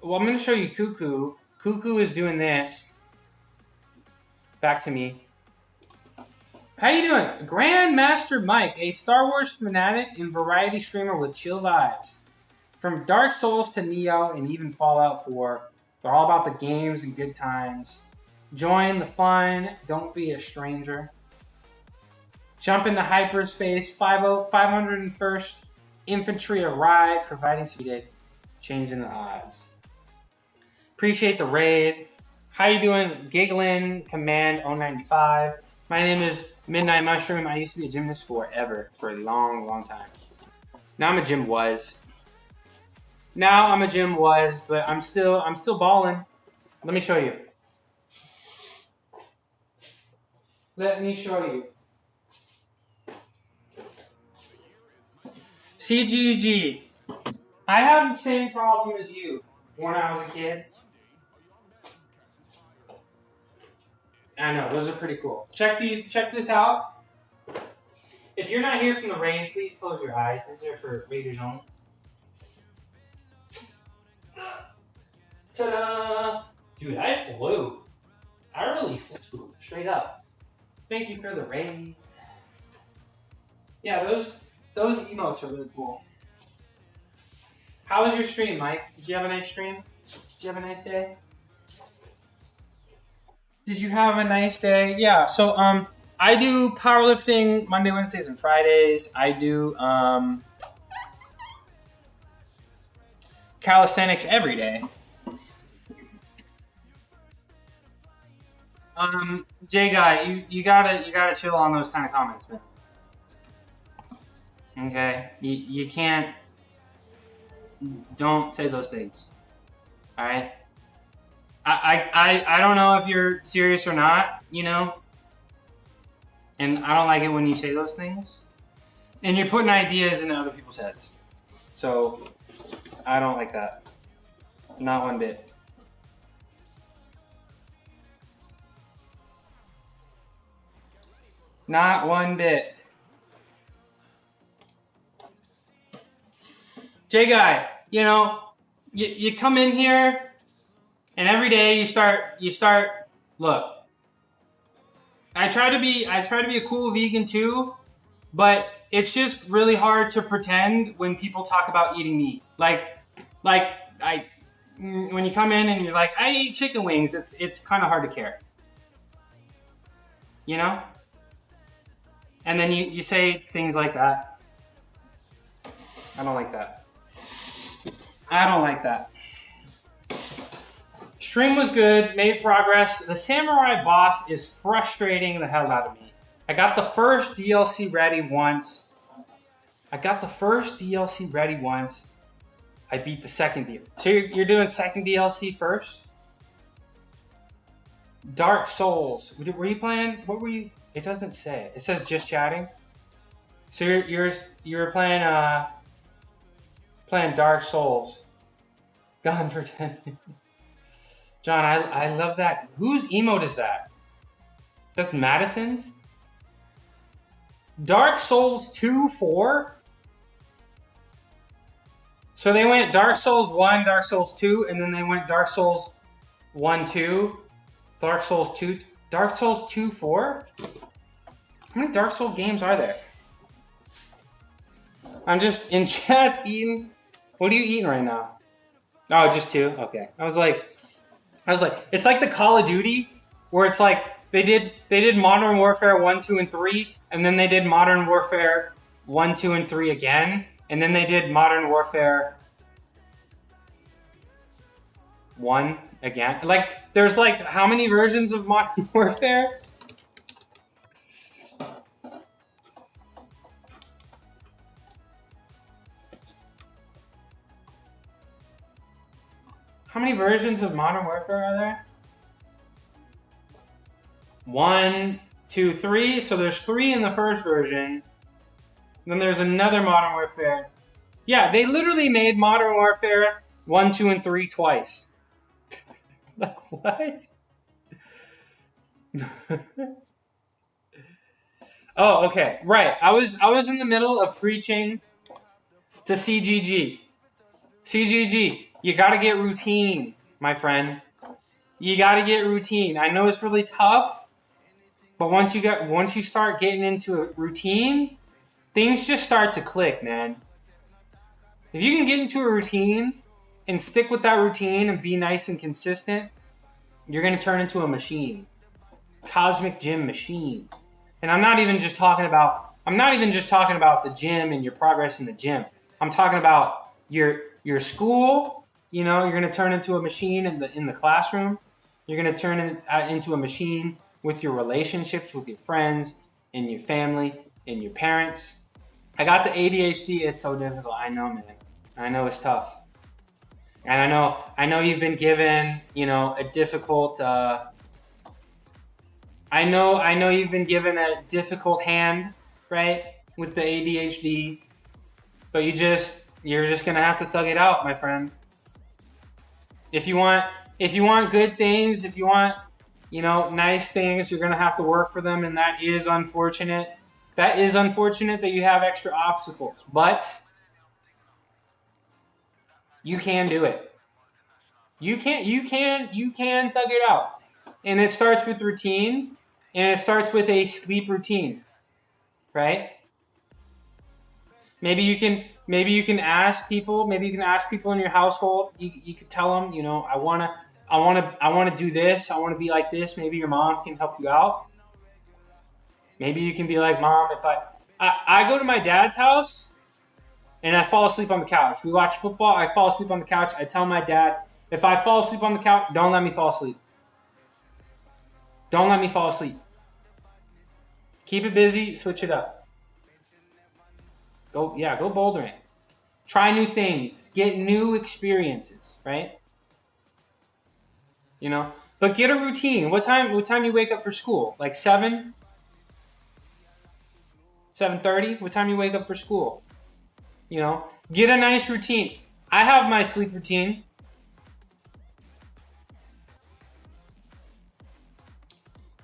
[SPEAKER 2] Well, I'm gonna show you Cuckoo. Cuckoo is doing this. Back to me. How you doing? Grandmaster Mike, a Star Wars fanatic and variety streamer with chill vibes. From Dark Souls to Neo and even Fallout 4, they're all about the games and good times. Join the fun, don't be a stranger. Jump into hyperspace, 501st Infantry arrive, providing speed, changing the odds. Appreciate the raid. How you doing? Giggling Command 095. My name is Midnight Mushroom. I used to be a gymnast for a long, long time. Now I'm a gym was. But I'm still balling. Let me show you. Let me show you. CGG. I had the same problem as you when I was a kid. I know, those are pretty cool. Check this out. If you're not here from the rain, please close your eyes. These are for readers only. Ta-da! Dude, I flew. I really flew. Straight up. Thank you for the rain. Yeah, those emotes are really cool. How was your stream, Mike? Did you have a nice stream? Did you have a nice day? Did you have a nice day? Yeah, so I do powerlifting Monday, Wednesdays, and Fridays. I do calisthenics every day. Jay guy, you gotta chill on those kind of comments, man. Okay, you can't. Don't say those things. All right. I don't know if you're serious or not, you know. And I don't like it when you say those things. And you're putting ideas into other people's heads. So I don't like that. Not one bit. Not one bit. Jay guy, you know, you come in here and every day you start look. I try to be a cool vegan too, but it's just really hard to pretend when people talk about eating meat. When you come in and you're like, I eat chicken wings, it's kind of hard to care. You know? And then you say things like that. I don't like that. I don't like that. Stream was good, made progress. The Samurai boss is frustrating the hell out of me. I got the first DLC ready once. I beat the second DLC. So you're doing second DLC first? Dark Souls. Were you playing? What were you? It doesn't say. It says just chatting. So you're playing Dark Souls. Gone for 10 minutes. John, I love that. Whose emote is that? That's Madison's? Dark Souls 2, 4? So they went Dark Souls 1, Dark Souls 2, and then they went Dark Souls 1, 2, Dark Souls 2, Dark Souls 2, 4? How many Dark Souls games are there? I'm just in chat eating. What are you eating right now? Oh, just 2? Okay. I was like, it's like the Call of Duty, where it's like they did Modern Warfare 1, 2, and 3, and then they did Modern Warfare 1, 2, and 3 again, and then they did Modern Warfare 1 again. Like, there's like, how many versions of Modern Warfare? How many versions of Modern Warfare are there? 1, 2, 3. So there's 3 in the first version. Then there's another Modern Warfare. Yeah, they literally made Modern Warfare 1, 2, and 3 twice. Like, what? Oh, okay. Right. I was in the middle of preaching to CGG. CGG, you gotta get routine, my friend. You gotta get routine. I know it's really tough, but once you start getting into a routine, things just start to click, man. If you can get into a routine and stick with that routine and be nice and consistent, you're gonna turn into a machine. Cosmic gym machine. And I'm not even just talking about the gym and your progress in the gym. I'm talking about your school. You know, you're gonna turn into a machine in the classroom. You're gonna turn into a machine with your relationships with your friends and your family and your parents. I got the ADHD. It's so difficult. I know, man. I know it's tough. And I know you've been given, you know, a difficult. I I know you've been given a difficult hand, right, with the ADHD, but you're just gonna have to thug it out, my friend. If you want good things, if you want, nice things, you're gonna have to work for them, and that is unfortunate. That is unfortunate that you have extra obstacles, but you can do it. You can thug it out. And it starts with routine, and it starts with a sleep routine, right? Maybe you can ask people, in your household. You could tell them, I want to do this. I want to be like this. Maybe your mom can help you out. Maybe you can be like, Mom, if I go to my dad's house and I fall asleep on the couch. We watch football. I fall asleep on the couch. I tell my dad, if I fall asleep on the couch, don't let me fall asleep. Don't let me fall asleep. Keep it busy. Switch it up. Go bouldering. Try new things. Get new experiences, right? But get a routine. What time you wake up for school? Like 7? 7:30? What time you wake up for school? Get a nice routine. I have my sleep routine.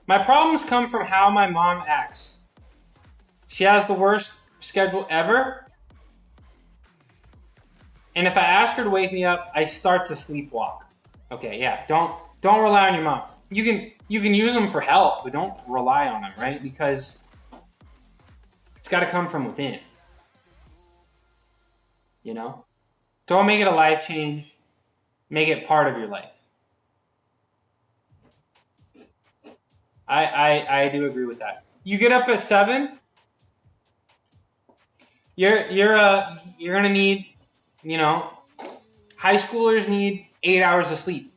[SPEAKER 2] My problems come from how my mom acts. She has the worst schedule ever. And if I ask her to wake me up, I start to sleepwalk. Okay, yeah, don't rely on your mom. You can use them for help, but don't rely on them, right? Because it's got to come from within. Don't make it a life change. Make it part of your life. I do agree with that. You get up at 7. You're gonna need, high schoolers need 8 hours of sleep.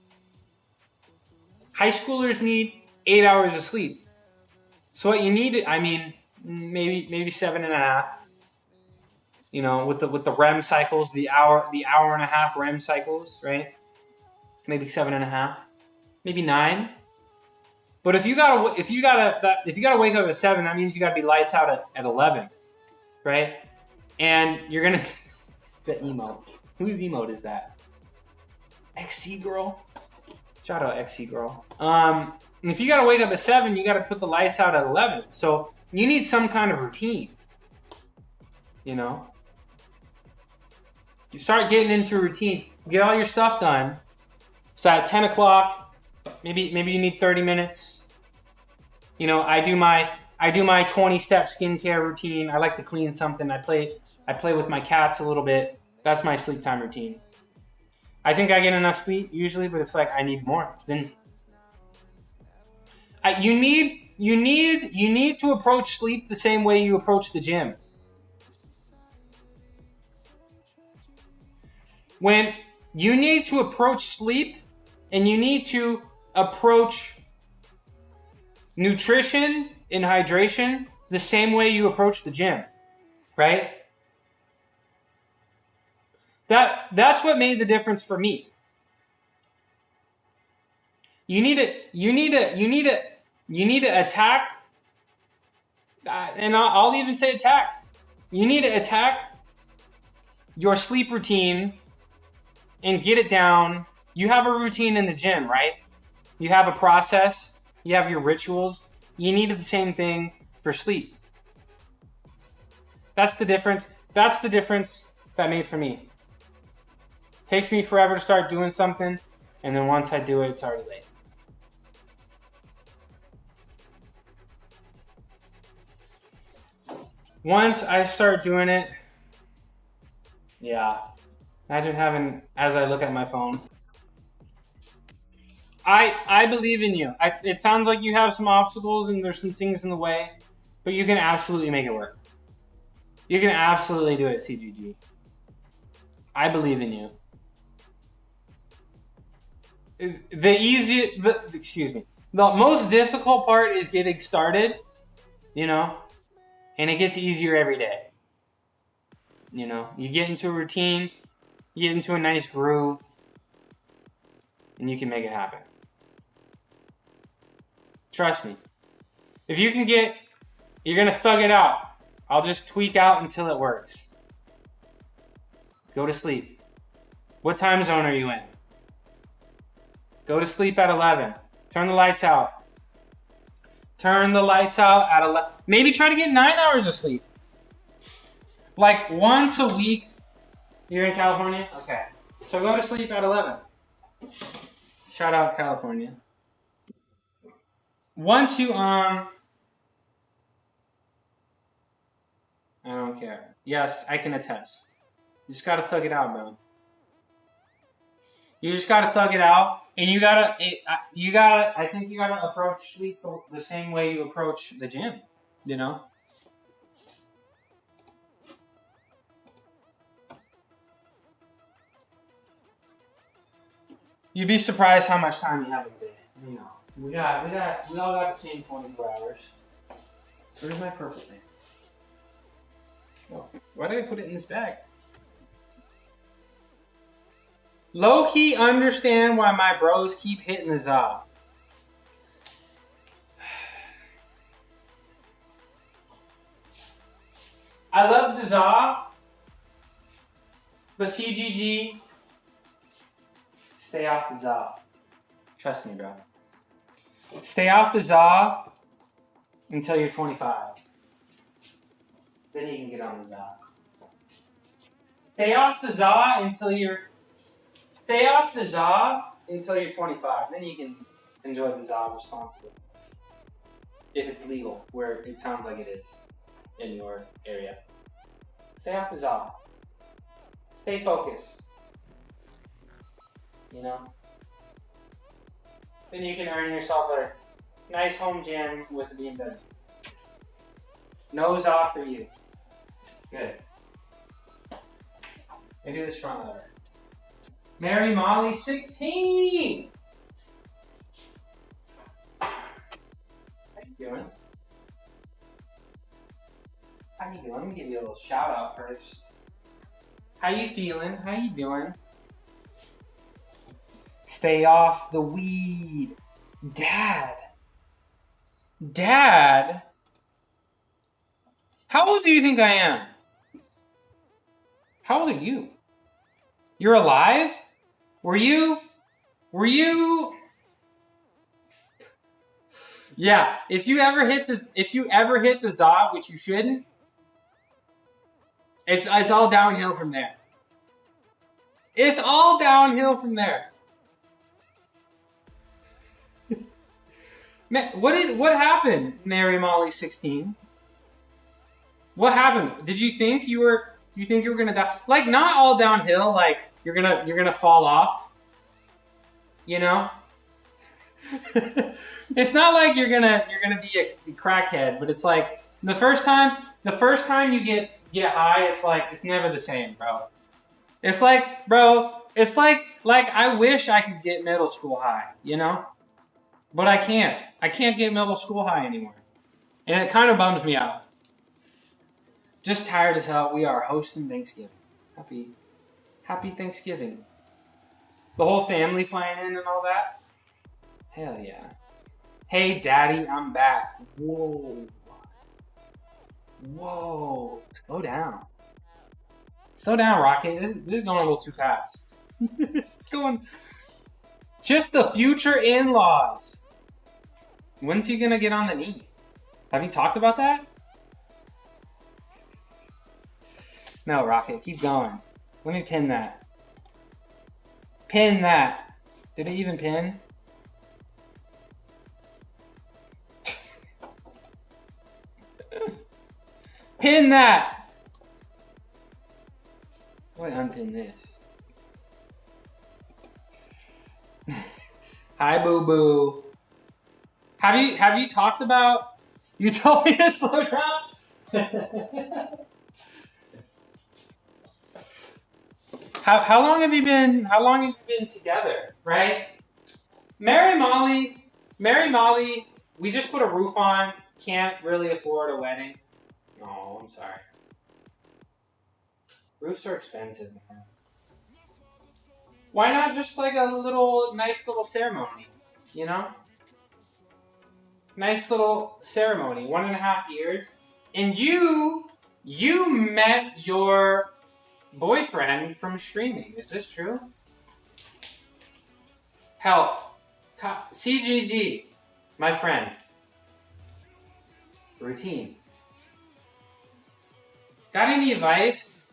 [SPEAKER 2] High schoolers need 8 hours of sleep. So what you need, maybe 7.5. With the REM cycles, the hour and a half REM cycles, right? Maybe 7.5, maybe 9. But if you gotta wake up at 7, that means you gotta be lights out at 11, right? And you're gonna the emote. Whose emote is that? XC girl. Shout out XC girl. And if you gotta wake up at 7, you gotta put the lights out at 11. So you need some kind of routine. You start getting into a routine. Get all your stuff done. So at 10 o'clock, maybe you need 30 minutes. I do my 20-step skincare routine. I like to clean something. I play with my cats a little bit. That's my sleep time routine. I think I get enough sleep usually, but it's like I need more. Then you need to approach sleep the same way you approach the gym. When you need to approach sleep and you need to approach nutrition and hydration the same way you approach the gym, right? That's what made the difference for me. You need to attack, and I'll even say attack. You need to attack your sleep routine and get it down. You have a routine in the gym, right? You have a process. You have your rituals. You need the same thing for sleep. That's the difference. That's the difference that made for me. Takes me forever to start doing something, and then once I do it, it's already late. Once I start doing it, yeah. Imagine having, as I look at my phone. I believe in you. It sounds like you have some obstacles and there's some things in the way, but you can absolutely make it work. You can absolutely do it, CGG. I believe in you. The most difficult part is getting started, and it gets easier every day. You get into a routine, you get into a nice groove, and you can make it happen. Trust me. If you can get, you're gonna thug it out. I'll just tweak out until it works. Go to sleep. What time zone are you in? Go to sleep at 11. Turn the lights out. Turn the lights out at 11. Maybe try to get 9 hours of sleep. Like once a week. You're in California? Okay. So go to sleep at 11. Shout out California. Once you, I don't care. Yes, I can attest. You just gotta thug it out, bro. You just gotta thug it out, and I think you gotta approach sleep the same way you approach the gym, you know? You'd be surprised how much time you have in a day. You know, we all got the same 24 hours. Where's my purple thing? Oh, why did I put it in this bag? Low key understand why my bros keep hitting the za. I love the za, but CGG, stay off the za. Trust me, bro. Stay off the za until you're 25. Then you can get on the za. Stay off the za until you're 25. Then you can enjoy the za responsibly. If it's legal, where it sounds like it is in your area. Stay off the za. Stay focused. You know? Then you can earn yourself a nice home gym with a BMW. Nose off for you. Good. I do this front lever. Mary Molly 16! How you doing? How you doing? Let me give you a little shout out first. How you feeling? How you doing? Stay off the weed. Dad. How old do you think I am? How old are you? You're alive? Were you? Yeah, if you ever hit the za, which you shouldn't, it's all downhill from there. It's all downhill from there. Man, what happened, Mary Molly 16? What happened? Did you think you were gonna die? Like, not all downhill, like you're gonna fall off. You know? It's not like you're gonna be a crackhead, but it's like the first time you get high, it's like it's never the same, bro. It's like I wish I could get middle school high, you know? But I can't. I can't get middle school high anymore. And it kind of bums me out. Just tired as hell. We are hosting Thanksgiving. Happy Thanksgiving. The whole family flying in and all that. Hell yeah. Hey, Daddy, I'm back. Whoa. Slow down. Slow down, Rocket. This is going a little too fast. This is going... Just the future in-laws. When's he gonna get on the knee? Have you talked about that? No, Rocket, keep going. Let me pin that. Pin that. Did it even pin? Pin that! Wait, unpin this. Hi, boo-boo. Have you talked about... You told me to slow down? How long have you been together, right? Mary Molly, we just put a roof on, can't really afford a wedding. No, I'm sorry. Roofs are expensive, man. Why not just like a nice little ceremony, you know? Nice little ceremony, 1.5 years. And you met your boyfriend from streaming. Is this true? Hell, CGG, my friend. Routine. Got any advice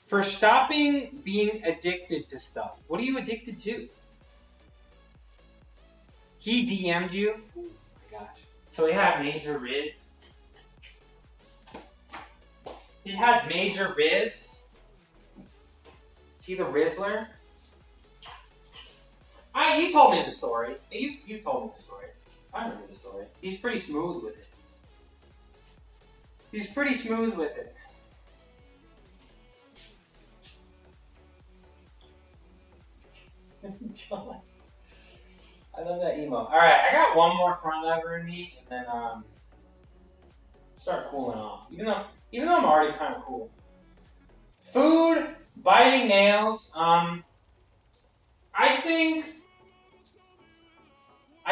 [SPEAKER 2] for stopping being addicted to stuff? What are you addicted to? He DM'd you? Oh my gosh. So he had major riz. He had major riz. Is he the Rizzler? You told me the story. You told me the story. I remember the story. He's pretty smooth with it. He's pretty smooth with it. I love that emo. Alright, I got one more front lever in me, and then start cooling off. Even though I'm already kind of cool. Food, biting nails. I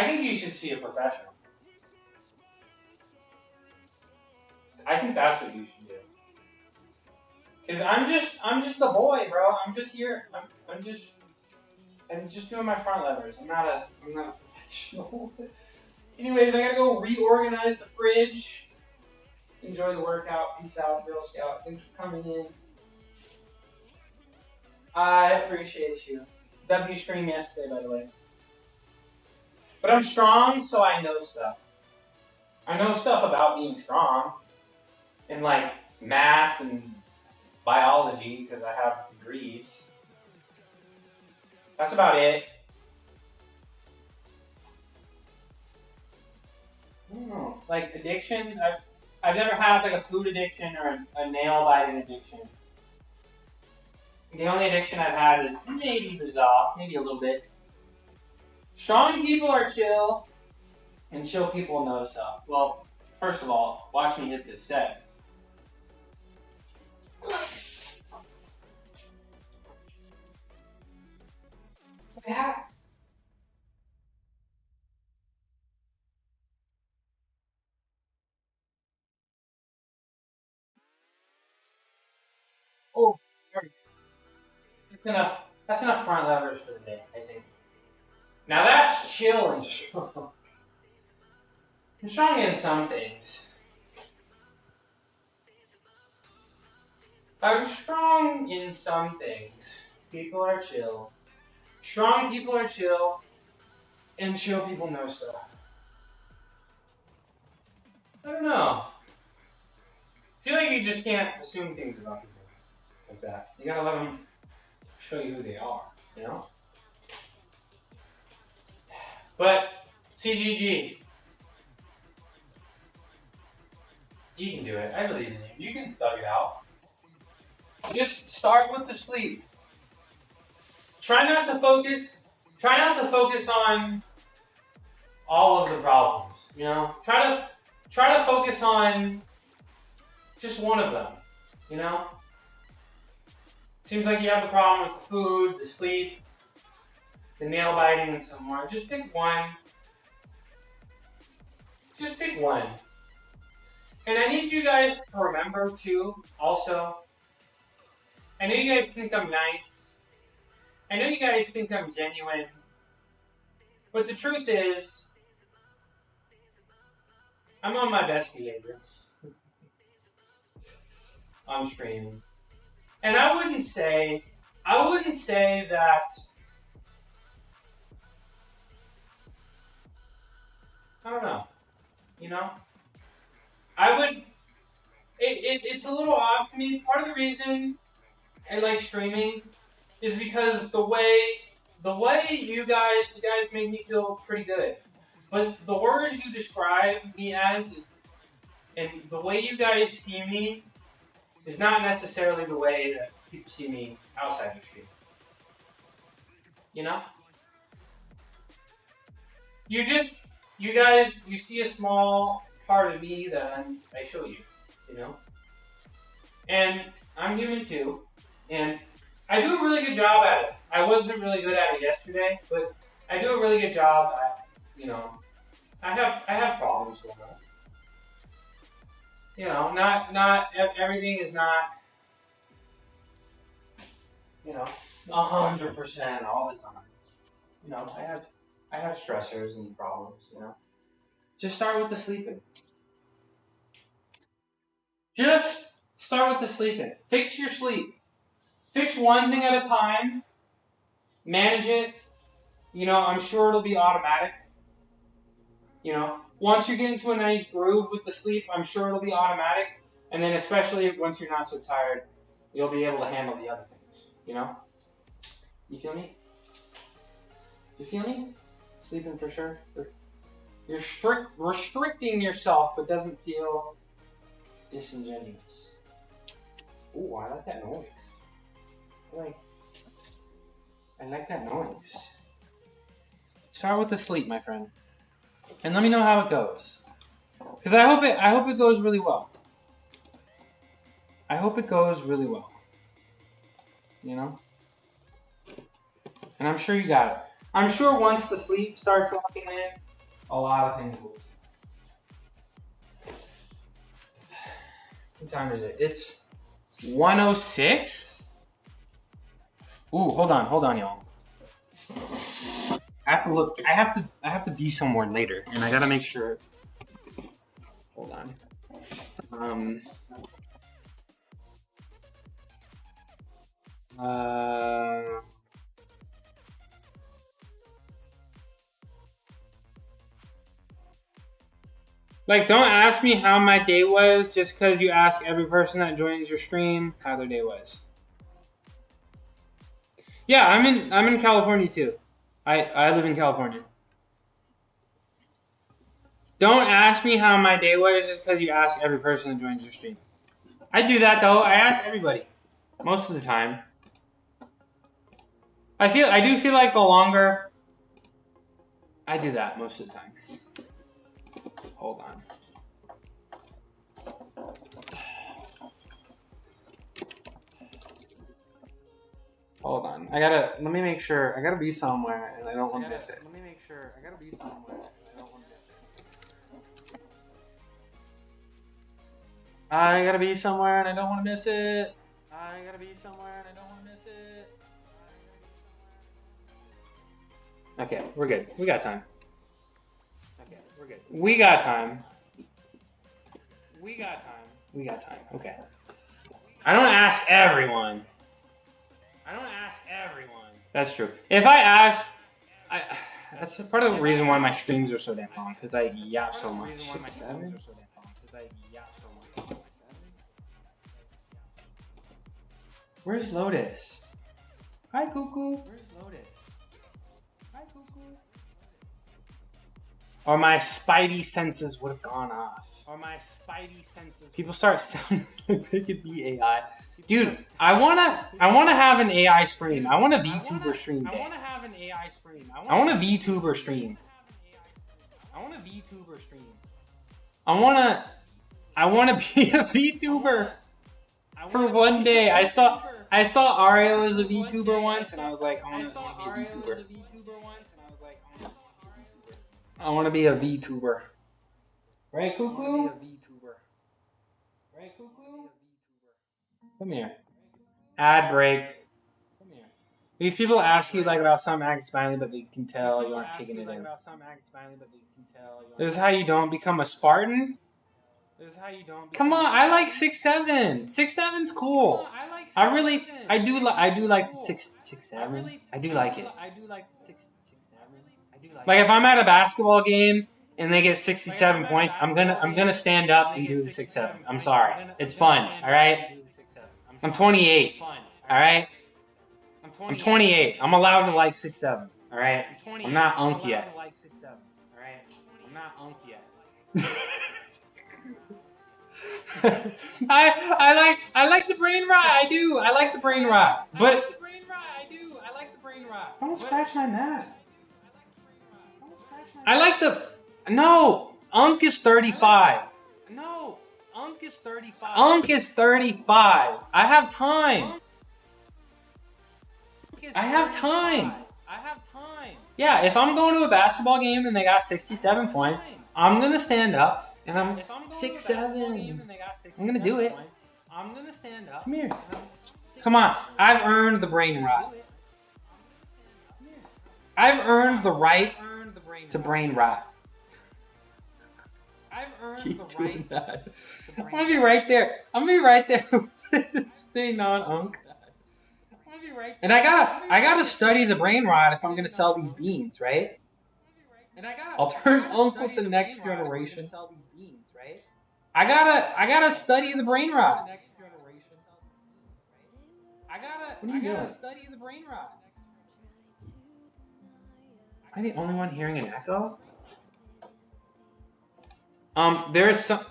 [SPEAKER 2] think you should see a professional. I think that's what you should do. Cause I'm just a boy, bro. I'm just here. I'm just doing my front levers. I'm not a professional. Anyways, I gotta go reorganize the fridge. Enjoy the workout. Peace out, Girl Scout. Thanks for coming in. I appreciate you. W stream yesterday, by the way. But I'm strong, so I know stuff. I know stuff about being strong. And like math and biology, because I have degrees. That's about it. I don't know. Like addictions, I've never had like a food addiction or a nail biting addiction. The only addiction I've had is maybe the Zoff, maybe a little bit. Strong people are chill, and chill people know stuff. Well, first of all, watch me hit this set. Yeah. Oh, that's enough front levers for the day, I think. Now that's chill and strong. I'm strong in some things. I'm strong in some things. People are chill. Strong people are chill, and chill people know stuff. I don't know. I feel like you just can't assume things about people like that. You gotta let them show you who they are, you know? But, CGG, you can do it. I believe in you. You can thug it out. Just start with the sleep. Try not to focus on all of the problems, you know? Try to focus on just one of them, you know? Seems like you have the problem with the food, the sleep, the nail biting, and some more. Just pick one. Just pick one. And I need you guys to remember too, also, I know you guys think I'm nice. I know you guys think I'm genuine. But the truth is, I'm on my best behavior. I'm streaming. And I wouldn't say that I don't know. You know? It's a little odd to me. Part of the reason I like streaming is because the way you guys make me feel pretty good. But the words you describe me as and the way you guys see me is not necessarily the way that people see me outside the stream. You know? You see a small part of me that I show you, you know? And I'm human too, and I do a really good job at it. I wasn't really good at it yesterday, but I do a really good job at, you know, I have problems with that. You know, not everything is not, you know, 100% all the time. You know, I have stressors and problems. You know, just start with the sleeping. Just start with the sleeping. Fix your sleep. Fix one thing at a time. Manage it. You know, I'm sure it'll be automatic. You know, once you get into a nice groove with the sleep, I'm sure it'll be automatic. And then especially once you're not so tired, you'll be able to handle the other things. You know? You feel me? You feel me? Sleeping for sure. You're restricting yourself, but doesn't feel disingenuous. Ooh, I like that noise. I like that noise. Start with the sleep, my friend, and let me know how it goes. Because I hope it goes really well. I hope it goes really well. You know? And I'm sure you got it. I'm sure once the sleep starts locking in, a lot of things will. What time is it? It's 1:06. Ooh, hold on, y'all. I have to look. I have to be somewhere later, and I gotta make sure. Hold on. Like, don't ask me how my day was just because you ask every person that joins your stream how their day was. Yeah, I'm in California too. I live in California. Don't ask me how my day was just because you ask every person that joins your stream. I do that though. I ask everybody most of the time. I do feel like the longer I do that most of the time. Hold on. Hold on. Let me make sure. I gotta be somewhere and I don't want to miss it. Let me make sure. I gotta be somewhere and I don't want to miss it. I gotta be somewhere and I don't want to miss it. I gotta be somewhere and I don't want to miss it. Okay, we're good. We got time. Okay, we're good. We got time. We got time. We got time. Okay. I don't ask everyone. That's true. If I ask, that's part of the reason why my streams are so damn long, because I yap so much. 6, 7? Where's Lotus? Hi, Cuckoo. Where's Lotus? Hi, Cuckoo. Or my spidey senses would have gone off. People start sounding like they could be AI. Dude, I wanna have an AI stream. I want a VTuber stream. I want a VTuber stream. I wanna be a VTuber for one day. I saw Ario as a VTuber once, and I was like, I wanna be a VTuber. I wanna be a VTuber. Right, Cuckoo? Come here. Ad break. These people ask you like about some act smiley, but they can tell you aren't taking it in. This is how you don't become a Spartan? Come on, I like 6'7". 6'7's cool. I do like the 6'7". I do like it. Like if I'm at a basketball game and they get 67 points, I'm gonna stand up and do the 6'7". I'm sorry. It's fun, alright? I'm 28. Alright? I'm 28. I'm allowed to like 6'7". Alright? I'm not unk yet. I like the brain rot. I do. I like the brain rot. But don't scratch my mat. I like the Unk is 35. Unk is 35. I have time. Yeah, if I'm going to a basketball game and they got 67 points, I'm gonna stand up and I'm 6'7". I'm gonna do it. I'm gonna stand up. Come here. Come on. I've earned the brain rot. I've earned the right to brain rot. I've earned the right that. I'm gonna be right there. I'm gonna be right there with this thing on Unk. And I gotta study the brain rot if I'm gonna sell these beans, right? I'll turn Unk with the next generation. I gotta study the brain rot. I gotta study the brain rot. Am I the only one hearing an echo? There's some.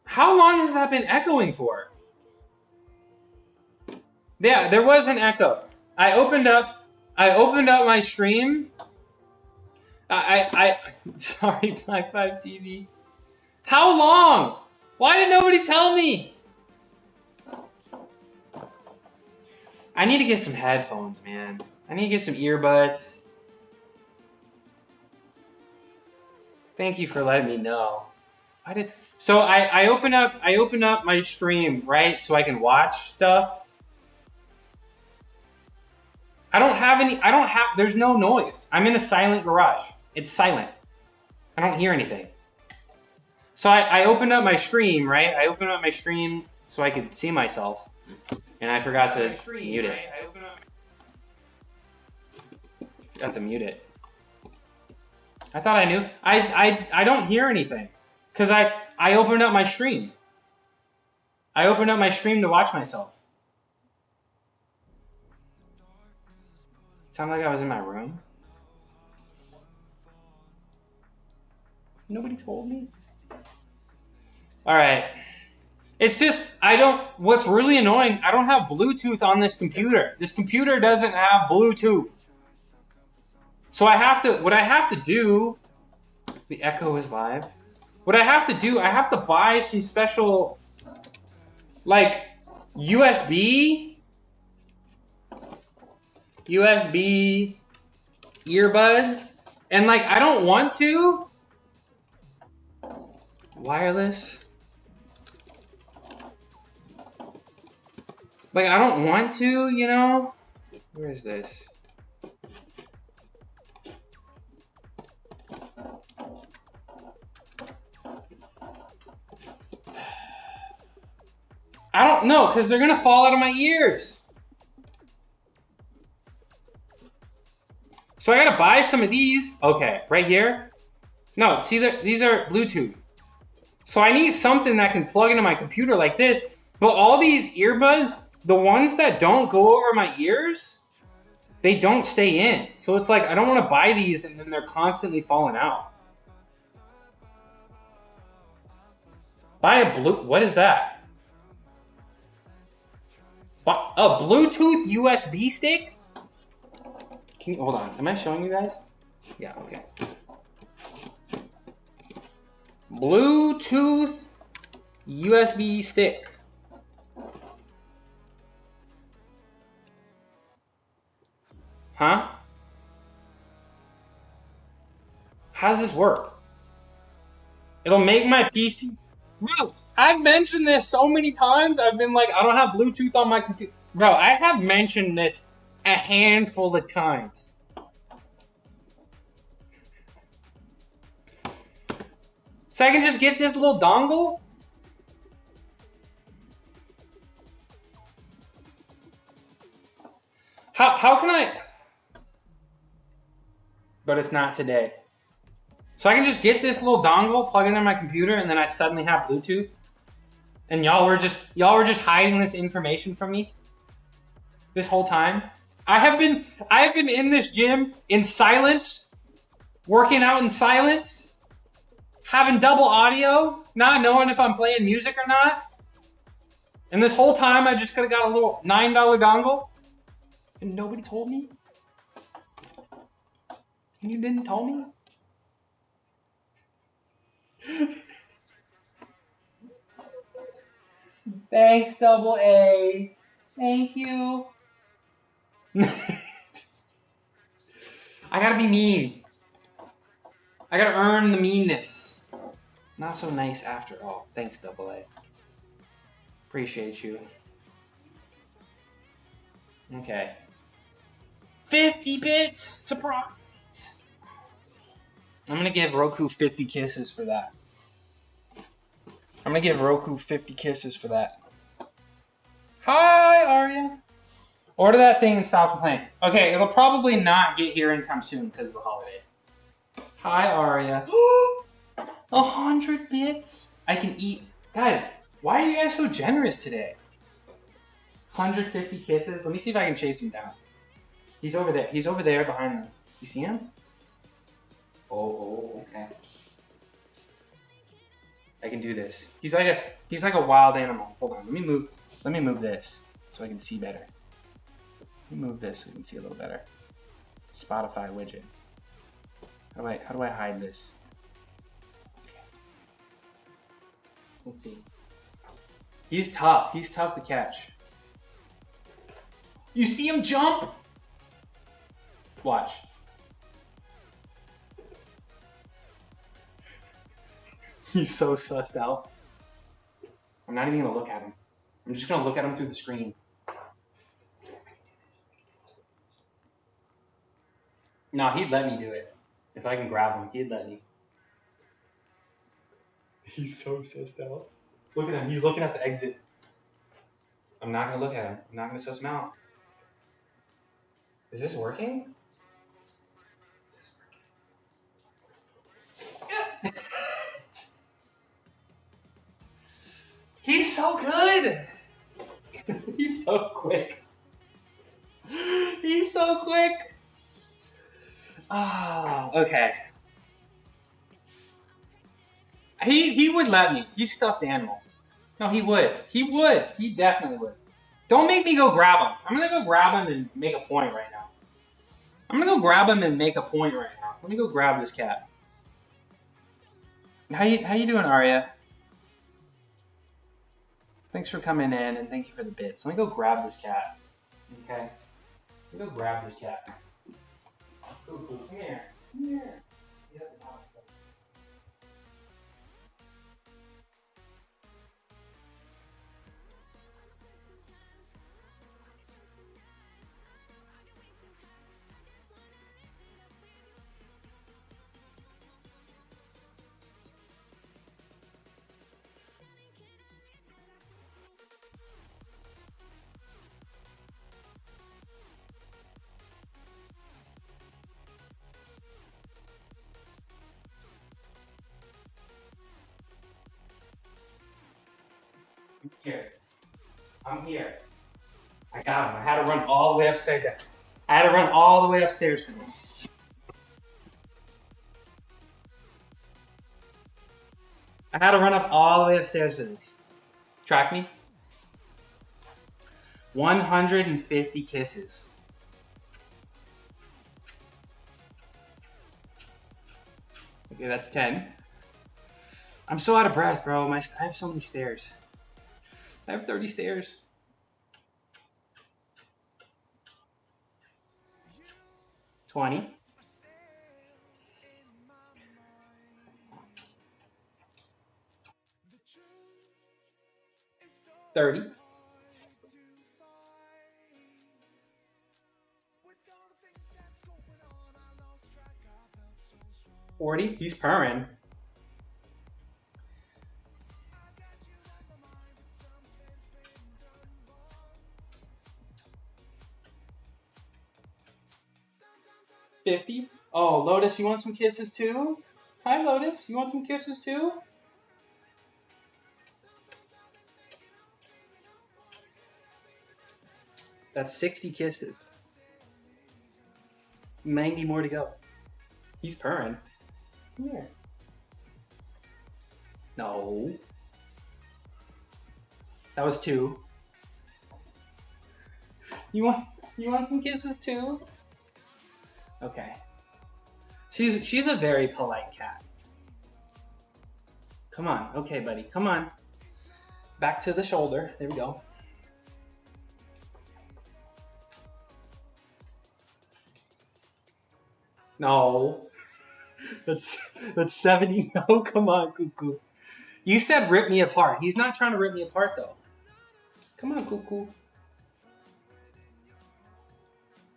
[SPEAKER 2] How long has that been echoing for? Yeah, there was an echo. I opened up my stream. Sorry, Black 5 TV. How long? Why did nobody tell me? I need to get some headphones, man. I need to get some earbuds. Thank you for letting me know. So I open up my stream, right? So I can watch stuff. There's no noise. I'm in a silent garage. It's silent. I don't hear anything. So I opened up my stream, right? I opened up my stream so I could see myself. And I forgot to mute it. Forgot to mute it. I thought I knew. I don't hear anything. Because I opened up my stream. I opened up my stream to watch myself. Sounded like I was in my room. Nobody told me. Alright. It's just, what's really annoying, I don't have Bluetooth on this computer. This computer doesn't have Bluetooth. So what I have to do, the echo is live. What I have to do, I have to buy some special, like, USB earbuds. And, like, I don't want to. Wireless. Like, I don't want to, you know? Where is this? I don't know, because they're going to fall out of my ears. So I got to buy some of these. Okay, right here. No, see, these are Bluetooth. So I need something that can plug into my computer like this. But all these earbuds, the ones that don't go over my ears, they don't stay in. So it's like, I don't want to buy these and then they're constantly falling out. Buy what is that? A Bluetooth USB stick? Hold on, am I showing you guys? Yeah, okay. Bluetooth USB stick. Huh? How does this work? It'll make my PC... Bro, I've mentioned this so many times. I've been like, I don't have Bluetooth on my computer. Bro, I have mentioned this a handful of times. So I can just get this little dongle? How can I... But it's not today. So I can just get this little dongle, plug it in my computer, and then I suddenly have Bluetooth? And y'all were just hiding this information from me this whole time? I have been in this gym in silence, working out in silence, having double audio, not knowing if I'm playing music or not. And this whole time I just could have got a little $9 dongle. And nobody told me? And you didn't tell me? Thanks, double A. Thank you. I gotta be mean. I gotta earn the meanness. Not so nice after all. Thanks, Double A. Appreciate you. Okay. 50 bits! Surprise! I'm gonna give Roku 50 kisses for that. I'm gonna give Roku 50 kisses for that. Hi, Arya. Order that thing and stop complaining. Okay, it'll probably not get here anytime soon because of the holiday. Hi, Arya. 100 bits? I can eat. Guys, why are you guys so generous today? 150 kisses? Let me see if I can chase him down. He's over there. He's over there behind them. You see him? Oh, okay. I can do this. He's like a wild animal. Hold on. Let me move this so I can see better. Let me move this so we can see a little better. Spotify widget. How do I hide this? Okay. Let's see. He's tough. He's tough to catch. You see him jump? Watch. He's so sussed out. I'm not even gonna look at him. I'm just gonna look at him through the screen. No, he'd let me do it. If I can grab him, he'd let me. He's so sussed out. Look at him. He's looking at the exit. I'm not gonna look at him. I'm not gonna suss him out. Is this working? Is this working? He's so good. He's so quick. He's so quick. Ah, okay. He would let me. He's stuffed animal. No, he would. He would. He definitely would. Don't make me go grab him. I'm gonna go grab him and make a point right now. I'm gonna go grab him and make a point right now. Let me go grab this cat. How you doing, Arya? Thanks for coming in and thank you for the bits. Let me go grab this cat. Okay. Let me go grab this cat. Cool. Come here. Come here. I'm here. I got him. I had to run all the way upside down. I had to run all the way upstairs for this. I had to run up all the way upstairs for this. Track me. 150 kisses. Okay, that's 10. I'm so out of breath, bro. I have so many stairs. I have 30 stairs. $20. $30. $40. He's purring. $50. Oh, Lotus, you want some kisses too? Hi, Lotus. You want some kisses too? That's 60 kisses. 90 more to go. He's purring. Come here. No. That was 2. You want some kisses too? Okay. She's a very polite cat. Come on. Okay, buddy. Come on. Back to the shoulder. There we go. No. That's 70. No, come on, Cuckoo. You said rip me apart. He's not trying to rip me apart, though. Come on, Cuckoo.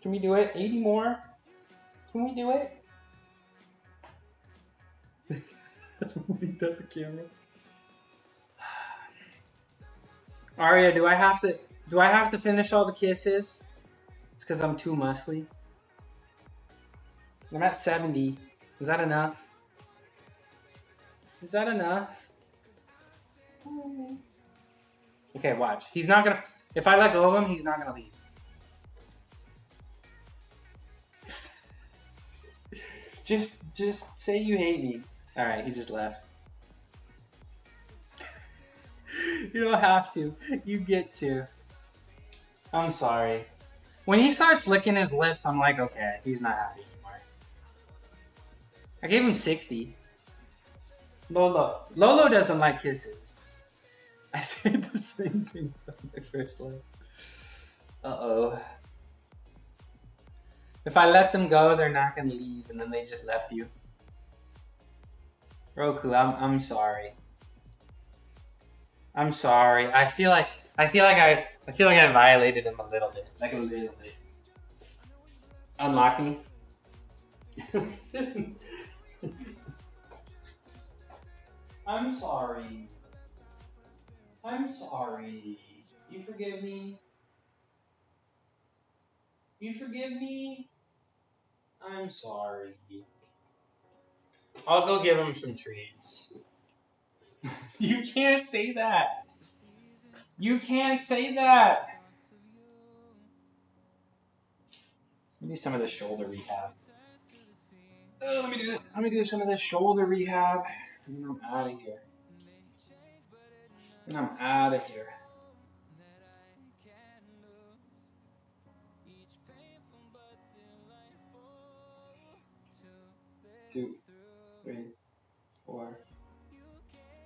[SPEAKER 2] Can we do it? 80 more? Can we do it? That's moving up the camera. Aria, do I have to finish all the kisses? It's because I'm too muscly. I'm at 70. Is that enough? Is that enough? Okay, watch. He's not gonna. If I let go of him, he's not gonna leave. Just say you hate me. All right, he just left. You don't have to. You get to. I'm sorry. When he starts licking his lips, I'm like, okay, he's not happy anymore. I gave him 60. Lolo doesn't like kisses. I said the same thing on my first life. Uh-oh. If I let them go, they're not gonna leave, and then they just left you. Roku, I'm sorry. I'm sorry. I feel like I violated him a little bit. Like a little bit. Unlock me. I'm sorry. I'm sorry. Do you forgive me? Do you forgive me? I'm sorry. I'll go give him some treats. You can't say that. You can't say that. Let me do some of the shoulder rehab. Let me do some of the shoulder rehab. And then I'm out of here. And I'm out of here. 2, 3, 4,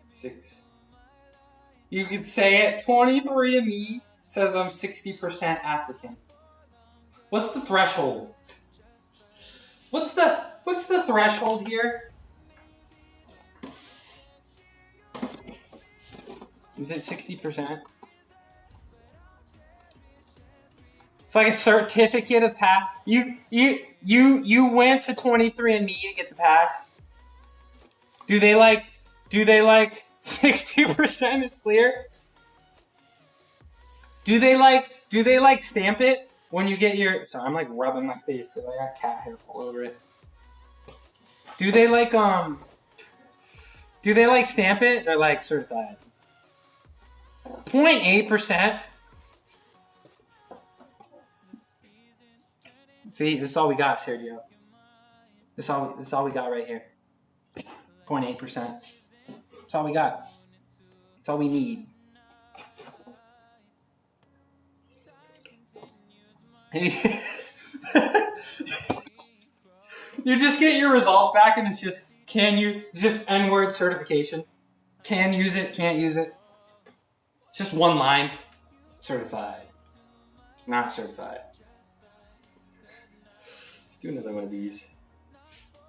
[SPEAKER 2] 6. You could say it. 23andMe says I'm 60% African. What's the threshold? What's the threshold here? Is it 60%? It's like a certificate of pass. You went to 23andMe to get the pass. Do they like 60% is clear? Do they like stamp it when you get your? Sorry, I'm like rubbing my face because I got cat hair all over it. Do they like stamp it or like certified? 0.8%. See, this is all we got, Sergio. This is all we got right here. 0.8%. That's all we got. That's all we need. You just get your results back and it's just just N-word certification. Can use it, can't use it. It's just one line. Certified. Not certified. Let's do another one of these.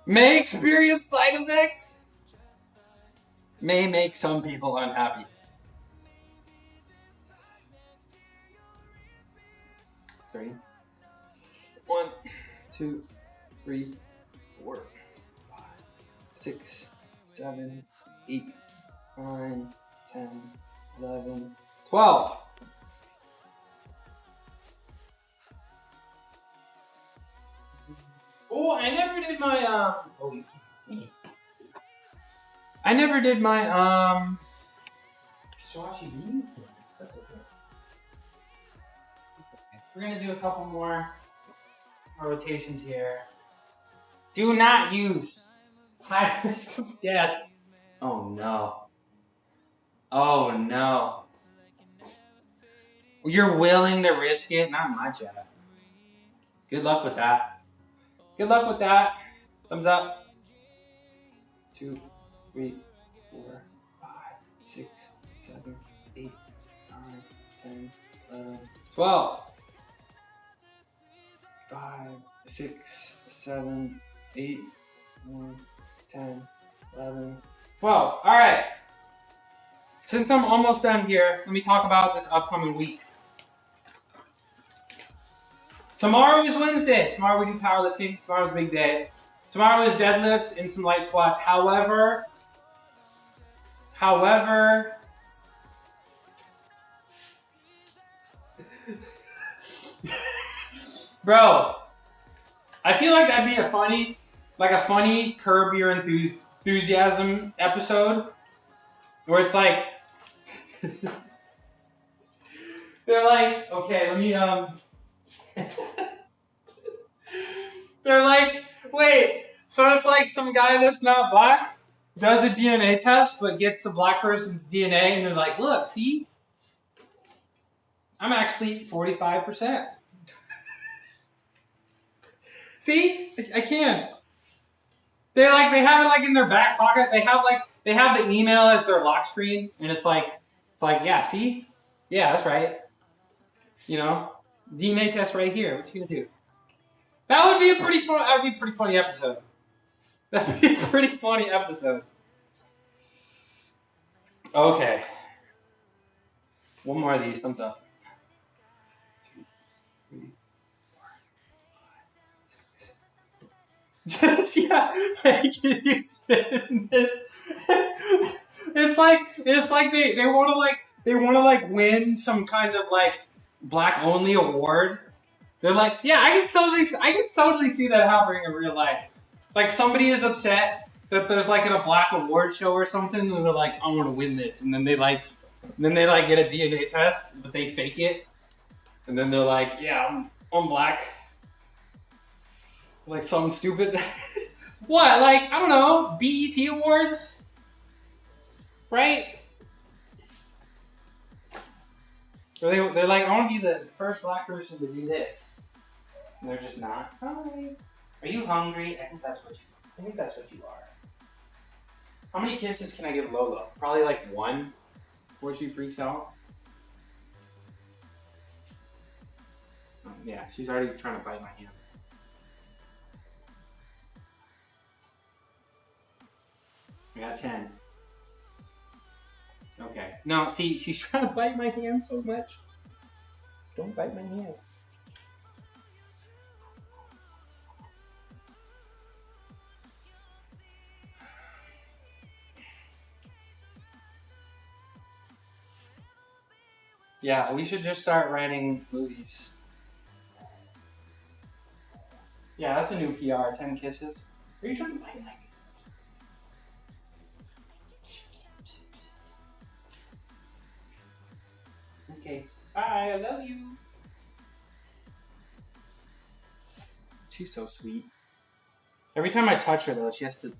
[SPEAKER 2] May experience side effects. May make some people unhappy. 3. 1, 2, 3, 4, 5, 6, 7, 8, 9, 10, 11, 12. Oh, I never did my oh, you can't see. I never did my squashy beans game. That's okay. We're gonna do a couple more rotations here. Do not use high risk of death. Oh no. Oh no. You're willing to risk it? Not my job. Good luck with that. Good luck with that. Thumbs up. 2, 3, 4, 5, 6, 7, 8, 9, 10, 11, 12. 5, 6, 7,
[SPEAKER 1] 8, 9, 10, 11, 12. All right. Since I'm almost done here, let me talk about this upcoming week. Tomorrow is Wednesday. Tomorrow we do powerlifting. Tomorrow's a big day. Tomorrow is deadlift and some light squats. However, bro, I feel like that'd be a funny Curb Your Enthusiasm episode where it's like, they're like, okay, let me, they're like, wait, so it's like some guy that's not black does a DNA test but gets the black person's DNA and they're like, look, see? I'm actually 45%. See? I can. They have it like in their back pocket. They have the email as their lock screen and it's like, yeah, see? Yeah, that's right. You know? DNA test right here. What you gonna do? That would be a pretty funny episode. That'd be a pretty funny episode. Okay. One more of these. Thumbs up. 2, 3, 4, 5, 6. Just, yeah. Can you spin this? It's like they want to win some kind of black only award. They're like, yeah, I can totally see that happening in real life. Like somebody is upset that there's in a black award show or something, and they're like, I want to win this, and then they get a DNA test, but they fake it, and then they're like, yeah, I'm black. Like something stupid. What? I don't know, BET awards, right? They're like, I want to be the first black person to do this. And they're just not. Hi. Are you hungry? I think that's what you are. How many kisses can I give Lola? Probably one before she freaks out. Yeah, she's already trying to bite my hand. I got 10. Okay. No, see, she's trying to bite my hand so much. Don't bite my hand. Yeah, we should just start writing movies. Yeah, that's a new PR, 10 kisses. Are you trying to bite my hand? Okay. Bye, I love you. She's so sweet. Every time I touch her, though, she has to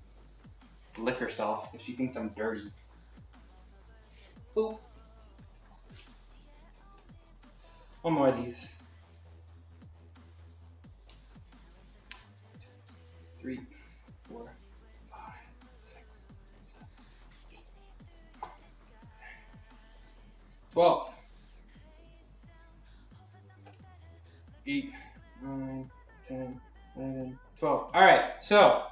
[SPEAKER 1] lick herself because she thinks I'm dirty. Boop. One more of these. 3, 4, 5, 6, 7, 8, 12. 8, 9, 10, 11, 12. Alright, so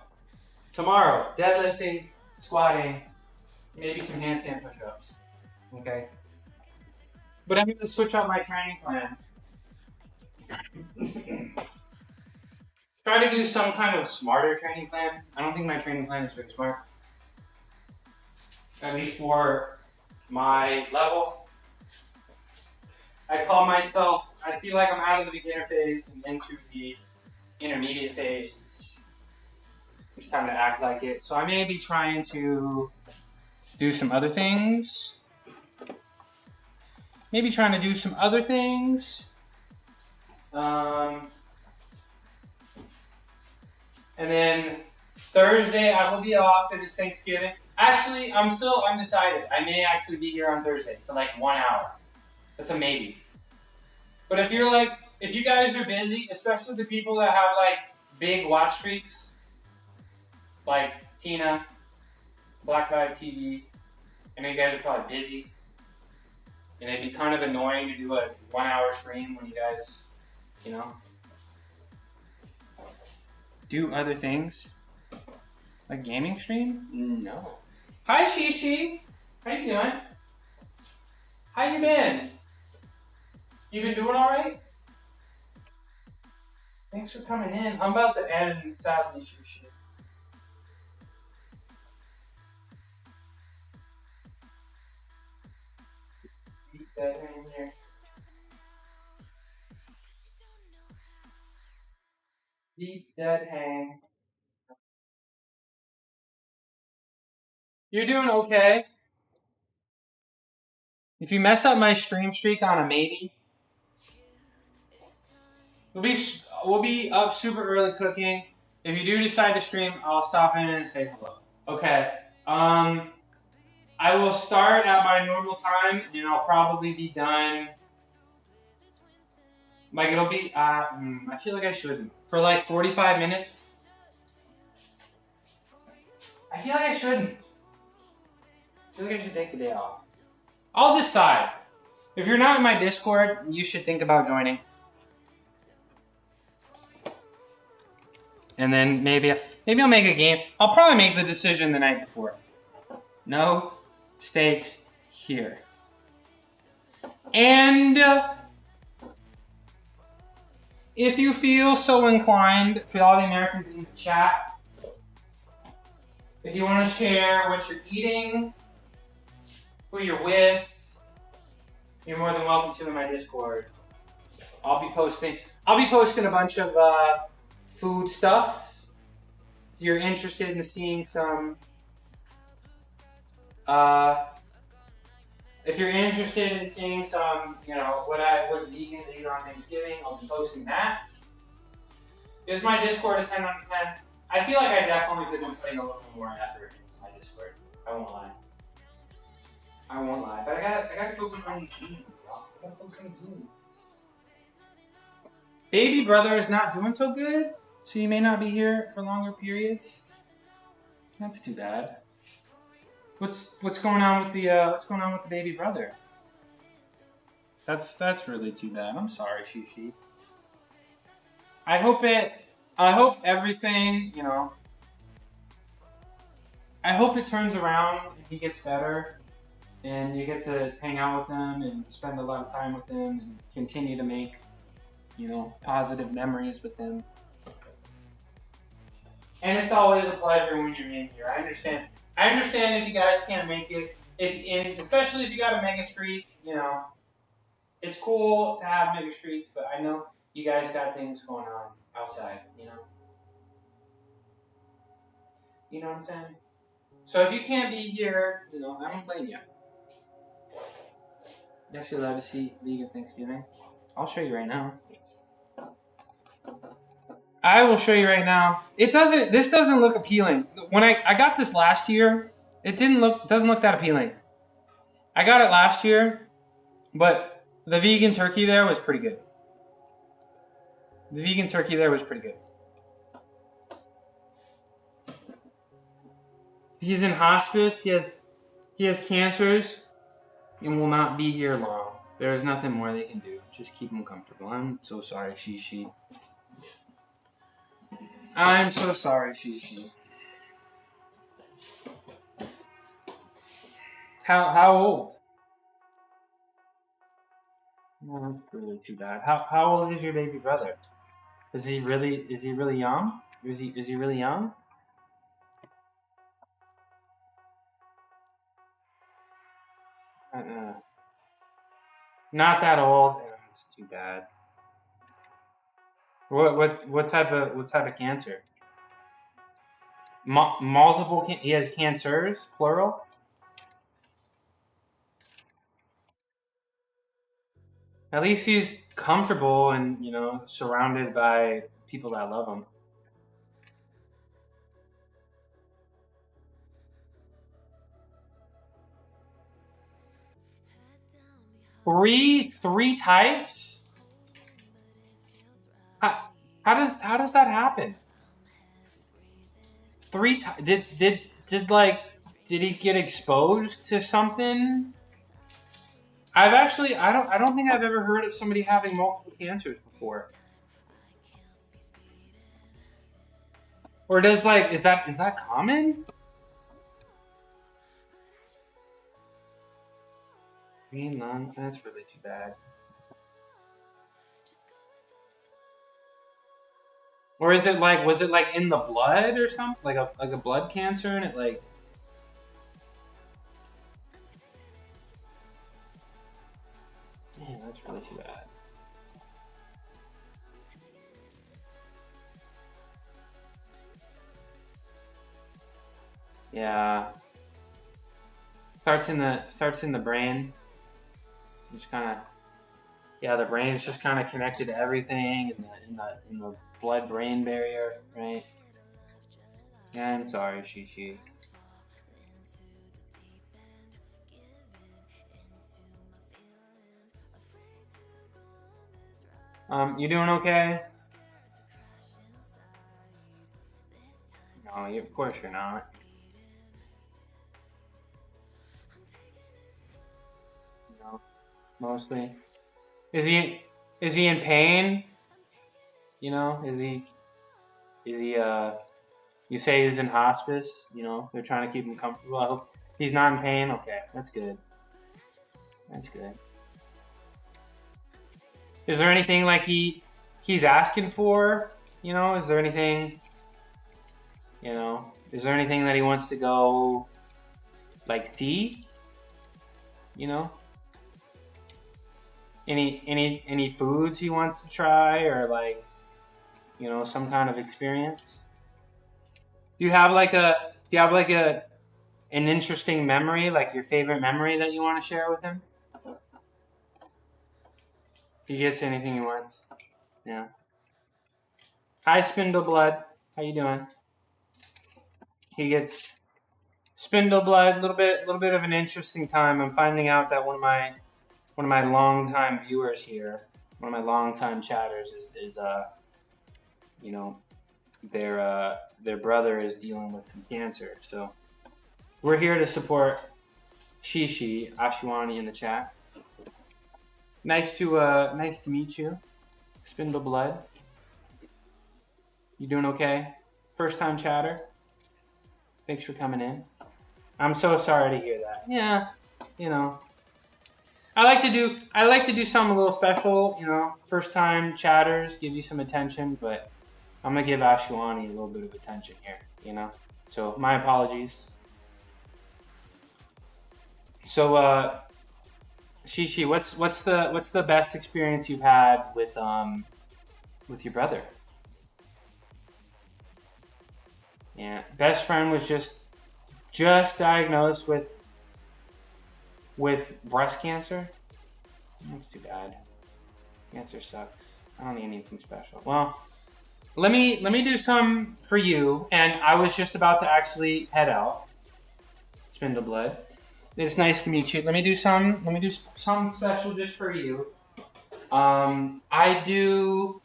[SPEAKER 1] tomorrow, deadlifting, squatting, maybe some handstand push-ups. Okay? But I'm going to switch up my training plan. Try to do some kind of smarter training plan. I don't think my training plan is very smart. At least for my level. I feel like I'm out of the beginner phase and into the intermediate phase. It's time to act like it. So I may be trying to do some other things. And then Thursday I will be off. It is Thanksgiving. Actually, I'm undecided. I may actually be here on Thursday for 1 hour. That's a maybe. But if you guys are busy, especially the people that have big watch streaks, like Tina, Black Vibe TV, I know you guys are probably busy. And it'd be kind of annoying to do a 1 hour stream when you guys,
[SPEAKER 2] do other things? Like gaming stream? No. Hi, Shishi. How you doing? How you been? You been doing all right? Thanks for coming in. I'm about to end, sadly, Shishi. Deep dead hang here. Deep dead hang. You're doing okay. If you mess up my stream streak on a maybe, we'll be up super early cooking. If you do decide to stream, I'll stop in and say hello. Okay. I will start at my normal time, and I'll probably be done. Like it'll be. I feel like I shouldn't for like 45 minutes. I feel like I shouldn't. I feel like I should take the day off. I'll decide. If you're not in my Discord, you should think about joining. And then maybe I'll make a game. I'll probably make the decision the night before. No stakes here. And if you feel so inclined, for all the Americans in the chat, if you want to share what you're eating, who you're with, you're more than welcome to in my Discord. I'll be posting a bunch of food stuff. If you're interested in seeing some, you know, what vegans eat on Thanksgiving, I'll be posting that. Is my Discord a 10 out of 10? I feel like I definitely could have been putting a little more effort into my Discord. I won't lie. But I gotta focus on these genes, y'all. I gotta focus on the genes. Baby brother is not doing so good, so you may not be here for longer periods. That's too bad. What's going on with the baby brother? That's really too bad. I'm sorry, Shishi. I hope everything, you know. I hope it turns around and he gets better. And you get to hang out with him and spend a lot of time with him and continue to make, you know, positive memories with him. And it's always a pleasure when you're in here. I understand if you guys can't make it, especially if you got a mega streak, you know, it's cool to have mega streaks, but I know you guys got things going on outside, you know. You know what I'm saying? So if you can't be here, you know, I don't blame you. You actually love to see vegan Thanksgiving. I'll show you right now. I will show you right now. This doesn't look appealing. When I got this last year, it doesn't look that appealing. I got it last year, but the vegan turkey there was pretty good. He's in hospice. He has cancers and will not be here long. There is nothing more they can do. Just keep him comfortable. I'm so sorry, Shishi. I'm so sorry, Shishi. How old? No, that's really too bad. How old is your baby brother? Is he really young? Is he really young? Not that old. That's too bad. What type of cancer? Multiple. He has cancers, plural. At least he's comfortable and, you know, surrounded by people that love him. Three types? How does that happen? Did he get exposed to something? I don't think I've ever heard of somebody having multiple cancers before. Or does like is that common? I mean, none. That's really too bad. Or is it like was it like in the blood or something? Like a blood cancer and it like man, that's really too bad. Yeah. Starts in the brain. Just kind of yeah, the brain's just kind of connected to everything in the blood brain barrier, right? Yeah, I'm sorry, Shishi. You doing okay? No, of course you're not. No, mostly. Is he in pain? You know, is he you say he's in hospice, you know, they're trying to keep him comfortable. I hope he's not in pain. Okay, that's good. That's good. Is there anything like he's asking for? You know, is there anything, you know, is there anything that he wants to go like deep? You know? Any foods he wants to try or like, you know, some kind of experience? Do you have like an interesting memory, like your favorite memory that you want to share with him? He gets anything he wants. Yeah. Hi, Spindle Blood. How you doing? He gets Spindle Blood. A little bit of an interesting time. I'm finding out that one of my longtime viewers here, one of my longtime chatters, is you know, their brother is dealing with cancer. So we're here to support Shishi Ashwani in the chat. Nice to meet you, Spindle Blood. You doing okay? First time chatter. Thanks for coming in. I'm so sorry to hear that. Yeah, you know. I like to do something a little special, you know, first time chatters, give you some attention, but I'm gonna give Ashwani a little bit of attention here, you know. So my apologies. So Shishi, what's the best experience you've had with your brother? Yeah, best friend was just diagnosed with breast cancer. That's too bad. Cancer sucks. I don't need anything special. Well, let me do some for you. And I was just about to actually head out. Spindle Blood. It's nice to meet you. Let me do some special just for you. I do.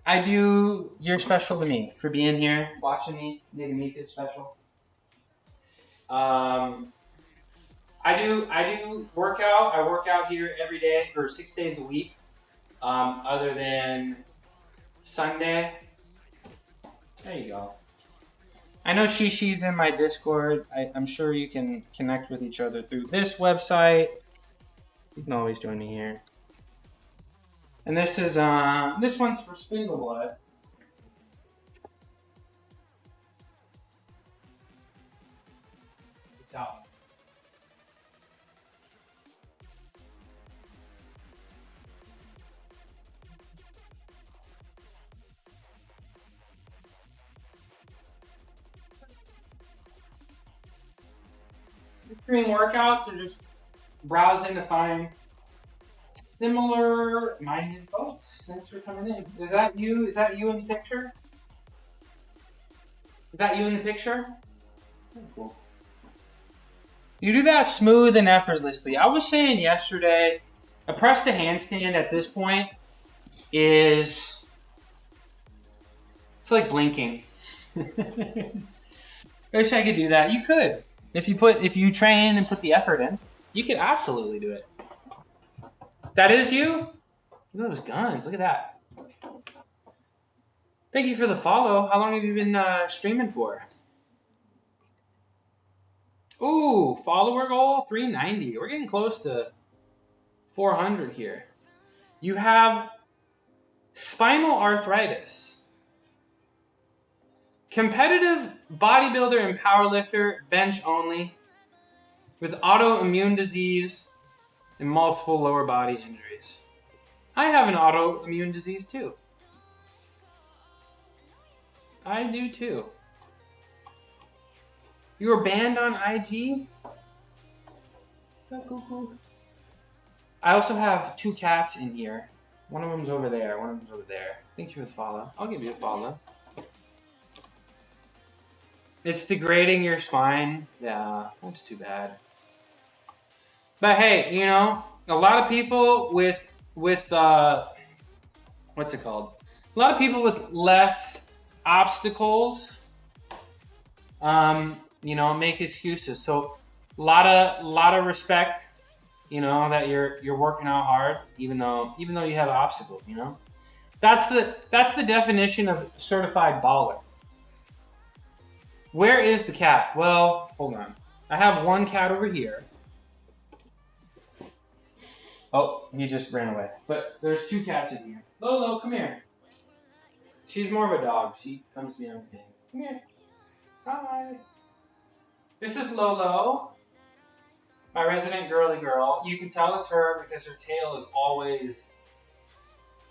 [SPEAKER 2] You're special to me for being here, watching me, making me feel special. I do workout. I work out here every day or 6 days a week, other than Sunday. There you go. I know Shishi's in my Discord. I'm sure you can connect with each other through this website. You can always join me here. And this one's for Spindle Blood. It's out. Doing workouts or just browsing to find similar minded folks. Thanks for coming in. Is that you? Is that you in the picture? Is that you in the picture? Oh, cool. You do that smooth and effortlessly. I was saying yesterday, a press to handstand at this point is it's like blinking. I wish I could do that. You could. If you train and put the effort in, you could absolutely do it. That is you? Look at those guns. Look at that.
[SPEAKER 1] Thank you for the follow. How long have you been streaming for? Ooh, follower goal 390. We're getting close to 400 here. You have spinal arthritis. Competitive bodybuilder and powerlifter, bench only, with autoimmune disease and multiple lower body injuries. I have an autoimmune disease too. I do too. You were banned on IG? Is that cool? I also have 2 cats in here. One of them's over there. One of them's over there. Thank you for the follow. I'll give you a follow. It's degrading your spine. Yeah, that's too bad. But hey, you know, a lot of people with what's it called? A lot of people with less obstacles, you know, make excuses. So a lot of respect, you know, that you're working out hard, even though you have obstacles. You know, that's the definition of certified baller. Where is the cat? Well, hold on. I have one cat over here. Oh, he just ran away. But there's 2 cats in here. Lolo, come here. She's more of a dog. She comes to me on me. Come here. Hi. This is Lolo, my resident girly girl. You can tell it's her because her tail is always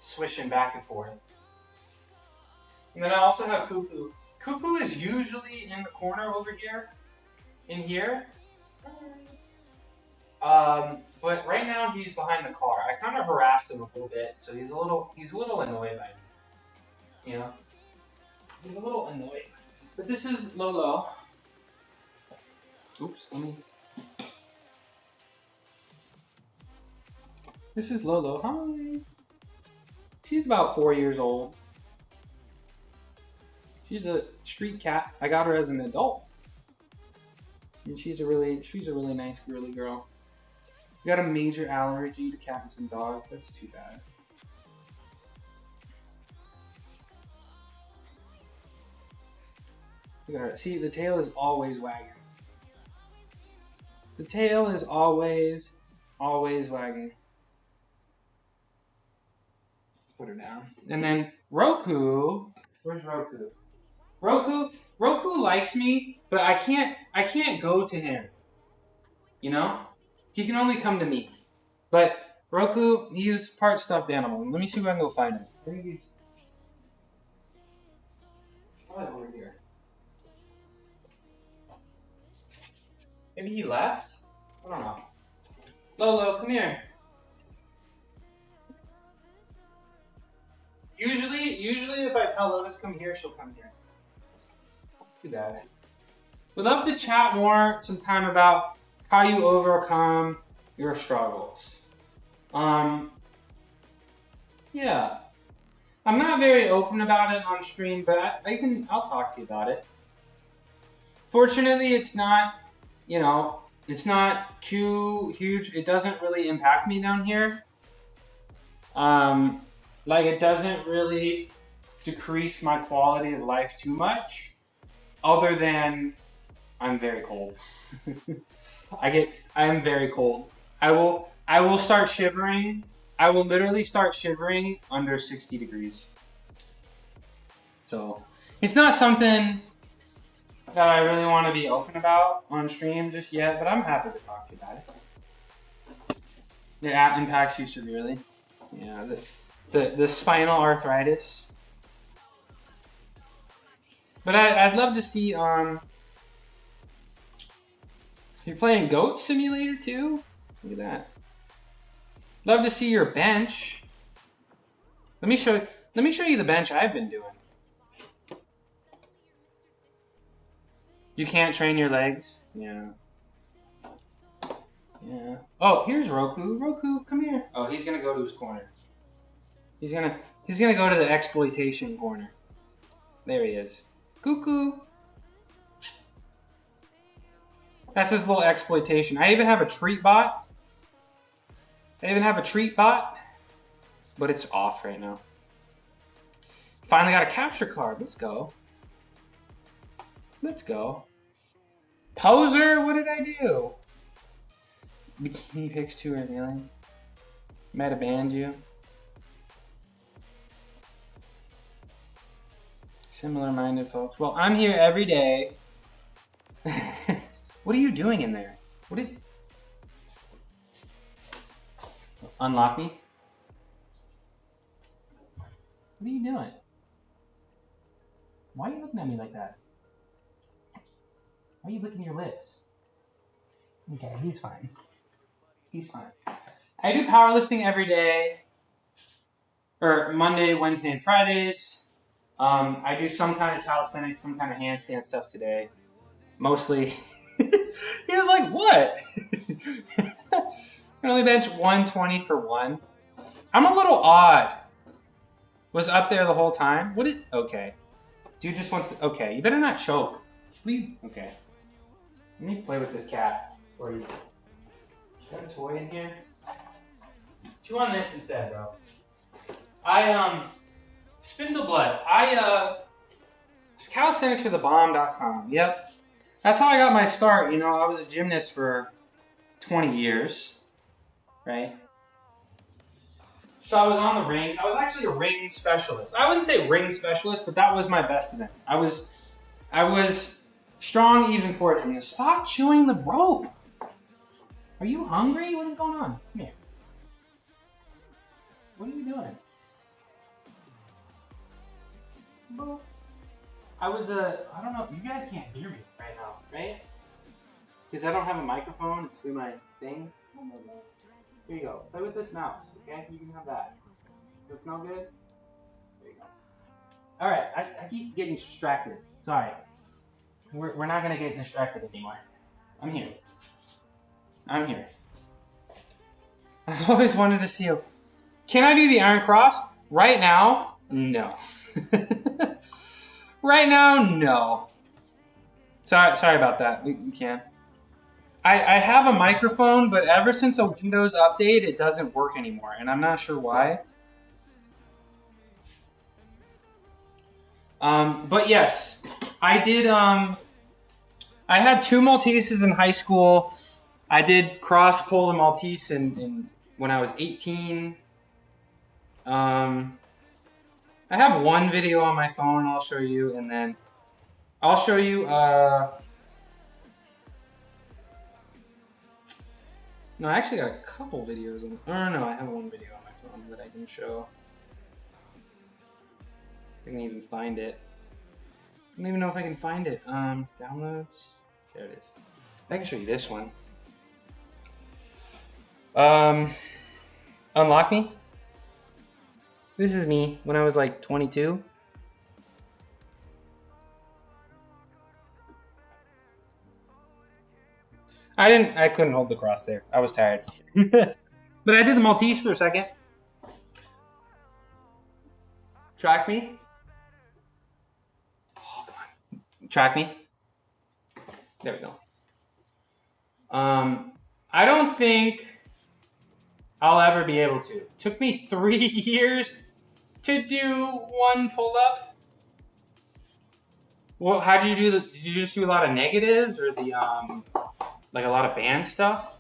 [SPEAKER 1] swishing back and forth. And then I also have Cuckoo. Cuckoo is usually in the corner over here, in here. But right now he's behind the car. I kind of harassed him a little bit, so he's a little annoyed by me. You know, he's a little annoyed. But this is Lolo. Oops, let me. This is Lolo. Hi. She's about 4 years old. She's a street cat. I got her as an adult. And she's a really nice girly girl. Got a major allergy to cats and dogs. That's too bad. Look at her. See, the tail is always wagging. The tail is always wagging. Put her down. And then Roku. Where's Roku? Roku likes me, but I can't go to him. You know? He can only come to me. But Roku, he's part stuffed animal. Let me see if I can go find him. I think he's probably over here. Maybe he left? I don't know. Lolo, come here. Usually if I tell Lotus come here, she'll come here. Too bad. We'd love to chat more sometime about how you overcome your struggles. Yeah. I'm not very open about it on stream, but I'll talk to you about it. Fortunately, it's not, you know, it's not too huge. It doesn't really impact me down here. Like it doesn't really decrease my quality of life too much, other than I'm very cold. I am very cold. I will start shivering. I will literally start shivering under 60 degrees. So it's not something that I really want to be open about on stream just yet, but I'm happy to talk to you about it. It impacts you severely. Yeah, the spinal arthritis. But I'd love to see you're playing Goat Simulator too? Look at that. Love to see your bench. Let me show you the bench I've been doing. You can't train your legs? Yeah. Yeah. Oh, here's Roku. Roku, come here. Oh, he's gonna go to his corner. He's gonna go to the exploitation corner. There he is. Cuckoo. That's his little exploitation. I even have a treat bot. But it's off right now.
[SPEAKER 2] Finally got a capture card. Let's go. Let's go. Poser, what did I do? Bikini pics too revealing. Might have banned you. Similar-minded folks. Well, I'm here every day. What are you doing in there? What did... Unlock me? What are you doing? Why are you looking at me like that? Why are you licking your lips? Okay, he's fine. He's fine. I do powerlifting every day. Or Monday, Wednesday, and Fridays. I do some kind of calisthenics, some kind of handstand stuff today. Mostly. He was like, what? I only bench 120 for one. I'm a little odd. Was up there the whole time. What did... Okay. Dude just wants to... Okay, you better not choke. Please. Okay. Let me play with this cat. Or you... Got a toy in here? Chew on this instead, bro. Spindle blood. Calisthenicsforthebomb.com. Yep. That's how I got my start. You know, I was a gymnast for 20 years. Right? So I was on the rings. I was actually a ring specialist. I wouldn't say ring specialist, but that was my best event. I was strong even for a gymnast. Stop chewing the rope. Are you hungry? What is going on? Come here. What are you doing? I don't know, you guys can't hear me right now, right? Because I don't have a microphone, it's through my thing. Here you go, play with this mouse, okay? You can have that. Does it smell good? There you go. Alright, I keep getting distracted. Sorry. We're not gonna get distracted anymore. I'm here. I'm here. I've always wanted to see a... Can I do the Iron Cross? Right now? No. Right now, no. Sorry about that. We can't. I have a microphone, but ever since a Windows update, it doesn't work anymore, and I'm not sure why. But yes, I did. I had 2 Malteses in high school. I did cross pull the Maltese when I was 18. I have one video on my phone I'll show you, and then I'll show you, no, I actually got a couple videos no, I have one video on my phone that I can show. If I can even find it. I don't even know if I can find it. Downloads, there it is. I can show you this one. Unlock me. This is me when I was like 22. I couldn't hold the cross there. I was tired. But I did the Maltese for a second. Track me. Oh, come on. Track me. There we go. I don't think I'll ever be able to. Took me 3 years to do 1 pull-up. Well, how did you do did you just do a lot of negatives or the like a lot of band stuff?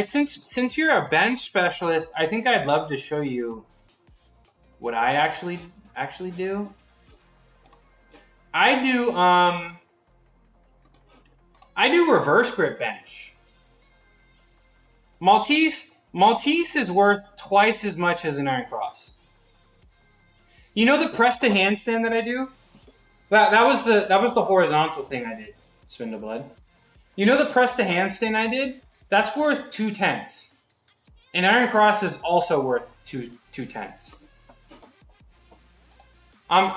[SPEAKER 2] Since you're a bench specialist, I think I'd love to show you what I actually do. I do reverse grip bench. Maltese is worth twice as much as an Iron Cross. You know the press to handstand that I do? That was the horizontal thing I did, Spindle Blood. You know the press to handstand I did? That's worth 2/10. An Iron Cross is also worth 2/10. I've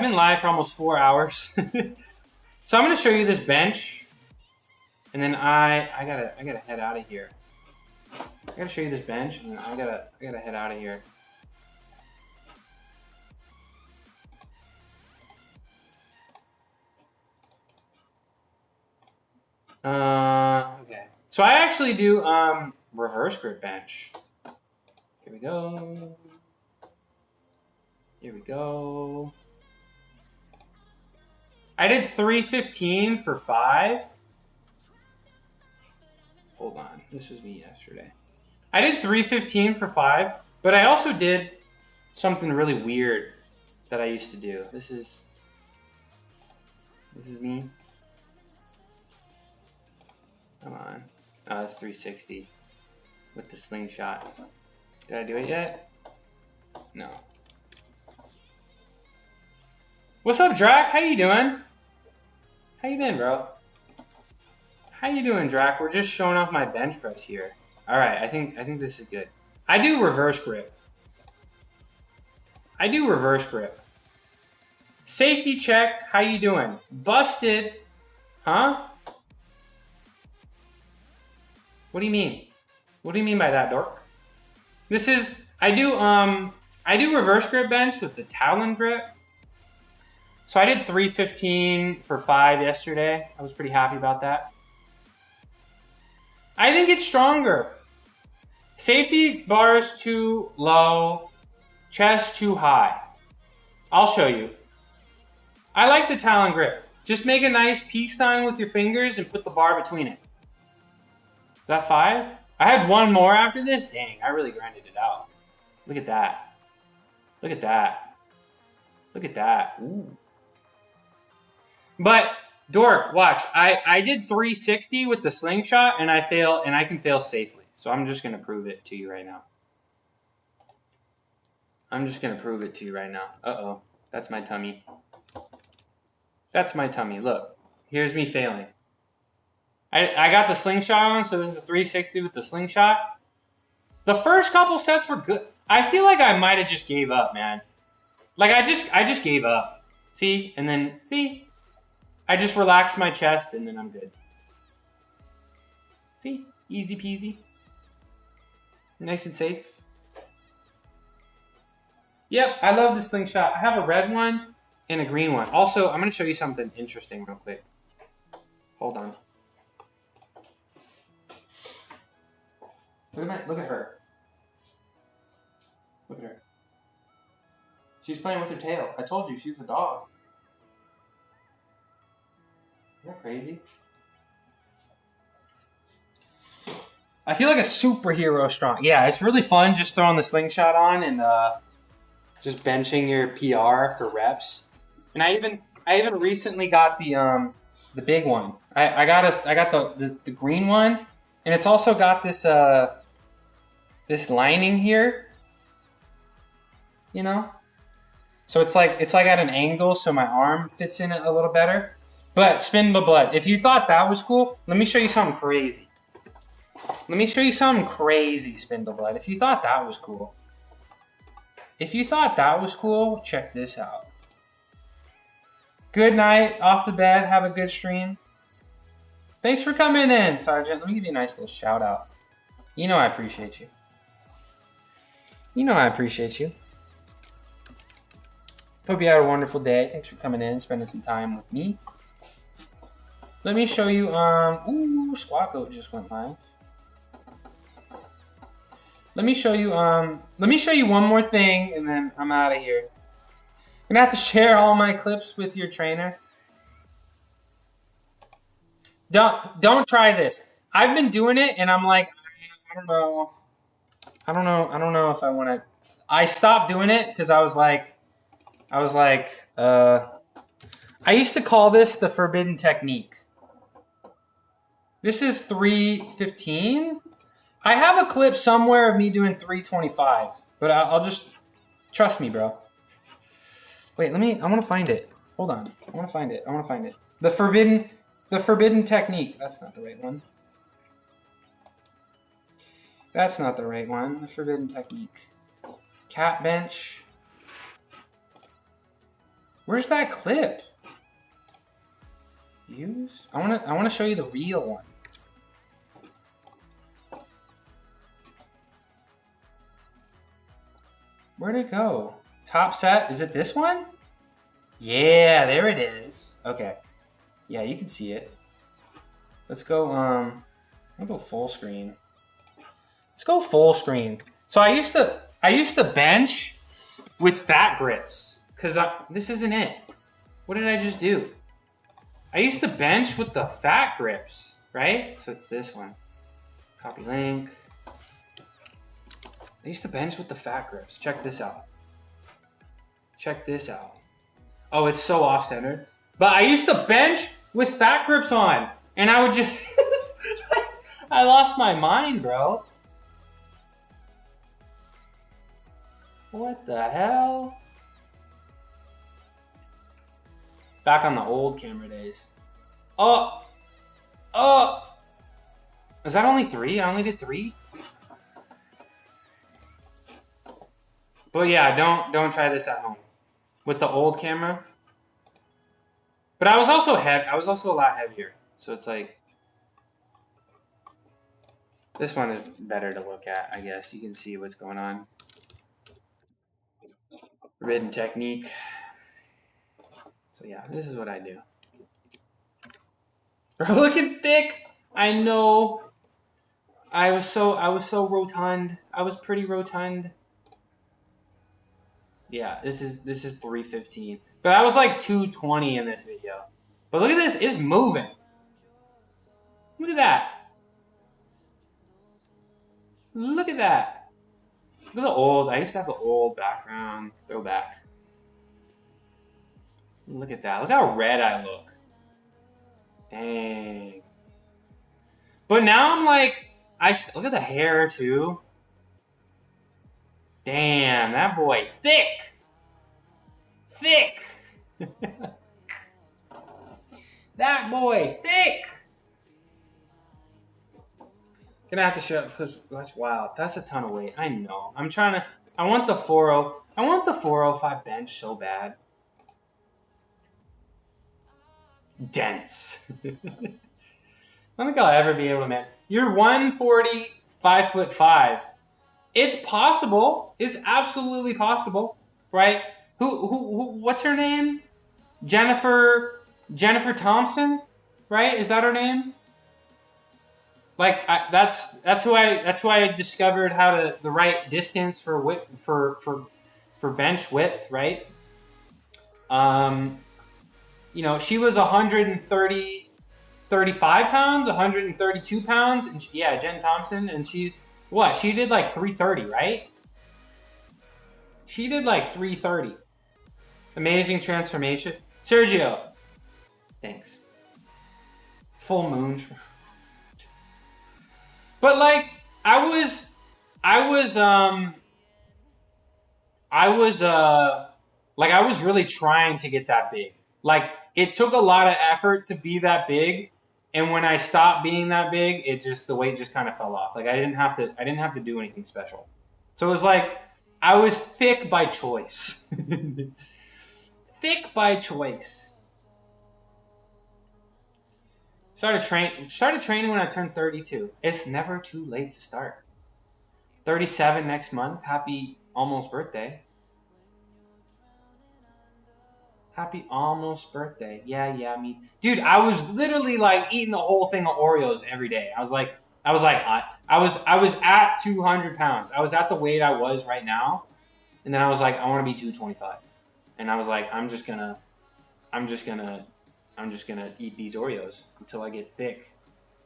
[SPEAKER 2] been live for almost 4 hours. So I'm gonna show you this bench. And then I gotta head out of here. I gotta show you this bench, and then I gotta head out of here. Okay. So I actually do reverse grip bench.
[SPEAKER 1] Here we go. Here we go. I did 315 for 5. Hold on. This was me yesterday. I did 315 for 5, but I also did something really weird that I used to do. This is me. Come on. Oh, that's 360 with the slingshot. Did I do it yet? No. What's up, Drac? How you doing? How you been, bro? How you doing, Drac? We're just showing off my bench press here. All right, I think this is good. I do reverse grip. Safety check. How you doing? Busted. Huh? What do you mean? What do you mean by that, dork? This is I do reverse grip bench with the Talon grip. So I did 315 for 5 yesterday. I was pretty happy about that. I think it's stronger. Safety bars too low, chest too high. I'll show you. I like the Talon grip. Just make a nice peace sign with your fingers and put the bar between it. Is that 5? I had one more after this. Dang, I really grinded it out. Look at that. Look at that. Look at that. Ooh. But dork, watch. I did 360 with the slingshot and I can fail safely. So I'm just gonna prove it to you right now. Uh-oh. That's my tummy. Look. Here's me failing. I got the slingshot on, so this is 360 with the slingshot. The first couple sets were good. I feel like I might have just gave up, man. Like I just gave up. See? And then see? I just relaxed my chest and then I'm good. See? Easy peasy. Nice and safe. Yep, I love the slingshot. I have a red one and a green one. Also, I'm going to show you something interesting real quick. Hold on. Look at her. Look at her. She's playing with her tail. I told you, she's the dog. Isn't that crazy? I feel like a superhero strong. Yeah, it's really fun just throwing the slingshot on and just benching your PR for reps. And I even recently got the big one. I got the green one, and it's also got this this lining here. You know? So it's like at an angle so my arm fits in it a little better. But spin the blood. If you thought that was cool, let me show you something crazy. Spindle Blood. If you thought that was cool, check this out. Good night, off the bed, have a good stream. Thanks for coming in, Sergeant. Let me give you a nice little shout out. You know I appreciate you. Hope you had a wonderful day. Thanks for coming in, spending some time with me. Let me show you, ooh, Squat Goat just went live. Let me show you one more thing and then I'm out of here. I'm gonna have to share all my clips with your trainer. Don't try this. I've been doing it and I'm like, I don't know if I want to. I stopped doing it because I was like, I used to call this the forbidden technique. This is 315. I have a clip somewhere of me doing 325, but I'll just trust me, bro. Wait, I want to find it. Hold on. I want to find it. The forbidden technique. That's not the right one. The forbidden technique. Cat bench. Where's that clip? Used? I want to show you the real one. Where'd it go? Top set. Is it this one? Yeah, there it is. Okay. Yeah, you can see it. Let's go, I'll go full screen.
[SPEAKER 2] So I used to bench with fat grips because this isn't it. What did I just do? I used to bench with the fat grips, right? So it's this one. Copy link. I used to bench with the fat grips. Check this out. Check this out. Oh, it's so off-centered. But I used to bench with fat grips on. And I would just... I lost my mind, bro. What the hell? Back on the old camera days. Oh! Oh! Is that only 3? I only did 3? But yeah, don't try this at home. With the old camera. But I was also a lot heavier. So it's like this one is better to look at, I guess. You can see what's going on. Written technique. So yeah, this is what I do. Bro, look at thick. I know. I was so rotund. I was pretty rotund. Yeah, this is 315. But I was like 220 in this video. But look at this, it's moving. Look at that. Look at that. Look at the old. I used to have the old background. Throwback. Look at that. Look how red I look. Dang. But now I'm like, look at the hair too. Damn, that boy thick. Thick. That boy thick. Gonna have to show because that's wild. That's a ton of weight. I know. I want the 40. I want the 405 bench so bad. Dense. I don't think I'll ever be able to manage. You're 140, 5'5". It's possible. It's absolutely possible, right? Who? What's her name? Jennifer Thompson, right? Is that her name? Like that's who I discovered how the right distance for width for bench width, right? You know, she was 35 pounds, 132 pounds, and Jen Thompson, and she's what? She did like 330, right? She did like 330. Amazing transformation, Sergio. Thanks. Full moon. But like I was really trying to get that big. Like it took a lot of effort to be that big, and when I stopped being that big, the weight just kind of fell off. Like I didn't have to do anything special. So it was like I was thick by choice. Thick by choice. Started training when I turned 32. It's never too late to start. 37 next month. Happy almost birthday. Happy almost birthday. Yeah, me. Dude, I was literally like eating the whole thing of Oreos every day. I was at 200 pounds. I was at the weight I was right now. And then I was like, I want to be 225. And I was like, I'm just gonna eat these Oreos until I get thick.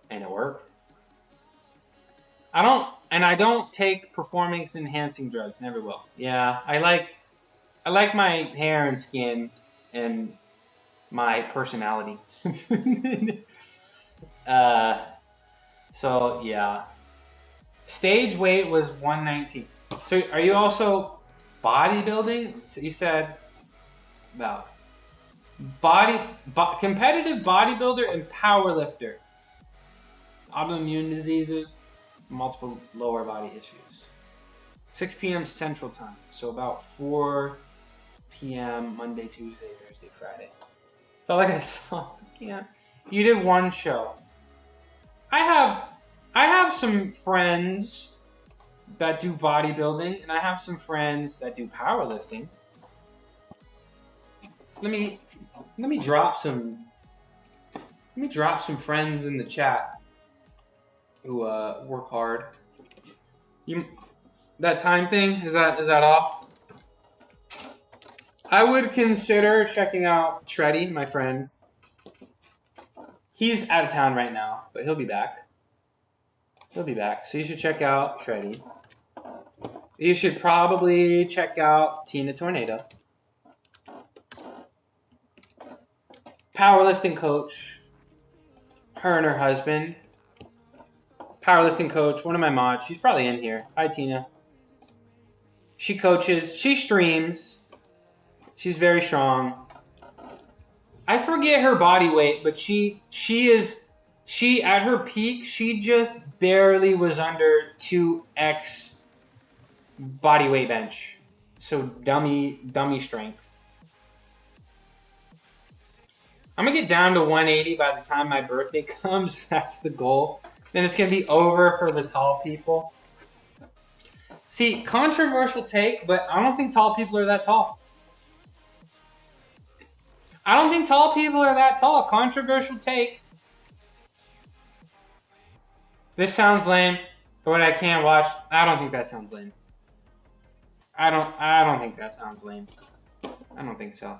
[SPEAKER 2] And it worked. I don't take performance enhancing drugs. Never will. Yeah, I like my hair and skin and my personality. So yeah. Stage weight was 119. So are you also bodybuilding? So you said about competitive bodybuilder and powerlifter. Autoimmune diseases, multiple lower body issues. 6 p.m. Central Time. So about 4 p.m. Monday, Tuesday, Thursday, Friday. Felt like I saw. Yeah. You did one show. I have some friends that do bodybuilding, and I have some friends that do powerlifting. Let me drop some friends in the chat who work hard. That time thing, is that off? I would consider checking out Shreddy, my friend. He's out of town right now, but he'll be back. He'll be back. So you should check out Shreddy. You should probably check out Tina Tornado. Powerlifting coach. Her and her husband. Powerlifting coach, one of my mods. She's probably in here. Hi, Tina. She coaches. She streams. She's very strong. I forget her body weight, but she at her peak, she just barely was under 2x body weight bench. So dummy strength. I'm gonna get down to 180 by the time my birthday comes. That's the goal. Then it's gonna be over for the tall people. See, controversial take, but I don't think tall people are that tall. I don't think tall people are that tall. Controversial take. This sounds lame, but what I can't watch, I don't think that sounds lame. I don't think that sounds lame. I don't think so.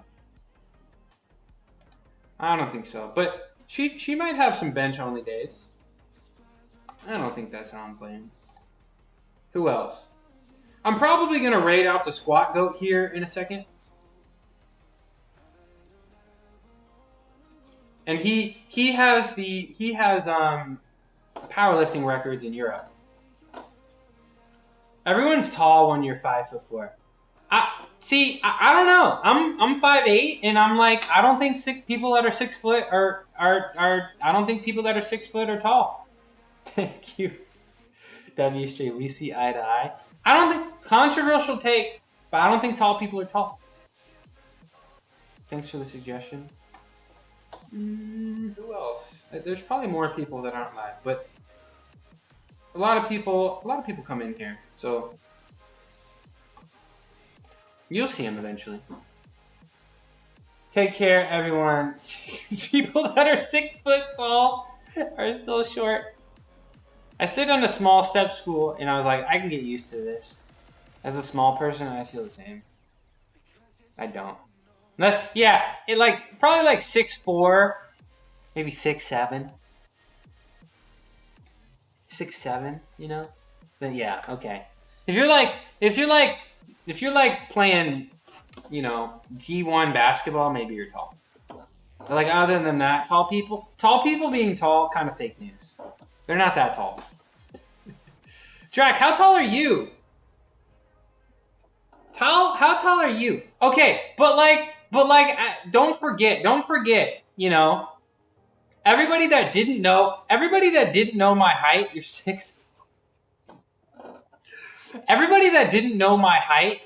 [SPEAKER 2] I don't think so. But she might have some bench only days. I don't think that sounds lame. Who else? I'm probably gonna raid out the squat goat here in a second. And he has powerlifting records in Europe. Everyone's tall when you're 5'4". I don't know. I'm 5'8", and I'm like, I don't think people that are 6 foot are I don't think people that are 6 foot are tall. Thank you, W Street. We see eye to eye. I don't think, controversial take, but I don't think tall people are tall. Thanks for the suggestions. Who else? There's probably more people that aren't live, but a lot of people come in here, so you'll see them eventually. Take care, everyone. People that are 6 foot tall are still short. I stood on a small step stool, and I was like, I can get used to this. As a small person, I feel the same. I don't. Probably like 6'4", maybe 6'7". 6'7", you know? But yeah, okay. If you're like playing, you know, D1 basketball, maybe you're tall. But like other than that, tall people being tall, kind of fake news. They're not that tall. Drac, how tall are you? How tall are you? Okay, but don't forget, you know, everybody that didn't know my height, you're 6. Everybody that didn't know my height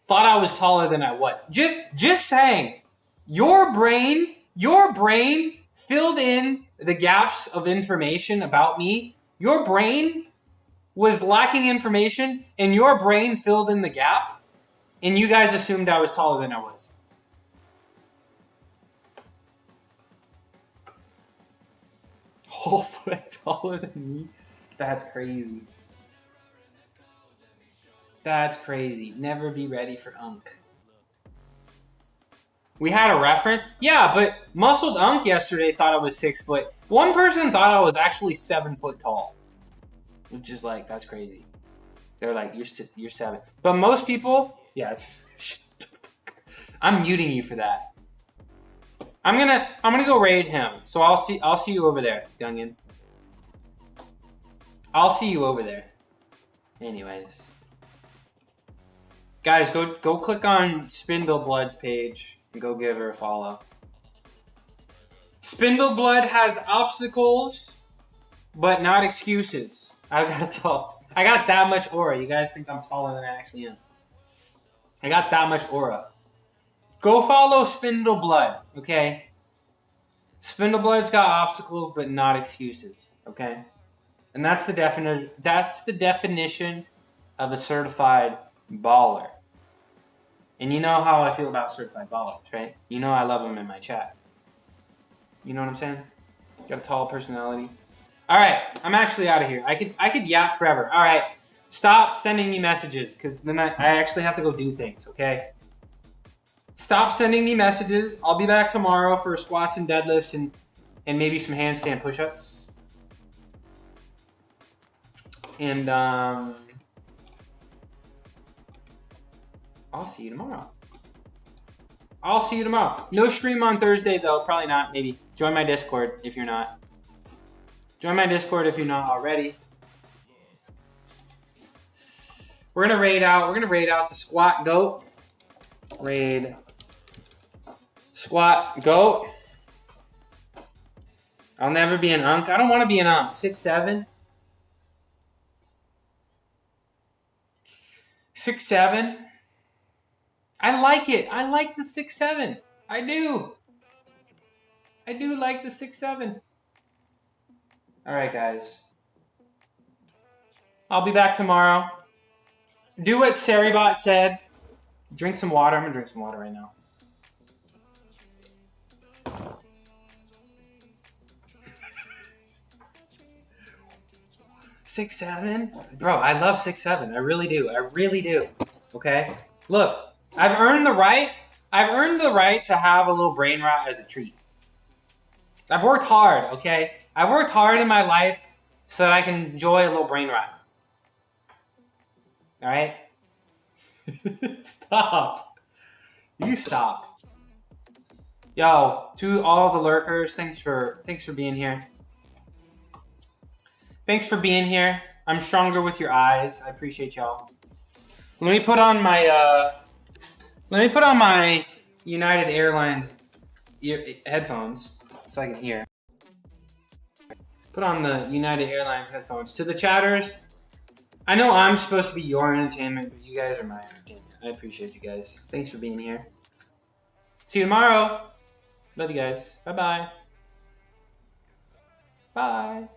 [SPEAKER 2] thought I was taller than I was. Just saying, your brain filled in the gaps of information about me. Your brain was lacking information, and your brain filled in the gap, and you guys assumed I was taller than I was. Whole foot taller than me? That's crazy. That's crazy. Never be ready for Unk. We had a reference? Yeah, but Muscled Unk yesterday thought I was 6 foot. One person thought I was actually 7 foot tall. Which is like, that's crazy. They're like, you're 7. But most people, yeah, I'm muting you for that. I'm gonna go raid him. So I'll see you over there, Gungan. I'll see you over there. Anyways. Guys, go click on Spindleblood's page and go give her a follow. Spindleblood has obstacles, but not excuses. I got that much aura. You guys think I'm taller than I actually am. I got that much aura. Go follow Spindleblood, okay? Spindleblood's got obstacles, but not excuses, okay? And that's the definition of a certified baller. And you know how I feel about certified ballers, right? You know I love them in my chat. You know what I'm saying? Got a tall personality. All right, I'm actually out of here. I could yap forever. All right, Stop sending me messages, because then I actually have to go do things, okay? Stop sending me messages. I'll be back tomorrow for squats and deadlifts and maybe some handstand push-ups. And I'll see you tomorrow. I'll see you tomorrow. No stream on Thursday, though. Probably not. Maybe. Join my Discord if you're not. Join my Discord if you're not already. We're gonna raid out. We're gonna raid out to squat goat. Raid. Squat goat. I'll never be an unk. I don't want to be an unk. 6'7". 6'7". I like it. I like the 6'7". I do. I do like the 6'7". All right, guys. I'll be back tomorrow. Do what Saribot said. Drink some water. I'm going to drink some water right now. Six, 7? Bro, I love 6'7". I really do. I really do. Okay? Look, I've earned the right. I've earned the right to have a little brain rot as a treat. I've worked hard, okay? I've worked hard in my life so that I can enjoy a little brain rot. All right? Stop. You stop. Yo, to all the lurkers, thanks for being here. Thanks for being here. I'm stronger with your eyes. I appreciate y'all. Let me put on my United Airlines headphones so I can hear. Put on the United Airlines headphones. To the chatters, I know I'm supposed to be your entertainment, but you guys are my entertainment. I appreciate you guys. Thanks for being here. See you tomorrow. Love you guys. Bye-bye. Bye.